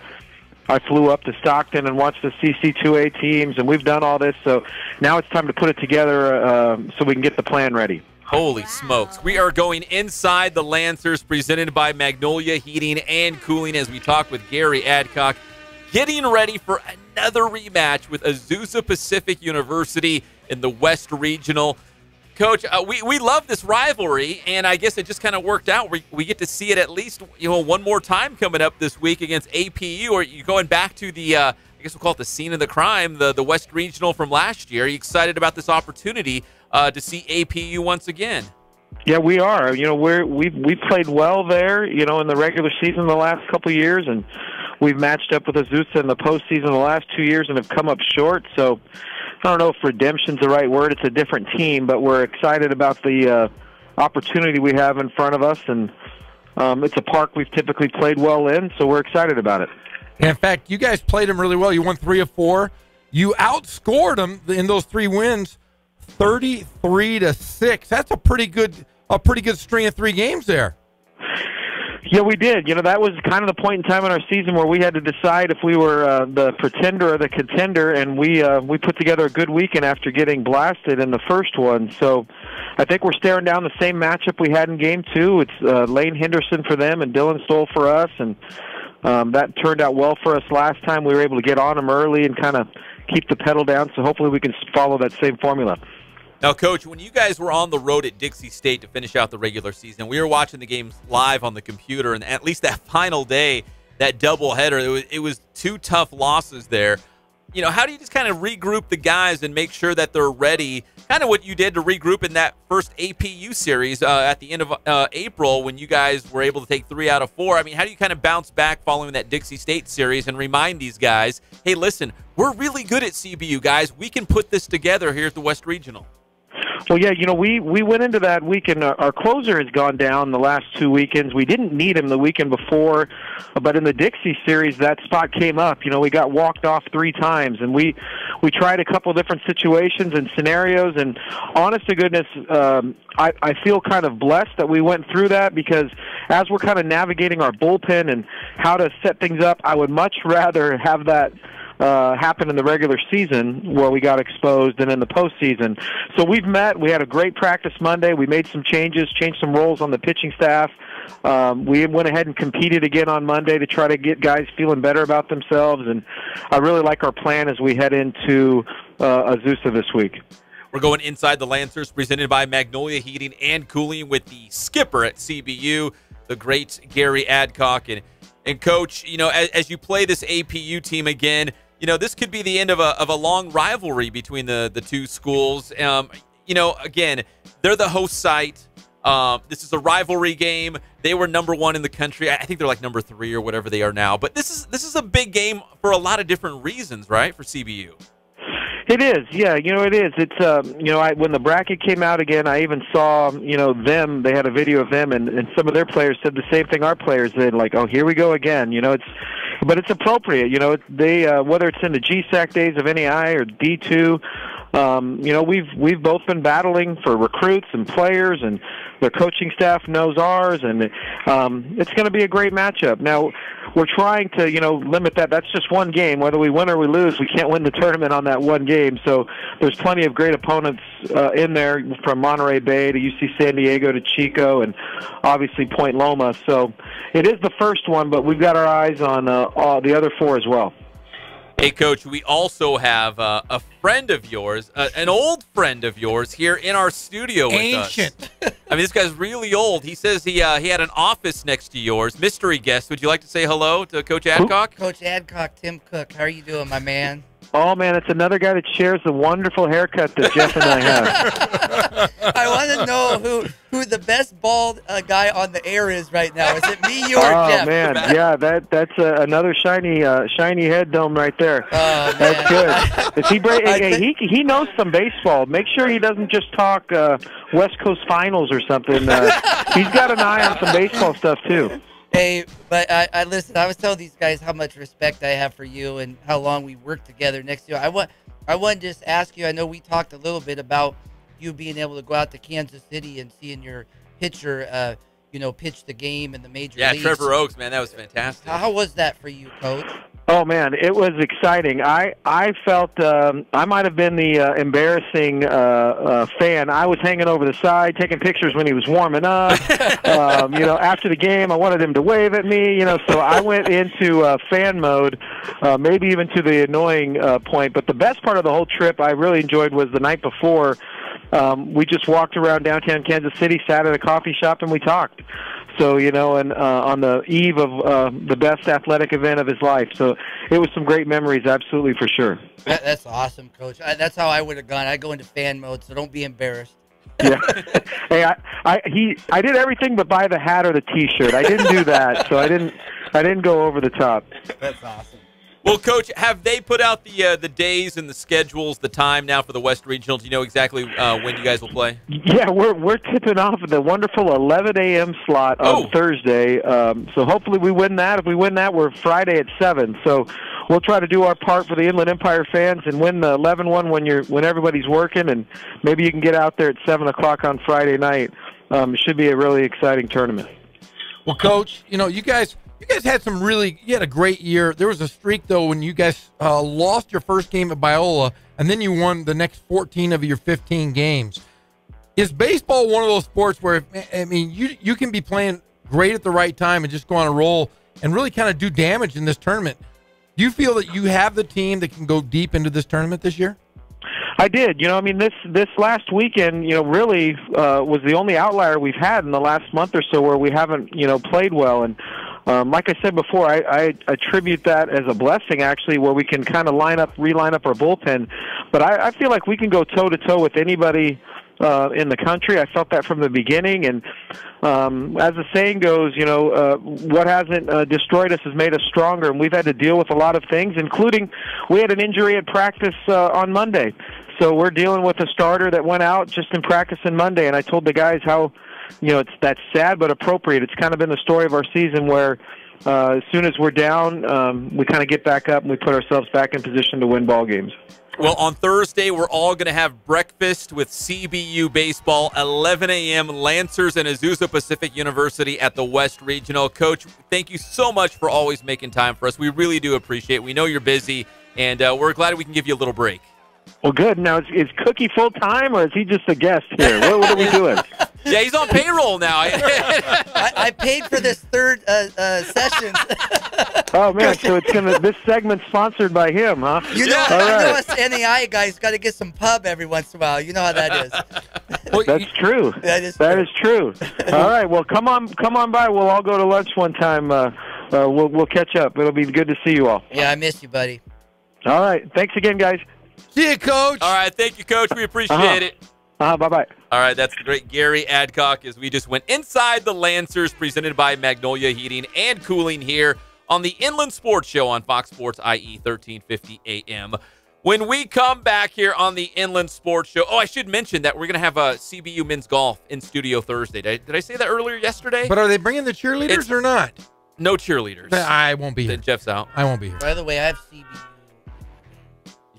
I flew up to Stockton and watched the CC2A teams, and we've done all this, so now it's time to put it together so we can get the plan ready. Holy smokes. We are going inside the Lancers, presented by Magnolia Heating and Cooling, as we talk with Gary Adcock, getting ready for another rematch with Azusa Pacific University in the West Regional. Coach, we love this rivalry, and I guess it just kind of worked out. We get to see it at least one more time coming up this week against APU, or you going back to the, I guess we'll call it the scene of the crime, the West Regional from last year. Are you excited about this opportunity to see APU once again? Yeah, we are. We've played well there, in the regular season the last couple of years, and we've matched up with Azusa in the postseason the last 2 years and have come up short, so I don't know if redemption's the right word. It's a different team, but we're excited about the opportunity we have in front of us, and it's a park we've typically played well in, so we're excited about it. In fact, you guys played them really well. You won 3 of 4. You outscored them in those 3 wins 33-6. That's a pretty good string of 3 games there. Yeah, we did. That was kind of the point in time in our season where we had to decide if we were the pretender or the contender, and we put together a good weekend after getting blasted in the first one. So I think we're staring down the same matchup we had in Game 2. It's Lane Henderson for them and Dylan Stoll for us, and that turned out well for us last time. We were able to get on them early and kind of keep the pedal down, so hopefully we can follow that same formula. Now, Coach, when you guys were on the road at Dixie State to finish out the regular season, we were watching the games live on the computer, and at least that final day, that doubleheader, it was 2 tough losses there. How do you just kind of regroup the guys and make sure that they're ready? Kind of what you did to regroup in that first APU series at the end of April when you guys were able to take 3 out of 4. I mean, how do you kind of bounce back following that Dixie State series and remind these guys, hey, listen, we're really good at CBU, guys. We can put this together here at the West Regional. Well, yeah, we went into that weekend. Our closer has gone down the last 2 weekends. We didn't need him the weekend before, but in the Dixie series, that spot came up. We got walked off 3 times, and we tried a couple different situations and scenarios, and honest to goodness, I feel kind of blessed that we went through that, because as we're kind of navigating our bullpen and how to set things up, I would much rather have that happened in the regular season where we got exposed than in the postseason. So we've met. We had a great practice Monday. We made some changes, changed some roles on the pitching staff. We went ahead and competed again on Monday to try to get guys feeling better about themselves, and I really like our plan as we head into Azusa this week. We're going inside the Lancers, presented by Magnolia Heating and Cooling with the skipper at CBU, the great Gary Adcock. And Coach, as you play this APU team again, this could be the end of a long rivalry between the 2 schools. Again, they're the host site. This is a rivalry game. They were number 1 in the country. I think they're like number 3 or whatever they are now. But this is a big game for a lot of different reasons, right, for CBU? It is, yeah. It is. It's when the bracket came out again, I even saw them. They had a video of them, and some of their players said the same thing our players did. Like, oh, here we go again. But it's appropriate. They whether it's in the GSAC days of NEI or D2, we've both been battling for recruits and players, and their coaching staff knows ours, and it's going to be a great matchup. Now, we're trying to, limit that. That's just one game. Whether we win or we lose, we can't win the tournament on that one game. So there's plenty of great opponents in there, from Monterey Bay to UC San Diego to Chico, and obviously Point Loma. So it is the first one, but we've got our eyes on all the other 4 as well. Hey, Coach, we also have a friend of yours, an old friend of yours, here in our studio with us. I mean, this guy's really old. He says he had an office next to yours. Mystery guest. Would you like to say hello to Coach Adcock? Coach Adcock, Tim Cook. How are you doing, my man? Oh, man, it's another guy that shares the wonderful haircut that Jeff and I have. I want to know who the best bald guy on the air is right now. Is it me, you, or Jeff? Oh, man, yeah, that's another shiny head dome right there. Oh, that's good. Is he knows some baseball. Make sure he doesn't just talk West Coast Finals or something. He's got an eye on some baseball stuff, too. Hey, but I listen, I was telling these guys how much respect I have for you and how long we worked together next to you. I want to just ask you, I know we talked a little bit about you being able to go out to Kansas City and seeing your pitcher, pitch the game in the major leagues. Yeah, Trevor Oaks, man, that was fantastic. How was that for you, Coach? Oh, man, it was exciting. I felt I might have been the embarrassing fan. I was hanging over the side, taking pictures when he was warming up. After the game, I wanted him to wave at me, so I went into fan mode, maybe even to the annoying point. But the best part of the whole trip I really enjoyed was the night before. We just walked around downtown Kansas City, sat at a coffee shop, and we talked. So, and on the eve of the best athletic event of his life. So it was some great memories, absolutely, for sure. That's awesome, Coach. That's how I would have gone. I'd go into fan mode, so don't be embarrassed. Yeah. Hey, I did everything but buy the hat or the T-shirt. I didn't do that, so I didn't go over the top. That's awesome. Well, Coach, have they put out the days and the schedules, the time now for the West Regional? Do you know exactly when you guys will play? Yeah, we're tipping off the wonderful 11 a.m. slot on Thursday. So hopefully we win that. If we win that, we're Friday at 7. So we'll try to do our part for the Inland Empire fans and win the 11-1 when everybody's working, and maybe you can get out there at 7 o'clock on Friday night. It should be a really exciting tournament. Well, Coach, you guys had you had a great year. There was a streak, though, when you guys lost your first game at Biola, and then you won the next 14 of your 15 games. Is baseball one of those sports where, you can be playing great at the right time and just go on a roll and really kind of do damage in this tournament? Do you feel that you have the team that can go deep into this tournament this year? I did. This last weekend, really was the only outlier we've had in the last month or so where we haven't, played well. And like I said before, I attribute that as a blessing, actually, where we can kind of reline up our bullpen. But I feel like we can go toe-to-toe with anybody in the country. I felt that from the beginning. And as the saying goes, what hasn't destroyed us has made us stronger. And we've had to deal with a lot of things, including we had an injury at practice on Monday. So we're dealing with a starter that went out just in practice on Monday. And I told the guys how that's sad but appropriate. It's kind of been the story of our season where as soon as we're down, we kind of get back up and we put ourselves back in position to win ball games. Well, on Thursday, we're all going to have breakfast with CBU baseball, 11 a.m., Lancers and Azusa Pacific University at the West Regional. Coach, thank you so much for always making time for us. We really do appreciate it. We know you're busy, and we're glad we can give you a little break. Well, good. Now, is Cookie full-time, or is he just a guest here? What are we doing? Yeah, he's on payroll now. I paid for this third session. Oh, man, so this segment's sponsored by him, huh? You know us NAI guys got to get some pub every once in a while. You know how that is. That's true. That is true. All right, well, come on by. We'll all go to lunch one time. We'll catch up. It'll be good to see you all. Yeah, I miss you, buddy. All right. Thanks again, guys. See you, Coach. All right. Thank you, Coach. We appreciate it. Bye-bye. All right. That's the great Gary Adcock as we just went inside the Lancers, presented by Magnolia Heating and Cooling here on the Inland Sports Show on Fox Sports IE 1350 AM. When we come back here on the Inland Sports Show, I should mention that we're going to have a CBU men's golf in studio Thursday. Did I say that earlier yesterday? But are they bringing the cheerleaders or not? No cheerleaders. I won't be here. Jeff's out. I won't be here. By the way, I have CBU.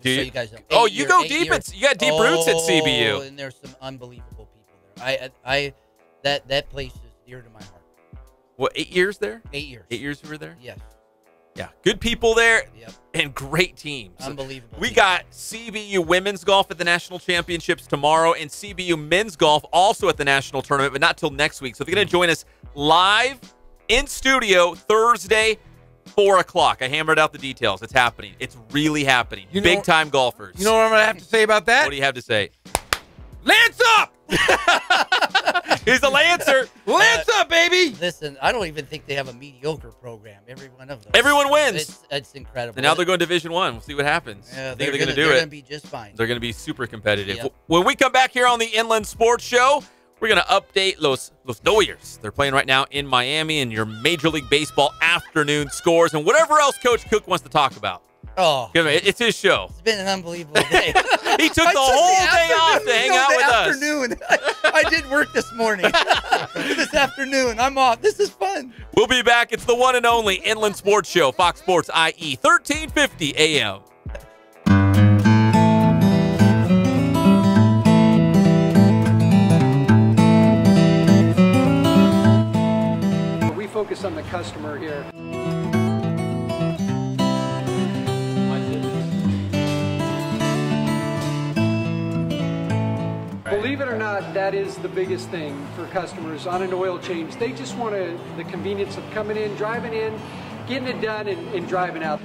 Do So you? you guys know. Oh, you go deep. You got deep roots at CBU. And there's some unbelievable people there. That place is dear to my heart. What, 8 years there? 8 years. 8 years you were there? Yes. Yeah, good people there. Yep. And great teams. Unbelievable. We got CBU women's golf at the national championships tomorrow, and CBU men's golf also at the national tournament, but not till next week. So they're going to join us live in studio Thursday, 4 o'clock. I hammered out the details. It's happening. It's really happening. Big time golfers. You know what I'm going to have to say about that? What do you have to say? Lance up! He's the Lancer. Lance up, baby! Listen, I don't even think they have a mediocre program. Every one of them. Everyone wins. It's incredible. And now they're going Division I. We'll see what happens. Yeah, I think they're going to do it. They're going to be just fine. They're going to be super competitive. Yep. When we come back here on the Inland Sports Show, we're going to update Los Dodgers. They're playing right now in Miami, and your Major League Baseball afternoon scores and whatever else Coach Cook wants to talk about. Oh, it's his show. It's been an unbelievable day. He took the whole day off to hang out with us. Afternoon. I did work this morning. This afternoon, I'm off. This is fun. We'll be back. It's the one and only Inland Sports Show, Fox Sports IE, 1350 AM. We focus on the customer here. Believe it or not, that is the biggest thing for customers on an oil change. They just want the convenience of coming in, driving in, getting it done, and driving out.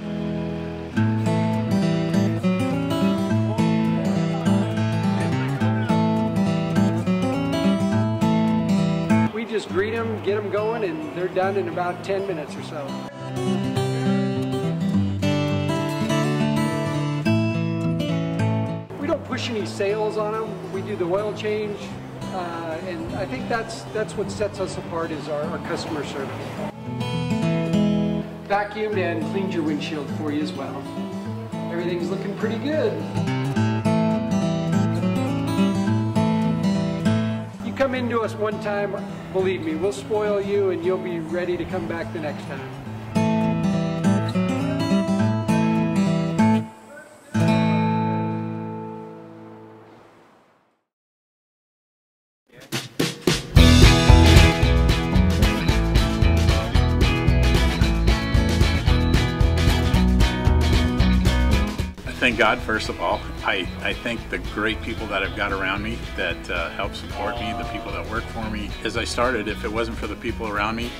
We just greet them, get them going, and they're done in about 10 minutes or so. We don't push any sales on them. We do the oil change, and I think that's what sets us apart is our customer service. Vacuumed and cleaned your windshield for you as well. Everything's looking pretty good. You come into us one time, believe me, we'll spoil you and you'll be ready to come back the next time. Thank God, first of all. I thank the great people that I've got around me that help support me, the people that work for me. As I started, if it wasn't for the people around me,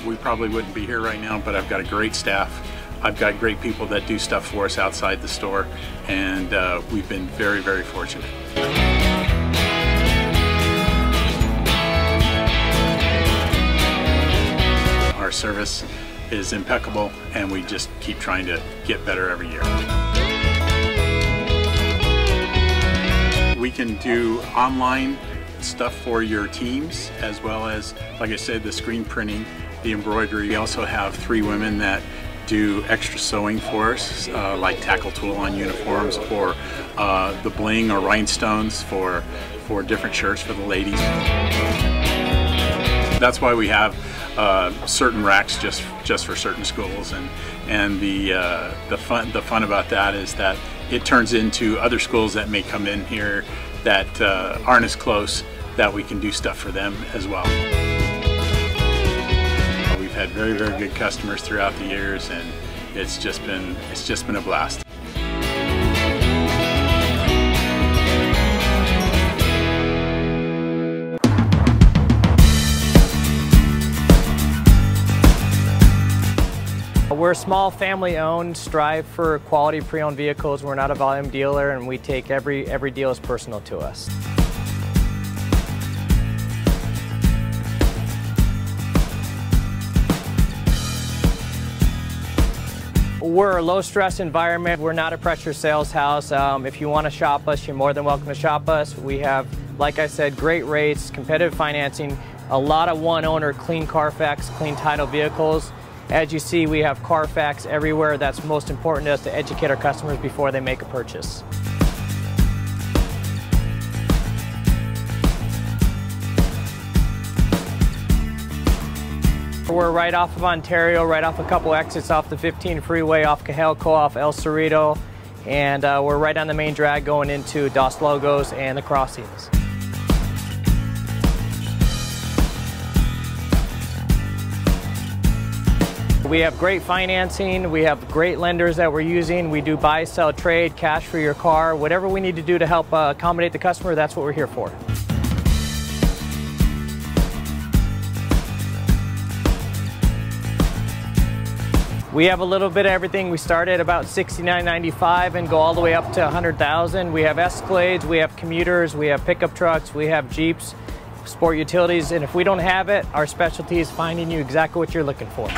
we probably wouldn't be here right now, but I've got a great staff. I've got great people that do stuff for us outside the store, and we've been very, very fortunate. Our service is impeccable, and we just keep trying to get better every year. We can do online stuff for your teams, as well as, like I said, the screen printing, the embroidery. We also have 3 women that do extra sewing for us, like tackle tool on uniforms, or the bling or rhinestones for different shirts for the ladies. That's why we have certain racks just for certain schools, and the fun about that is that it turns into other schools that may come in here that aren't as close, that we can do stuff for them as well. We've had very, very good customers throughout the years, and it's just been a blast. We're a small family-owned, strive for quality pre-owned vehicles. We're not a volume dealer, and we take every deal as personal to us. We're a low-stress environment. We're not a pressure sales house. If you want to shop us, you're more than welcome to shop us. We have, like I said, great rates, competitive financing, a lot of one-owner, clean Carfax, clean title vehicles. As you see, we have Carfax everywhere. That's most important to us, to educate our customers before they make a purchase. We're right off of Ontario, right off a couple exits off the 15 freeway, off Cahelco, off El Cerrito, and we're right on the main drag going into Dos Logos and the crossings. We have great financing, we have great lenders that we're using. We do buy, sell, trade, cash for your car. Whatever we need to do to help accommodate the customer, that's what we're here for. We have a little bit of everything. We start at about $69.95 and go all the way up to $100,000. We have Escalades, we have commuters, we have pickup trucks, we have Jeeps, sport utilities, and if we don't have it, our specialty is finding you exactly what you're looking for.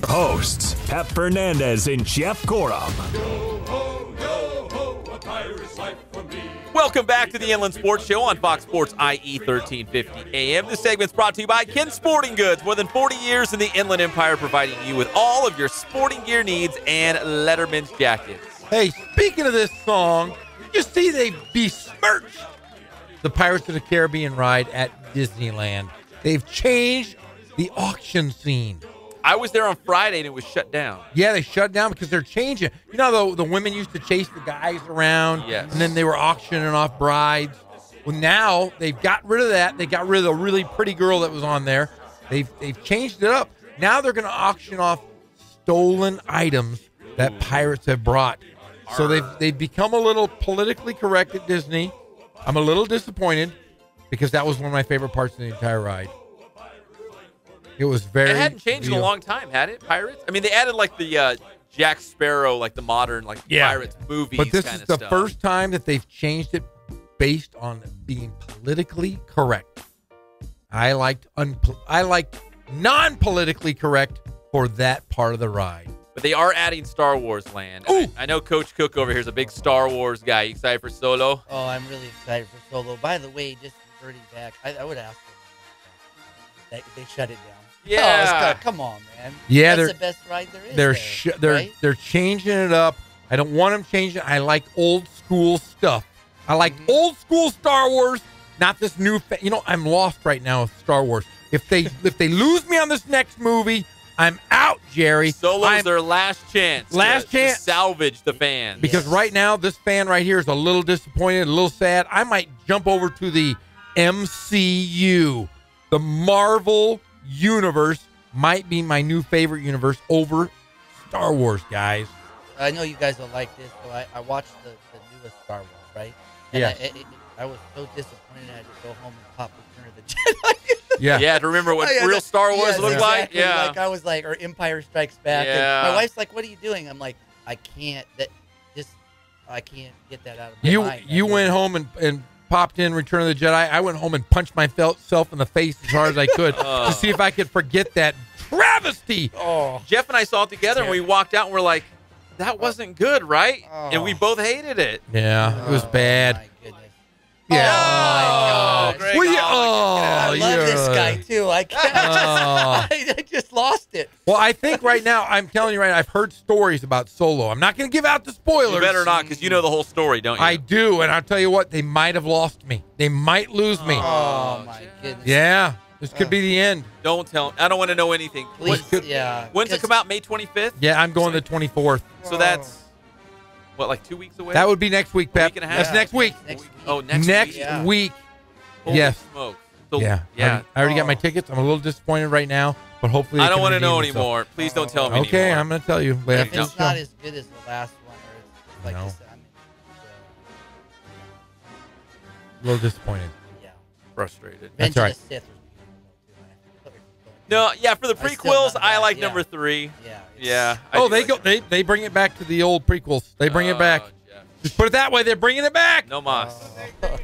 Hosts, Pep Fernandez and Jeff Gorham. Welcome back to the Inland Sports Show on Fox Sports IE 1350 AM. This segment's brought to you by Ken Sporting Goods. More than 40 years in the Inland Empire, providing you with all of your sporting gear needs and Letterman's jackets. Hey, speaking of this song, you see they besmirched the Pirates of the Caribbean ride at Disneyland. They've changed the auction scene. I was there on Friday and it was shut down. Yeah, they shut down because they're changing. You know, the women used to chase the guys around, yes, and then they were auctioning off brides. Well, now they've got rid of that. They got rid of the really pretty girl that was on there. They've changed it up. Now they're going to auction off stolen items that pirates have brought. So they've become a little politically correct at Disney. I'm a little disappointed because that was one of my favorite parts of the entire ride. It was very. It hadn't changed in a long time, had it? Pirates? I mean, they added like the Jack Sparrow, like the modern Pirates movies. But this is the first time that they've changed it based on being politically correct. I liked non-politically correct for that part of the ride. But they are adding Star Wars land. I know Coach Cook over here is a big Star Wars guy. You excited for Solo? Oh, I'm really excited for Solo. By the way, just reverting back, I would ask them they shut it down. Yeah. Oh, come on, man. Yeah, that's the best ride there is. They're changing it up. I don't want them changing it. I like old school stuff. I like old school Star Wars, not this new. I'm lost right now with Star Wars. If they lose me on this next movie, I'm out, Jerry. Solo's their last chance. To salvage the fans. Because right now, this fan right here is a little disappointed, a little sad. I might jump over to the MCU. The Marvel Universe might be my new favorite universe over Star Wars, guys. I know you guys don't like this, so I watched the newest Star Wars, right? And I was so disappointed I had to go home and pop Return of the Jedi. Yeah, to remember what real Star Wars looked like. Yeah. Like I was like, or Empire Strikes Back. Yeah. And my wife's like, what are you doing? I'm like, I can't get that out of my mind. You went home and popped in Return of the Jedi. I went home and punched myself in the face as hard as I could to see if I could forget that travesty. Oh. Jeff and I saw it together, and we walked out, and we're like, that wasn't good, right? And we both hated it. Yeah, it was bad. My goodness. Yeah. Oh, my gosh. I love this guy, too. I can't. I just lost it. Well, I think right now, I'm telling you right now, I've heard stories about Solo. I'm not going to give out the spoilers. You better not, because you know the whole story, don't you? I do, and I'll tell you what, they might have lost me. They might lose me. Oh, my goodness. Yeah, this could be the end. Don't tell. I don't want to know anything. Please, yeah. When's it come out? May 25th? Yeah, I'm going the 24th. So that's, what, like 2 weeks away? That would be next week, Pep. Week and a half? That's next week. Oh, next week. Holy Yes. smokes. So, Yeah. I already got my tickets. I'm a little disappointed right now, but hopefully I don't want to know anymore. Please don't tell me Okay, anymore. I'm going to tell you. If it's not as good as the last one, or it's like No. this, A little disappointed. Yeah. Frustrated. That's all right. No, yeah, for the I still prequels, love I that, like yeah. number 3. Yeah. Yeah. Oh, they bring it back to the old prequels. They bring it back. Just put it that way. They're bringing it back. No mas.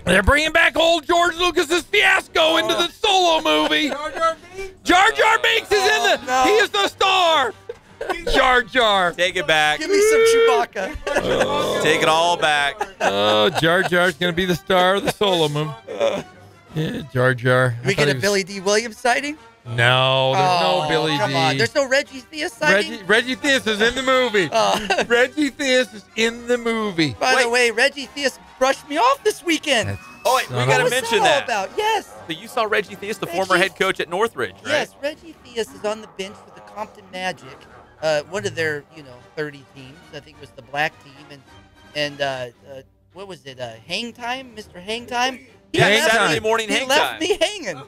They're bringing back old George Lucas's fiasco into the Solo movie. Jar Jar Binks is in the. He is the star. Jar Jar. Take it back. Give me some Chewbacca. Take it all back. Oh, Jar Jar's going to be the star of the Solo movie. Yeah, Jar Jar. We get a Billy D. Williams sighting? No, there's no Billy come D. on. There's no Reggie Theus sighting? Reggie Theus is in the movie. Reggie Theus is in the movie. By the way, Reggie Theus brushed me off this weekend. Oh, wait, we got to mention all that. about? Yes. So you saw Reggie Theus, the former head coach at Northridge, right? Yes, Reggie Theus is on the bench for the Compton Magic, one of their 30 teams. I think it was the black team, and what was it? Hang Time, Mr. Hang Time. Saturday morning he hang left time. me hanging.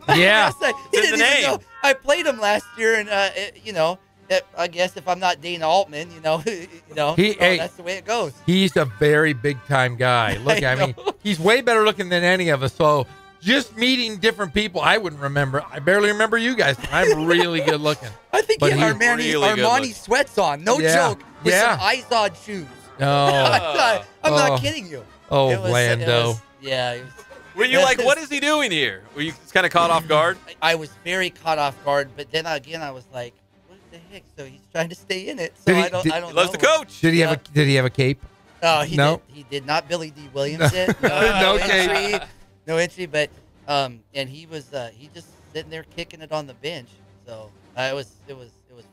Yeah. He didn't even know. I played him last year, and I guess if I'm not Dana Altman, that's the way it goes. He's a very big time guy. Look, I mean, he's way better looking than any of us. So just meeting different people, I wouldn't remember. I barely remember you guys. I'm really good looking. I think he had Armani sweats on. No joke. With some Izod shoes. Oh. I'm not kidding you. Oh, Lando. Were you like, what is he doing here? Were you just kind of caught off guard? I was very caught off guard, but then again, I was like, what the heck? So he's trying to stay in it. So I don't know. He loves the coach. Did he have a cape? Oh, No. He did not Billy D. Williams it. No entry. No entry, but and he was he just sitting there kicking it on the bench. So it was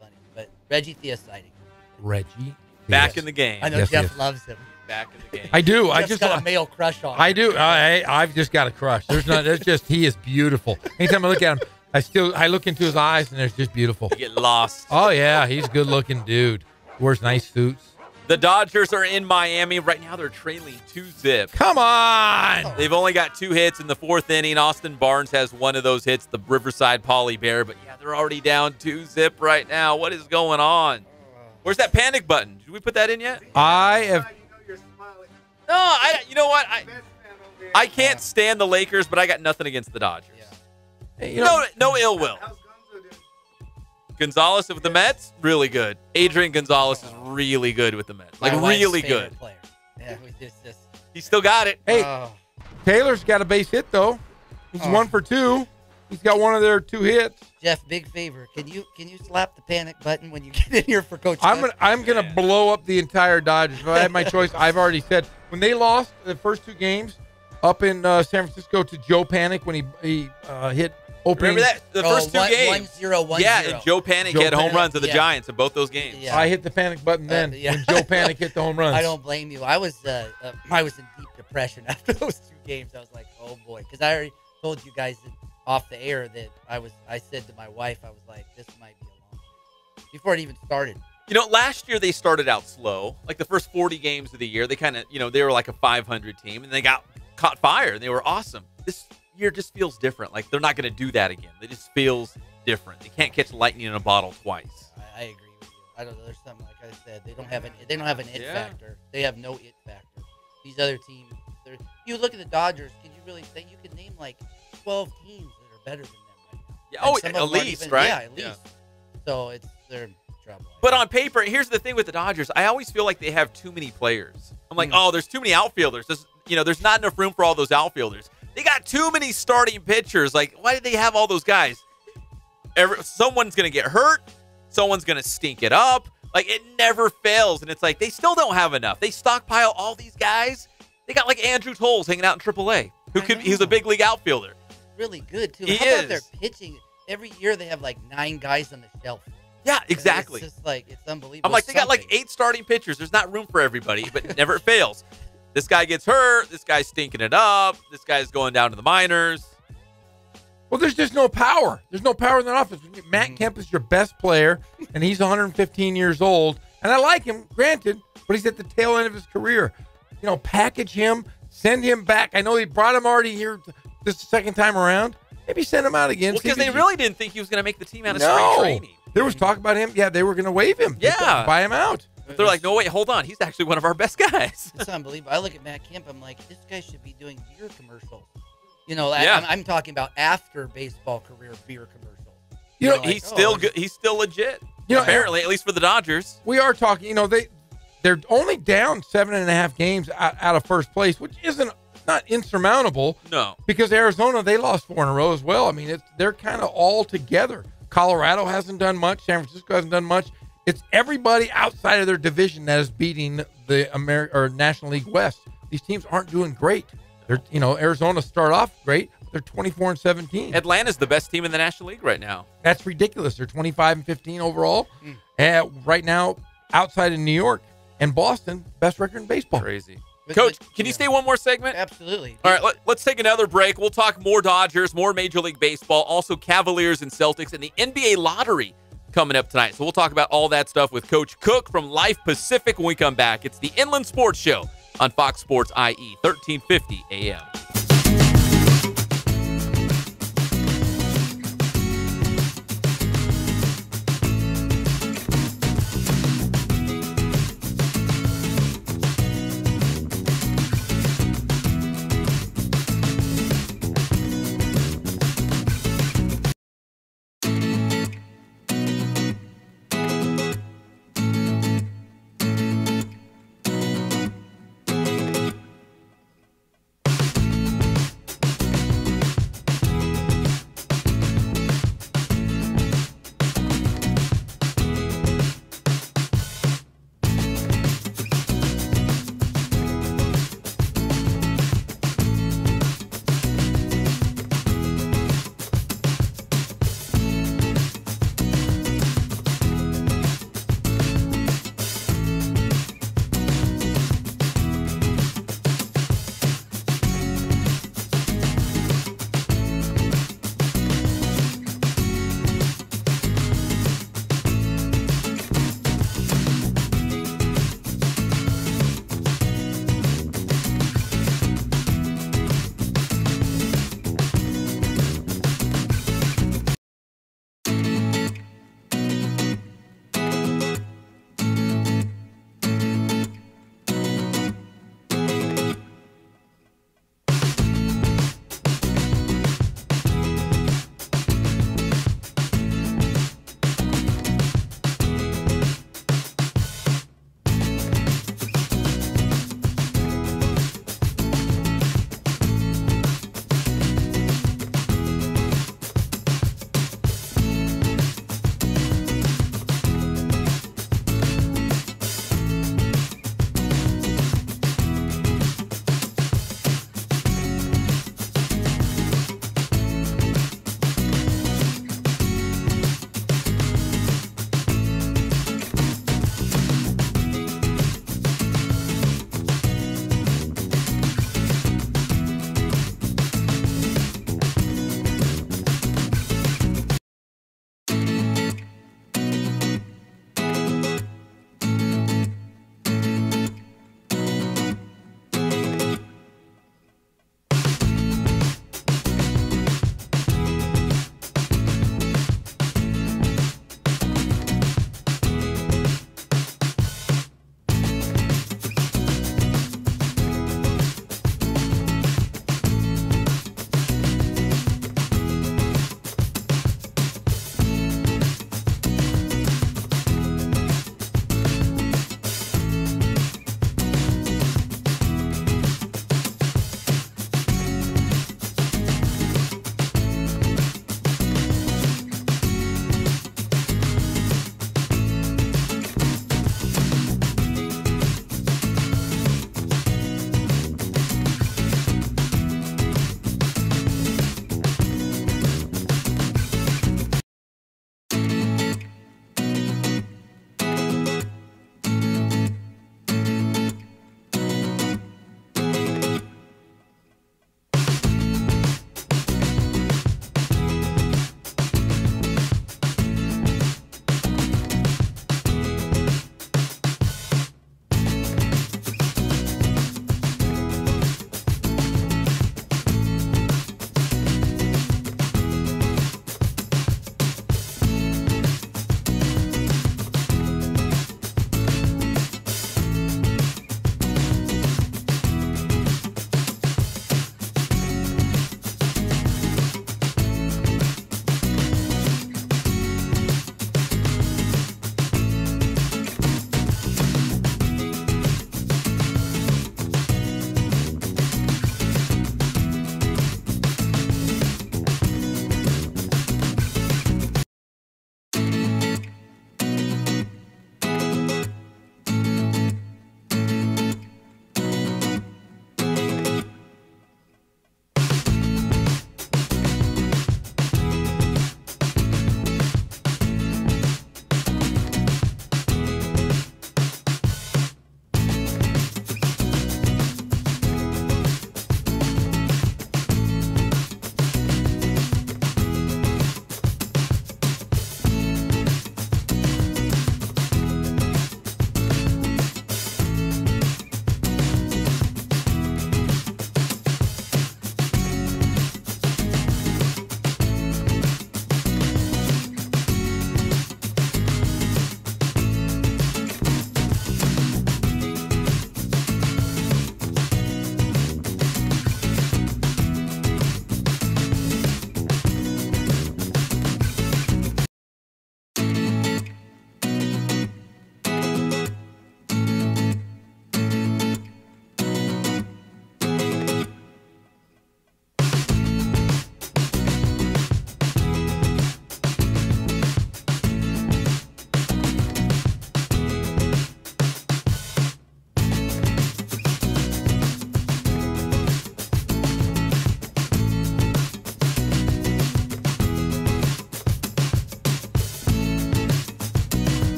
funny. But Reggie Theus sighting. Reggie. Back in the game. I know Jeff loves him. Back in the game. I do. I just got a male crush on him. I do. I've just got a crush. There's just he is beautiful. Anytime I look at him, I look into his eyes and there's just beautiful. You get lost. Oh yeah, he's a good looking dude. Wears nice suits. The Dodgers are in Miami right now. They're trailing 2-0. Come on. They've only got 2 hits in the 4th inning. Austin Barnes has one of those hits, the Riverside Poly Bear. But yeah, they're already down 2-0 right now. What is going on? Where's that panic button? Did we put that in yet? I have. No, you know what? I can't stand the Lakers, but I got nothing against the Dodgers. Hey, no ill will. Gonzalez with the Mets, really good. Adrian Gonzalez is really good with the Mets. Like, really good. Player. Yeah, he still got it. Hey, Taylor's got a base hit, though. He's 1 for 2. He's got one of their 2 hits. Jeff, big favor. Can you slap the panic button when you get in here for Coach? I'm gonna blow up the entire Dodgers. If I had my choice, I've already said when they lost the first 2 games up in San Francisco to Joe Panic when he hit opening. Remember that the first 2 games? 1-0. Yeah, and Joe Panic had home runs to the Giants in both those games. Yeah. I hit the panic button then when Joe Panic hit the home runs. I don't blame you. I was in deep depression after those 2 games. I was like, oh boy, because I already told you guys that off the air that I said to my wife, I was like, this might be a long before it even started. You know, last year they started out slow. Like the first 40 games of the year, they kind of, they were like a 500 team, and they caught fire, and they were awesome. This year just feels different. Like they're not going to do that again. It just feels different. They can't catch lightning in a bottle twice. I agree with you. I don't know. There's something, like I said, they don't have an it factor. They have no it factor. These other teams, you look at the Dodgers. Can you really say you can name like 12 teams that are better than them right now? Yeah, at least, right? Yeah, at least. So they're trouble. But on paper, here's the thing with the Dodgers. I always feel like they have too many players. I'm like, there's too many outfielders. There's not enough room for all those outfielders. They got too many starting pitchers. Like, why did they have all those guys? Someone's going to get hurt. Someone's going to stink it up. Like, it never fails. And it's like, they still don't have enough. They stockpile all these guys. They got, like, Andrew Tolles hanging out in AAA. He's a big league outfielder. Really good, too. He How is. about their pitching? Every year they have, like, 9 guys on the shelf. Yeah, exactly. It's just like, it's unbelievable. I'm like, they got like 8 starting pitchers. There's not room for everybody, but it never fails. This guy gets hurt. This guy's stinking it up. This guy's going down to the minors. Well, there's just no power. There's no power in that offense. Matt Kemp is your best player, and he's 115 years old. And I like him, granted, but he's at the tail end of his career. Package him, send him back. I know they brought him already here this second time around. Maybe send him out again. Well, because they really didn't think he was going to make the team out of spring training. There was talk about him. Yeah, they were going to waive him. Yeah. Buy him out. They're like, no, wait, hold on. He's actually one of our best guys. It's unbelievable. I look at Matt Kemp. I'm like, this guy should be doing beer commercials. I'm talking about after baseball career beer commercials. He's still good. He's still legit. Apparently, at least for the Dodgers. We are talking, they're only down 7.5 games out of first place, which not insurmountable. No. Because Arizona, they lost 4 in a row as well. I mean, they're kind of all together. Colorado hasn't done much. San Francisco hasn't done much. It's everybody outside of their division that is beating the National League West. These teams aren't doing great. They're, Arizona start off great. They're 24-17. Atlanta's the best team in the National League right now. That's ridiculous. They're 25-15 overall. Right now, outside of New York and Boston, best record in baseball. Crazy. Coach, can you stay one more segment? Absolutely. All right, let's take another break. We'll talk more Dodgers, more Major League Baseball, also Cavaliers and Celtics, and the NBA lottery coming up tonight. So we'll talk about all that stuff with Coach Cook from Life Pacific when we come back. It's the Inland Sports Show on Fox Sports IE, 1350 AM.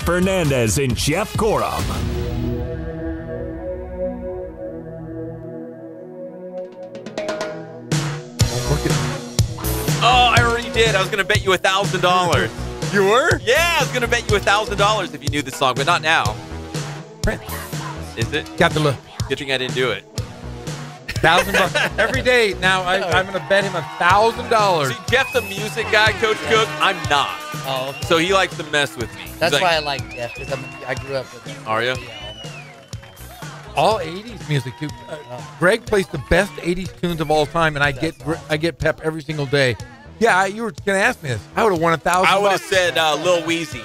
Fernandez and Jeff Corum. Oh, I already did. I was going to bet you $1,000. You were? Yeah, I was going to bet you $1,000 if you knew the song, but not now. Is it? Got the look. Good thing I didn't do it. $1,000 every day. Now I'm going to bet him $1,000. See, Jeff's a music guy, Coach Cook. I'm not. Oh, okay. So he likes to mess with me. That's why I like Jeff, because I grew up with him. Are you? All 80s music, too. Greg plays the best 80s tunes of all time, and I get pep every single day. Yeah, you were going to ask me this. I would have won $1,000. I would have said Lil Weezy.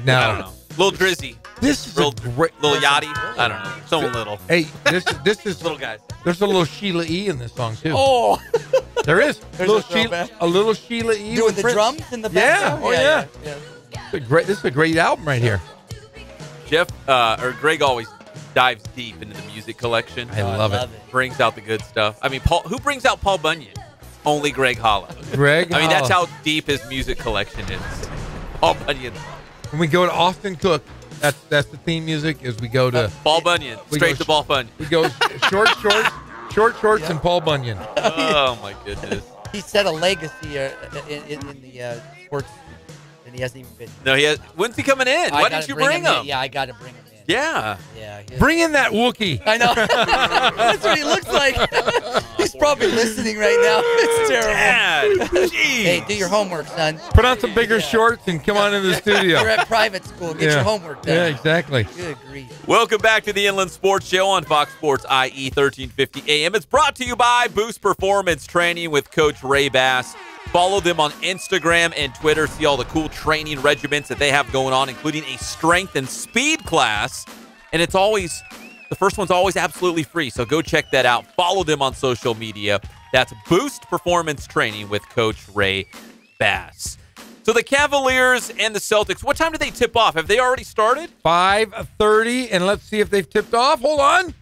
No. I don't know. Lil Drizzy. This is Lil Yachty. I don't know. Someone little. Hey, this is little guys. There's a little Sheila E. in this song, too. Oh. There is. There's a little Sheila E. Doing the drums in the background? Yeah. This is a great album right here. Jeff, or Greg always dives deep into the music collection. I love it. Brings out the good stuff. I mean, who brings out Paul Bunyan? Only Greg Holla. Greg I mean, that's Holla. how deep his music collection is. Paul Bunyan. When we go to Austin Cook, that's the theme music. Is we go to Paul Bunyan, straight to Paul Bunyan. We go short shorts, and Paul Bunyan. Oh my goodness. He set a legacy in the sports, and he hasn't even been. No, he has. When's he coming in? Why didn't you bring him? Yeah, I got to bring him in. Yeah. Bring in that Wookiee. I know. That's what he looks like. He's probably listening right now. It's terrible. Dad, hey, do your homework, son. Put on some bigger shorts and come on in the studio. You're at private school. Get your homework done. Yeah, exactly. Good grief. Welcome back to the Inland Sports Show on Fox Sports IE 1350 AM. It's brought to you by Boost Performance Training with Coach Ray Bass. Follow them on Instagram and Twitter. See all the cool training regiments that they have going on, including a strength and speed class. And it's always, the first one's always absolutely free. So go check that out. Follow them on social media. That's Boost Performance Training with Coach Ray Bass. So the Cavaliers and the Celtics, what time do they tip off? Have they already started? 5:30, and let's see if they've tipped off. Hold on.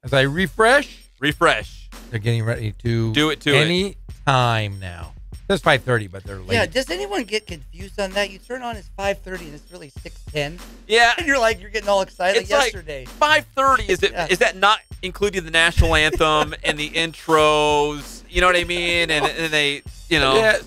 As I refresh. They're getting ready to do it any time now. It's 5:30, but they're late. Yeah, does anyone get confused on that? You turn on, it's 5:30, and it's really 6:10. Yeah. And you're getting all excited It's like yesterday. 5:30. Is that not including the national anthem and the intros? You know what I mean? And they,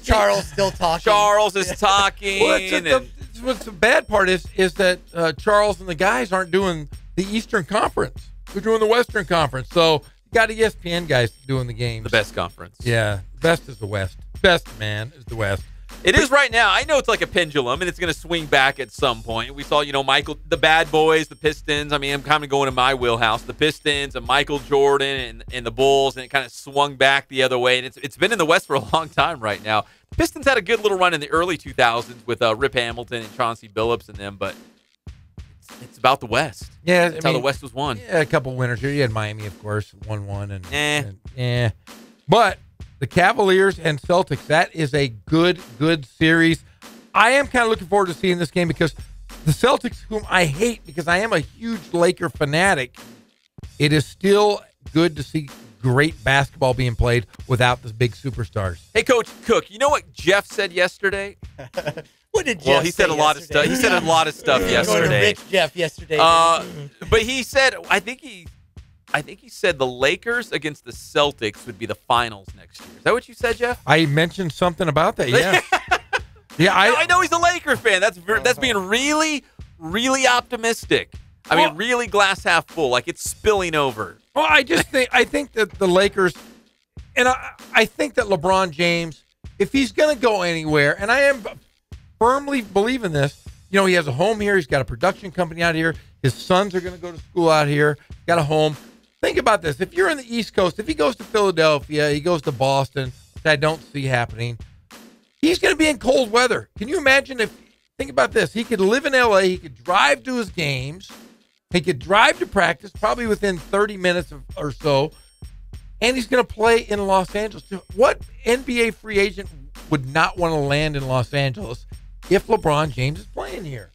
Charles still talking. Charles is talking. Well, what's the bad part is that Charles and the guys aren't doing the Eastern Conference. They're doing the Western Conference. So you got ESPN guys doing the games. The best conference. Yeah, best is the West. Best, man, is the West. It is right now. I know it's like a pendulum, and it's going to swing back at some point. We saw, Michael, the Bad Boys, the Pistons. I mean, I'm kind of going to my wheelhouse. The Pistons and Michael Jordan and the Bulls, and it kind of swung back the other way. And it's been in the West for a long time right now. The Pistons had a good little run in the early 2000s with Rip Hamilton and Chauncey Billups and them, but it's about the West. Yeah, that's how the West was won. Yeah, a couple winners here. You had Miami, of course, 1-1. But the Cavaliers and Celtics, that is a good series. I am kind of looking forward to seeing this game because the Celtics, whom I hate because I am a huge Laker fanatic, it is still good to see great basketball being played without the big superstars. Hey, Coach Cook, you know what Jeff said yesterday? What did Jeff Well, he said say a lot of stuff. He said a lot of stuff yesterday. Going to Rich Jeff yesterday. But he said, I think he said the Lakers against the Celtics would be the finals next year. Is that what you said, Jeff? I mentioned something about that, yeah. Yeah, I know he's a Laker fan. That's being really, really optimistic. I mean, really glass half full, like it's spilling over. Well, I think that the Lakers, and I think that LeBron James, if he's going to go anywhere, and I am firmly believing this, he has a home here. He's got a production company out here. His sons are going to go to school out here. He's got a home. Think about this. If you're in the East Coast, if he goes to Philadelphia, he goes to Boston, which I don't see happening, he's going to be in cold weather. Can you imagine think about this. He could live in L.A., he could drive to his games, he could drive to practice probably within 30 minutes or so, and he's going to play in Los Angeles. What NBA free agent would not want to land in Los Angeles if LeBron James is playing here?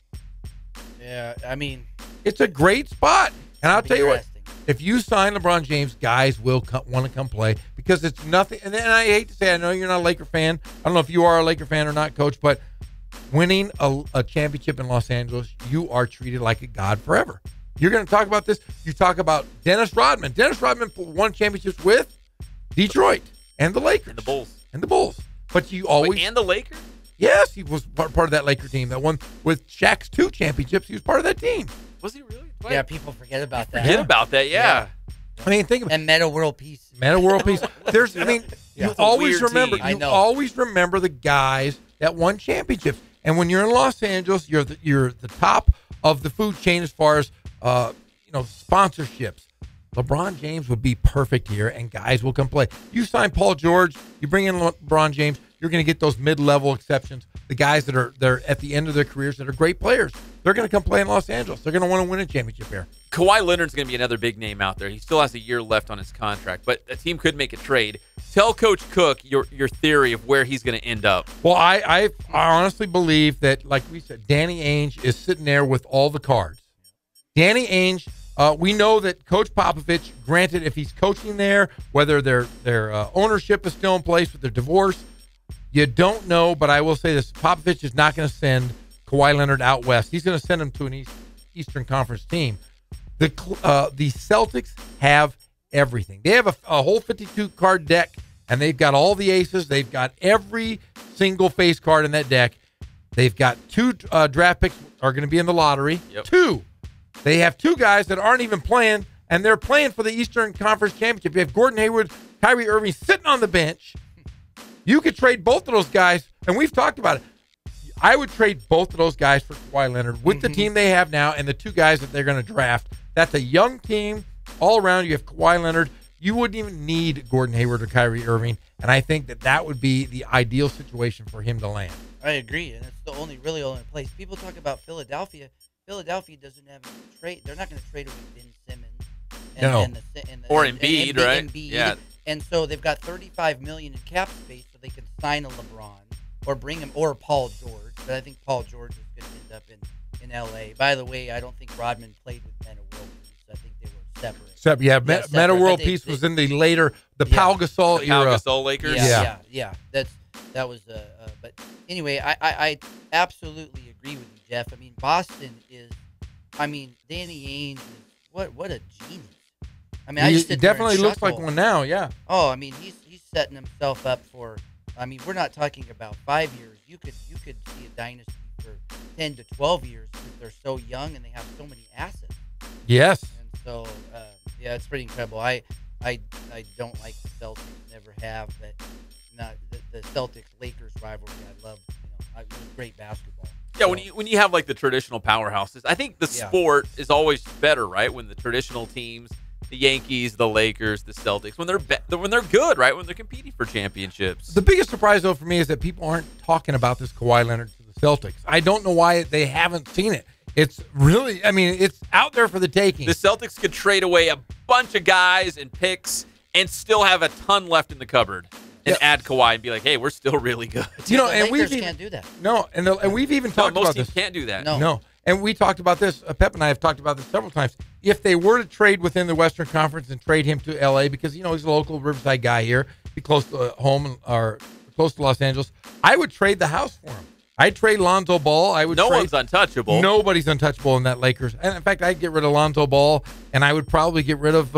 Yeah, I mean, it's a great spot. And I'll tell you what, if you sign LeBron James, guys will want to come play because it's nothing. And I hate to say, I know you're not a Laker fan. I don't know if you are a Laker fan or not, Coach, but winning a championship in Los Angeles, you are treated like a god forever. You're going to talk about this. You talk about Dennis Rodman. Dennis Rodman won championships with Detroit and the Lakers. And the Bulls. But you always... Wait, and the Lakers? Yes, he was part of that Laker team that won with Shaq's 2 championships. He was part of that team. Was he really? Yeah, people forget about that. Forget about that, yeah. I mean, think about And Meta World Peace. Meta World Peace. There's, I mean, you always remember. I You know. always remember the guys that won championships. And when you're in Los Angeles, you're the top of the food chain as far as sponsorships. LeBron James would be perfect here, and guys will come play. You sign Paul George, you bring in LeBron James, you're going to get those mid-level exceptions. The guys that are they're at the end of their careers that are great players. They're going to come play in Los Angeles. They're going to want to win a championship here. Kawhi Leonard's going to be another big name out there. He still has a year left on his contract, but a team could make a trade. Tell Coach Cook your theory of where he's going to end up. Well, I honestly believe that, like we said, Danny Ainge is sitting there with all the cards. Danny Ainge, we know that Coach Popovich, granted, if he's coaching there, whether their ownership is still in place with their divorce, you don't know, but I will say this. Popovich is not going to send Kawhi Leonard out west. He's going to send him to an Eastern Conference team. The Celtics have everything. They have a whole 52-card deck, and they've got all the aces. They've got every single face card in that deck. They've got 2 draft picks are going to be in the lottery. Yep. 2. They have 2 guys that aren't even playing, and they're playing for the Eastern Conference Championship. You have Gordon Hayward, Kyrie Irving sitting on the bench. You could trade both of those guys, and we've talked about it. I would trade both of those guys for Kawhi Leonard with the team they have now and the 2 guys that they're going to draft. That's a young team all around. You have Kawhi Leonard. You wouldn't even need Gordon Hayward or Kyrie Irving, and I think that would be the ideal situation for him to land. I agree, and it's the only place. People talk about Philadelphia. Philadelphia doesn't have a trade. They're not going to trade away Ben Simmons. Or Embiid, right? Embiid. Yeah. And so they've got $35 million in cap space, so they can sign a LeBron or bring him, or Paul George. But I think Paul George is going to end up in L.A. By the way, I don't think Rodman played with Meta World Peace. I think they were separate. Meta World Peace was in the later, Pau Gasol era. Pau Gasol Lakers. Yeah. That was but anyway, I absolutely agree with you, Jeff. I mean, Boston is, Danny Ainge is what a genius. I mean, he definitely looks like one now. Yeah. Oh, I mean, he's setting himself up for. I mean, we're not talking about 5 years. You could see a dynasty for 10 to 12 years because they're so young and they have so many assets. Yes. And so, it's pretty incredible. I don't like the Celtics, never have, but not the Celtics-Lakers rivalry. I love. It was great basketball. Yeah, when you have like the traditional powerhouses, I think the sport is always better, right? When the traditional teams, the Yankees, the Lakers, the Celtics, when they're good, right? When they're competing for championships. The biggest surprise, though, for me is that people aren't talking about this Kawhi Leonard to the Celtics. I don't know why they haven't seen it. It's really, it's out there for the taking. The Celtics could trade away a bunch of guys and picks and still have a ton left in the cupboard and add Kawhi and be like, hey, we're still really good. The Lakers can't do that. No, and we've even talked about this. Most teams can't do that. No. And we talked about this. Pep and I have talked about this several times. If they were to trade within the Western Conference and trade him to L.A. because, he's a local Riverside guy here, be close to home or close to Los Angeles, I would trade the house for him. I'd trade Lonzo Ball. No one's untouchable. Nobody's untouchable in that Lakers. And, in fact, I'd get rid of Lonzo Ball, and I would probably get rid of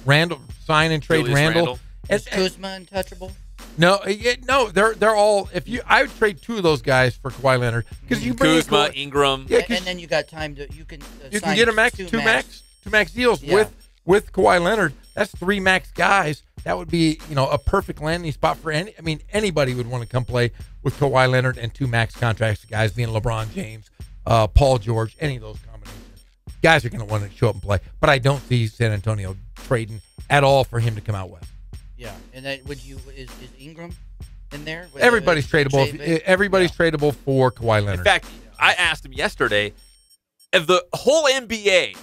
Randall, sign and trade Julius Randall. Is Kuzma untouchable? No, they're all. I would trade 2 of those guys for Kawhi Leonard because you bring Kuzma, Ingram, and then you got time to you can get a two max deals with Kawhi Leonard. That's 3 max guys. That would be a perfect landing spot for anybody would want to come play with Kawhi Leonard and 2 max contracts guys being LeBron James, Paul George, any of those combinations. Guys are going to want to show up and play, but I don't see San Antonio trading at all for him to come out west. Yeah, and that is Ingram in there? Everybody's tradable. Everybody's tradable for Kawhi Leonard. In fact, I asked him yesterday, if the whole NBA,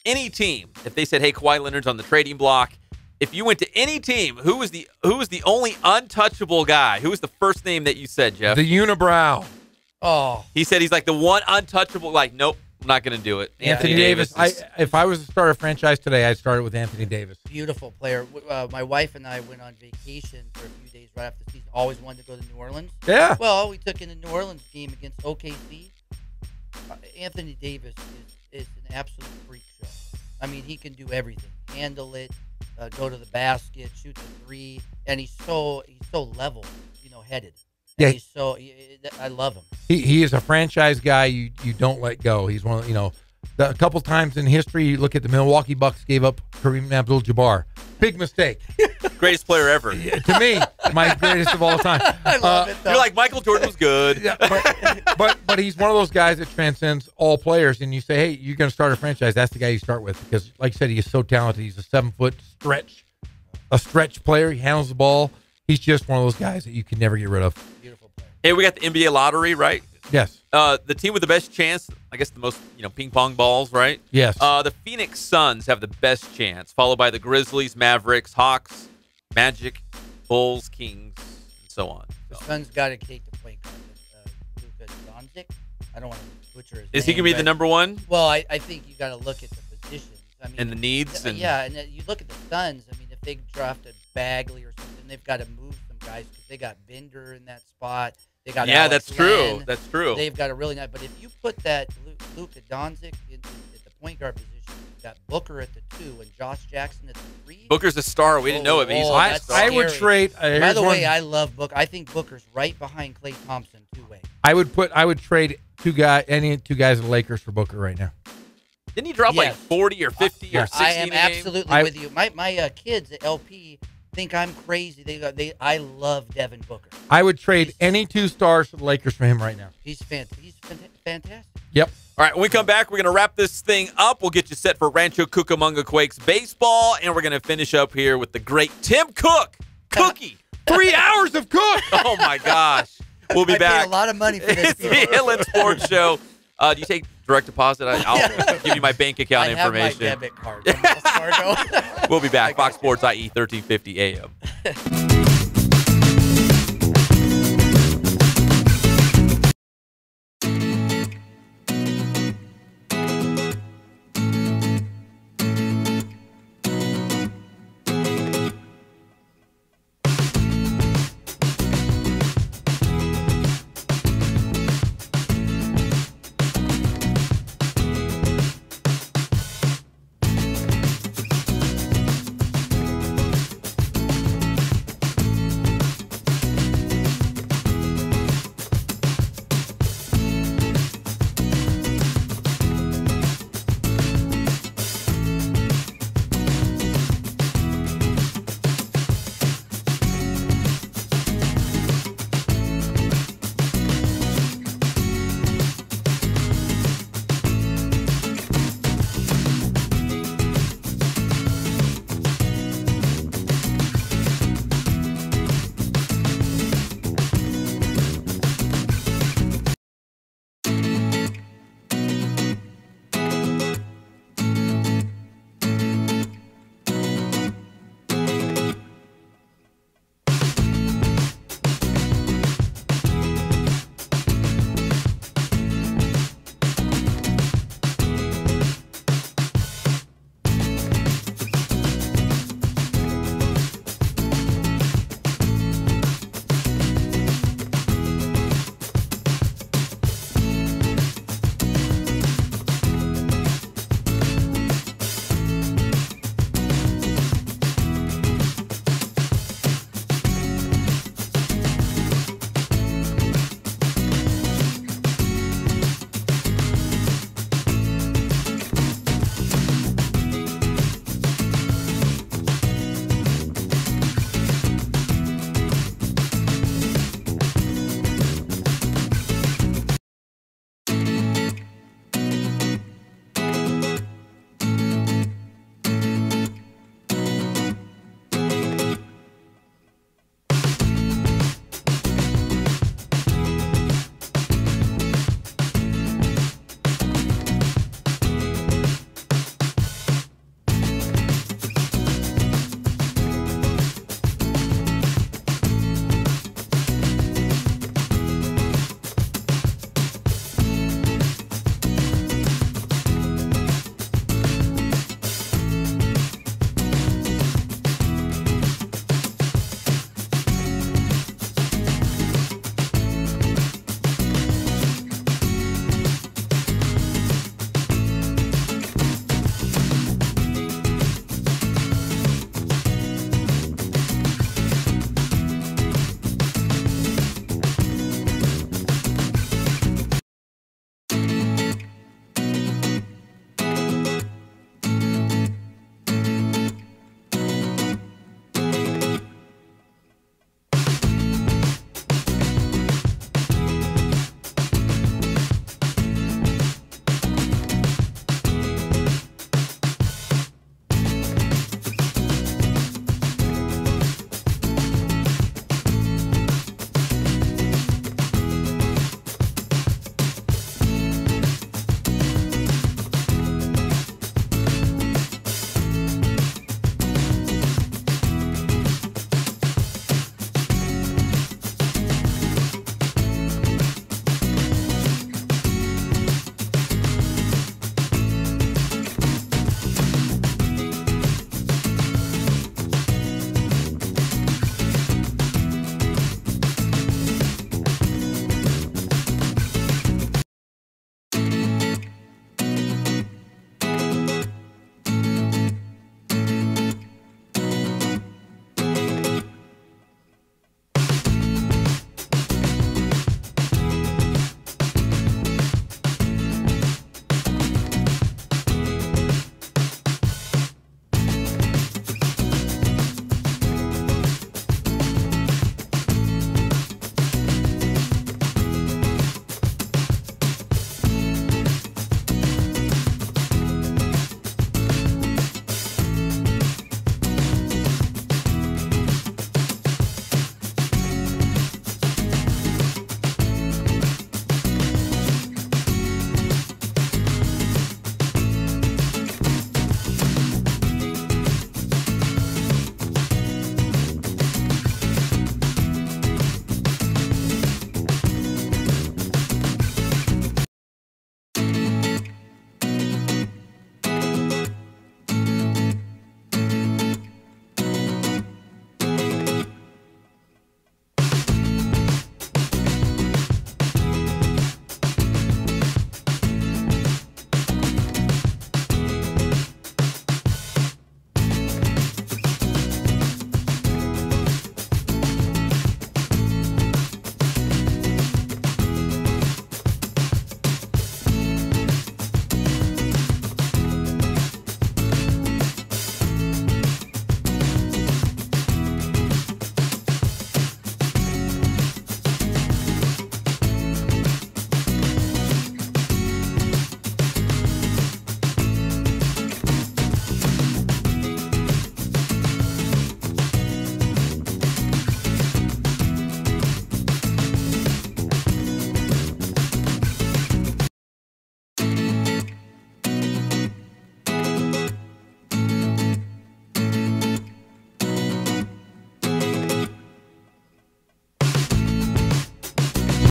any team, if they said, hey, Kawhi Leonard's on the trading block, if you went to any team, who was the only untouchable guy? Who was the first name that you said, Jeff? The unibrow. Oh. He said he's like the one untouchable, nope. I'm not going to do it. Anthony Davis. If I was to start a franchise today, I'd start it with Anthony Davis. Beautiful player. My wife and I went on vacation for a few days right after the season. Always wanted to go to New Orleans. Yeah. Well, we took in the New Orleans game against OKC. Anthony Davis is an absolute freak show. I mean, he can do everything. Handle it, go to the basket, shoot the three, and he's so level, headed. And Yeah. I love him. He is a franchise guy you don't let go. He's one of, a couple times in history, you look at the Milwaukee Bucks gave up Kareem Abdul-Jabbar. Big mistake. Greatest player ever. To me, my greatest of all time. I love it, though. You're like, Michael Jordan was good. Yeah, but he's one of those guys that transcends all players, and you say, hey, you're going to start a franchise. That's the guy you start with because, like I said, he is so talented. He's a 7-foot stretch player. He handles the ball. He's just one of those guys that you can never get rid of. Beautiful player. Hey, we got the NBA lottery, right? Yes. The team with the best chance, I guess the most, ping pong balls, right? Yes. The Phoenix Suns have the best chance, followed by the Grizzlies, Mavericks, Hawks, Magic, Bulls, Kings, and so on. The Suns got to take the point guard. Luka Doncic. I don't want to butcher his name. Is he going to be the number one? Well, I think you got to look at the positions. I mean, and the needs. And you look at the Suns. I mean, if they drafted Bagley or something, they've got to move some guys because they got Bender in that spot. They got Alex that's true. Len. That's true. They've got a really nice. But if you put that Luka Doncic at the point guard position, you got Booker at the 2 and Josh Jackson at the 3. Booker's a star. We didn't know it, but he's I would trade. By the way, I love Booker. I think Booker's right behind Klay Thompson two-way. I would trade any two guys in the Lakers for Booker right now. Didn't he drop like 40 or 50 or 60 I am in a game? absolutely with you. My kids at LP think I'm crazy. I love Devin Booker. I would trade any 2 stars to the Lakers for him right now. He's fantastic. Yep. All right, when we come back, we're going to wrap this thing up. We'll get you set for Rancho Cucamonga Quakes baseball, and we're going to finish up here with the great Tim Cook. Cookie. 3 hours of Cook. Oh, my gosh. We'll be back. Paid a lot of money for this. It's the Inland Sports Show. Do you take direct deposit? I'll give you my bank account information. I have my debit card from Wells Fargo. We'll be back. Fox Sports IE 1350 AM.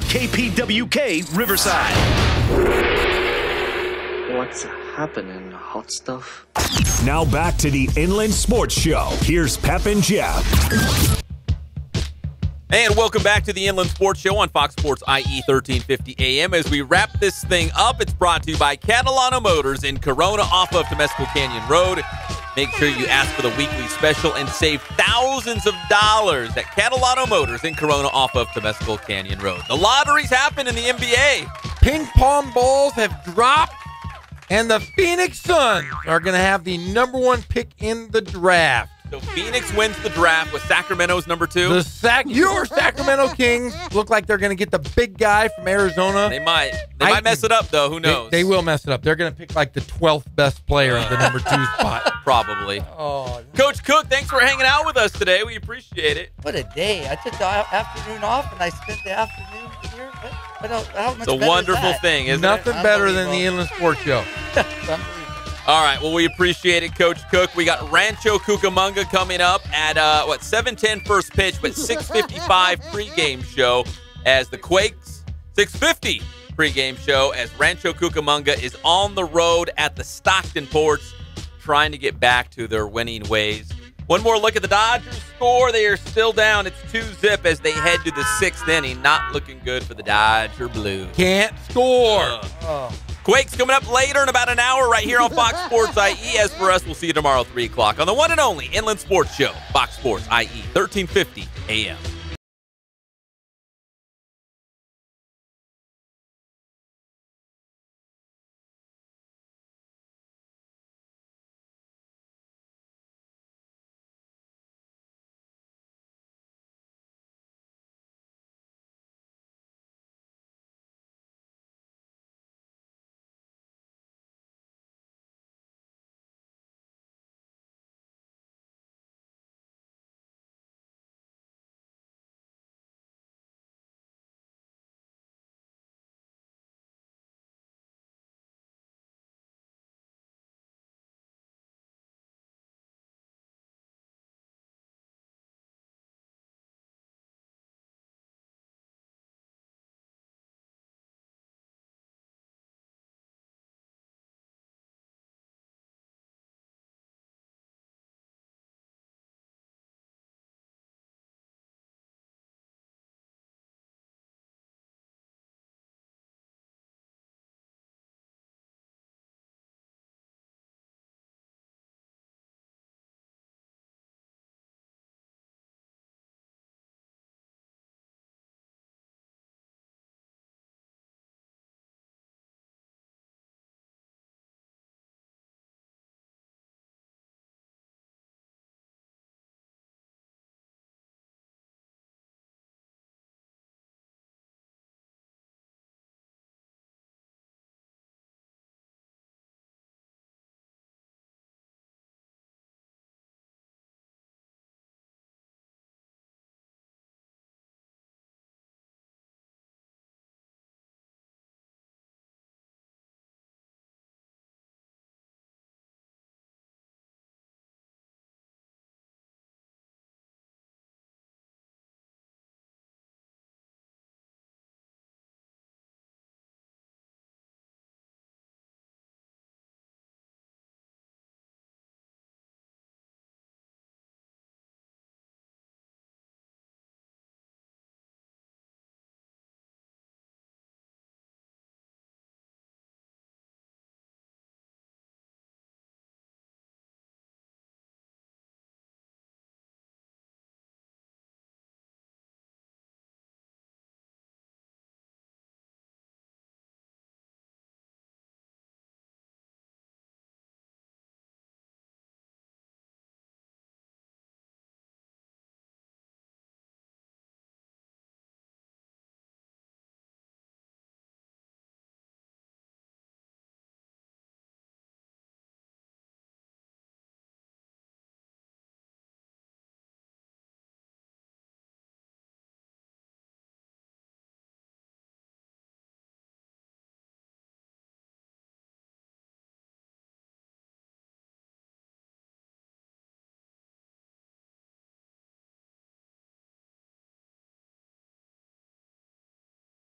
KPWK Riverside. What's happening, hot stuff? Now back to the Inland Sports Show. Here's Pep and Jeff. And welcome back to the Inland Sports Show on Fox Sports IE 1350 AM. As we wrap this thing up, it's brought to you by Catalano Motors in Corona off of Temescal Canyon Road. Make sure you ask for the weekly special and save thousands of dollars at Catalano Motors in Corona off of Temescal Canyon Road. The lotteries happen in the NBA. Ping pong balls have dropped, and the Phoenix Suns are going to have the #1 pick in the draft. So Phoenix wins the draft with Sacramento's #2. Your Sacramento Kings look like they're going to get the big guy from Arizona. They might mess it up, though. Who knows? They will mess it up. They're going to pick like the 12th best player at the #2 spot. Probably. Oh, Coach Cook, thanks for hanging out with us today. We appreciate it. What a day. I took the afternoon off, and I spent the afternoon here. How much it's a wonderful thing, isn't it? Nothing better than the Inland Sports Show. All right, well, we appreciate it, Coach Cook. We got Rancho Cucamonga coming up at, 7:10 first pitch, but 6:55 pregame show as the Quakes, 6:50 pregame show as Rancho Cucamonga is on the road at the Stockton Ports, trying to get back to their winning ways. One more look at the Dodgers score. They are still down. It's 2-0 as they head to the 6th inning. Not looking good for the Dodger Blues. Can't score. Quakes coming up later in about an hour right here on Fox Sports IE. As for us, we'll see you tomorrow at 3 o'clock on the one and only Inland Sports Show, Fox Sports IE 1350 AM.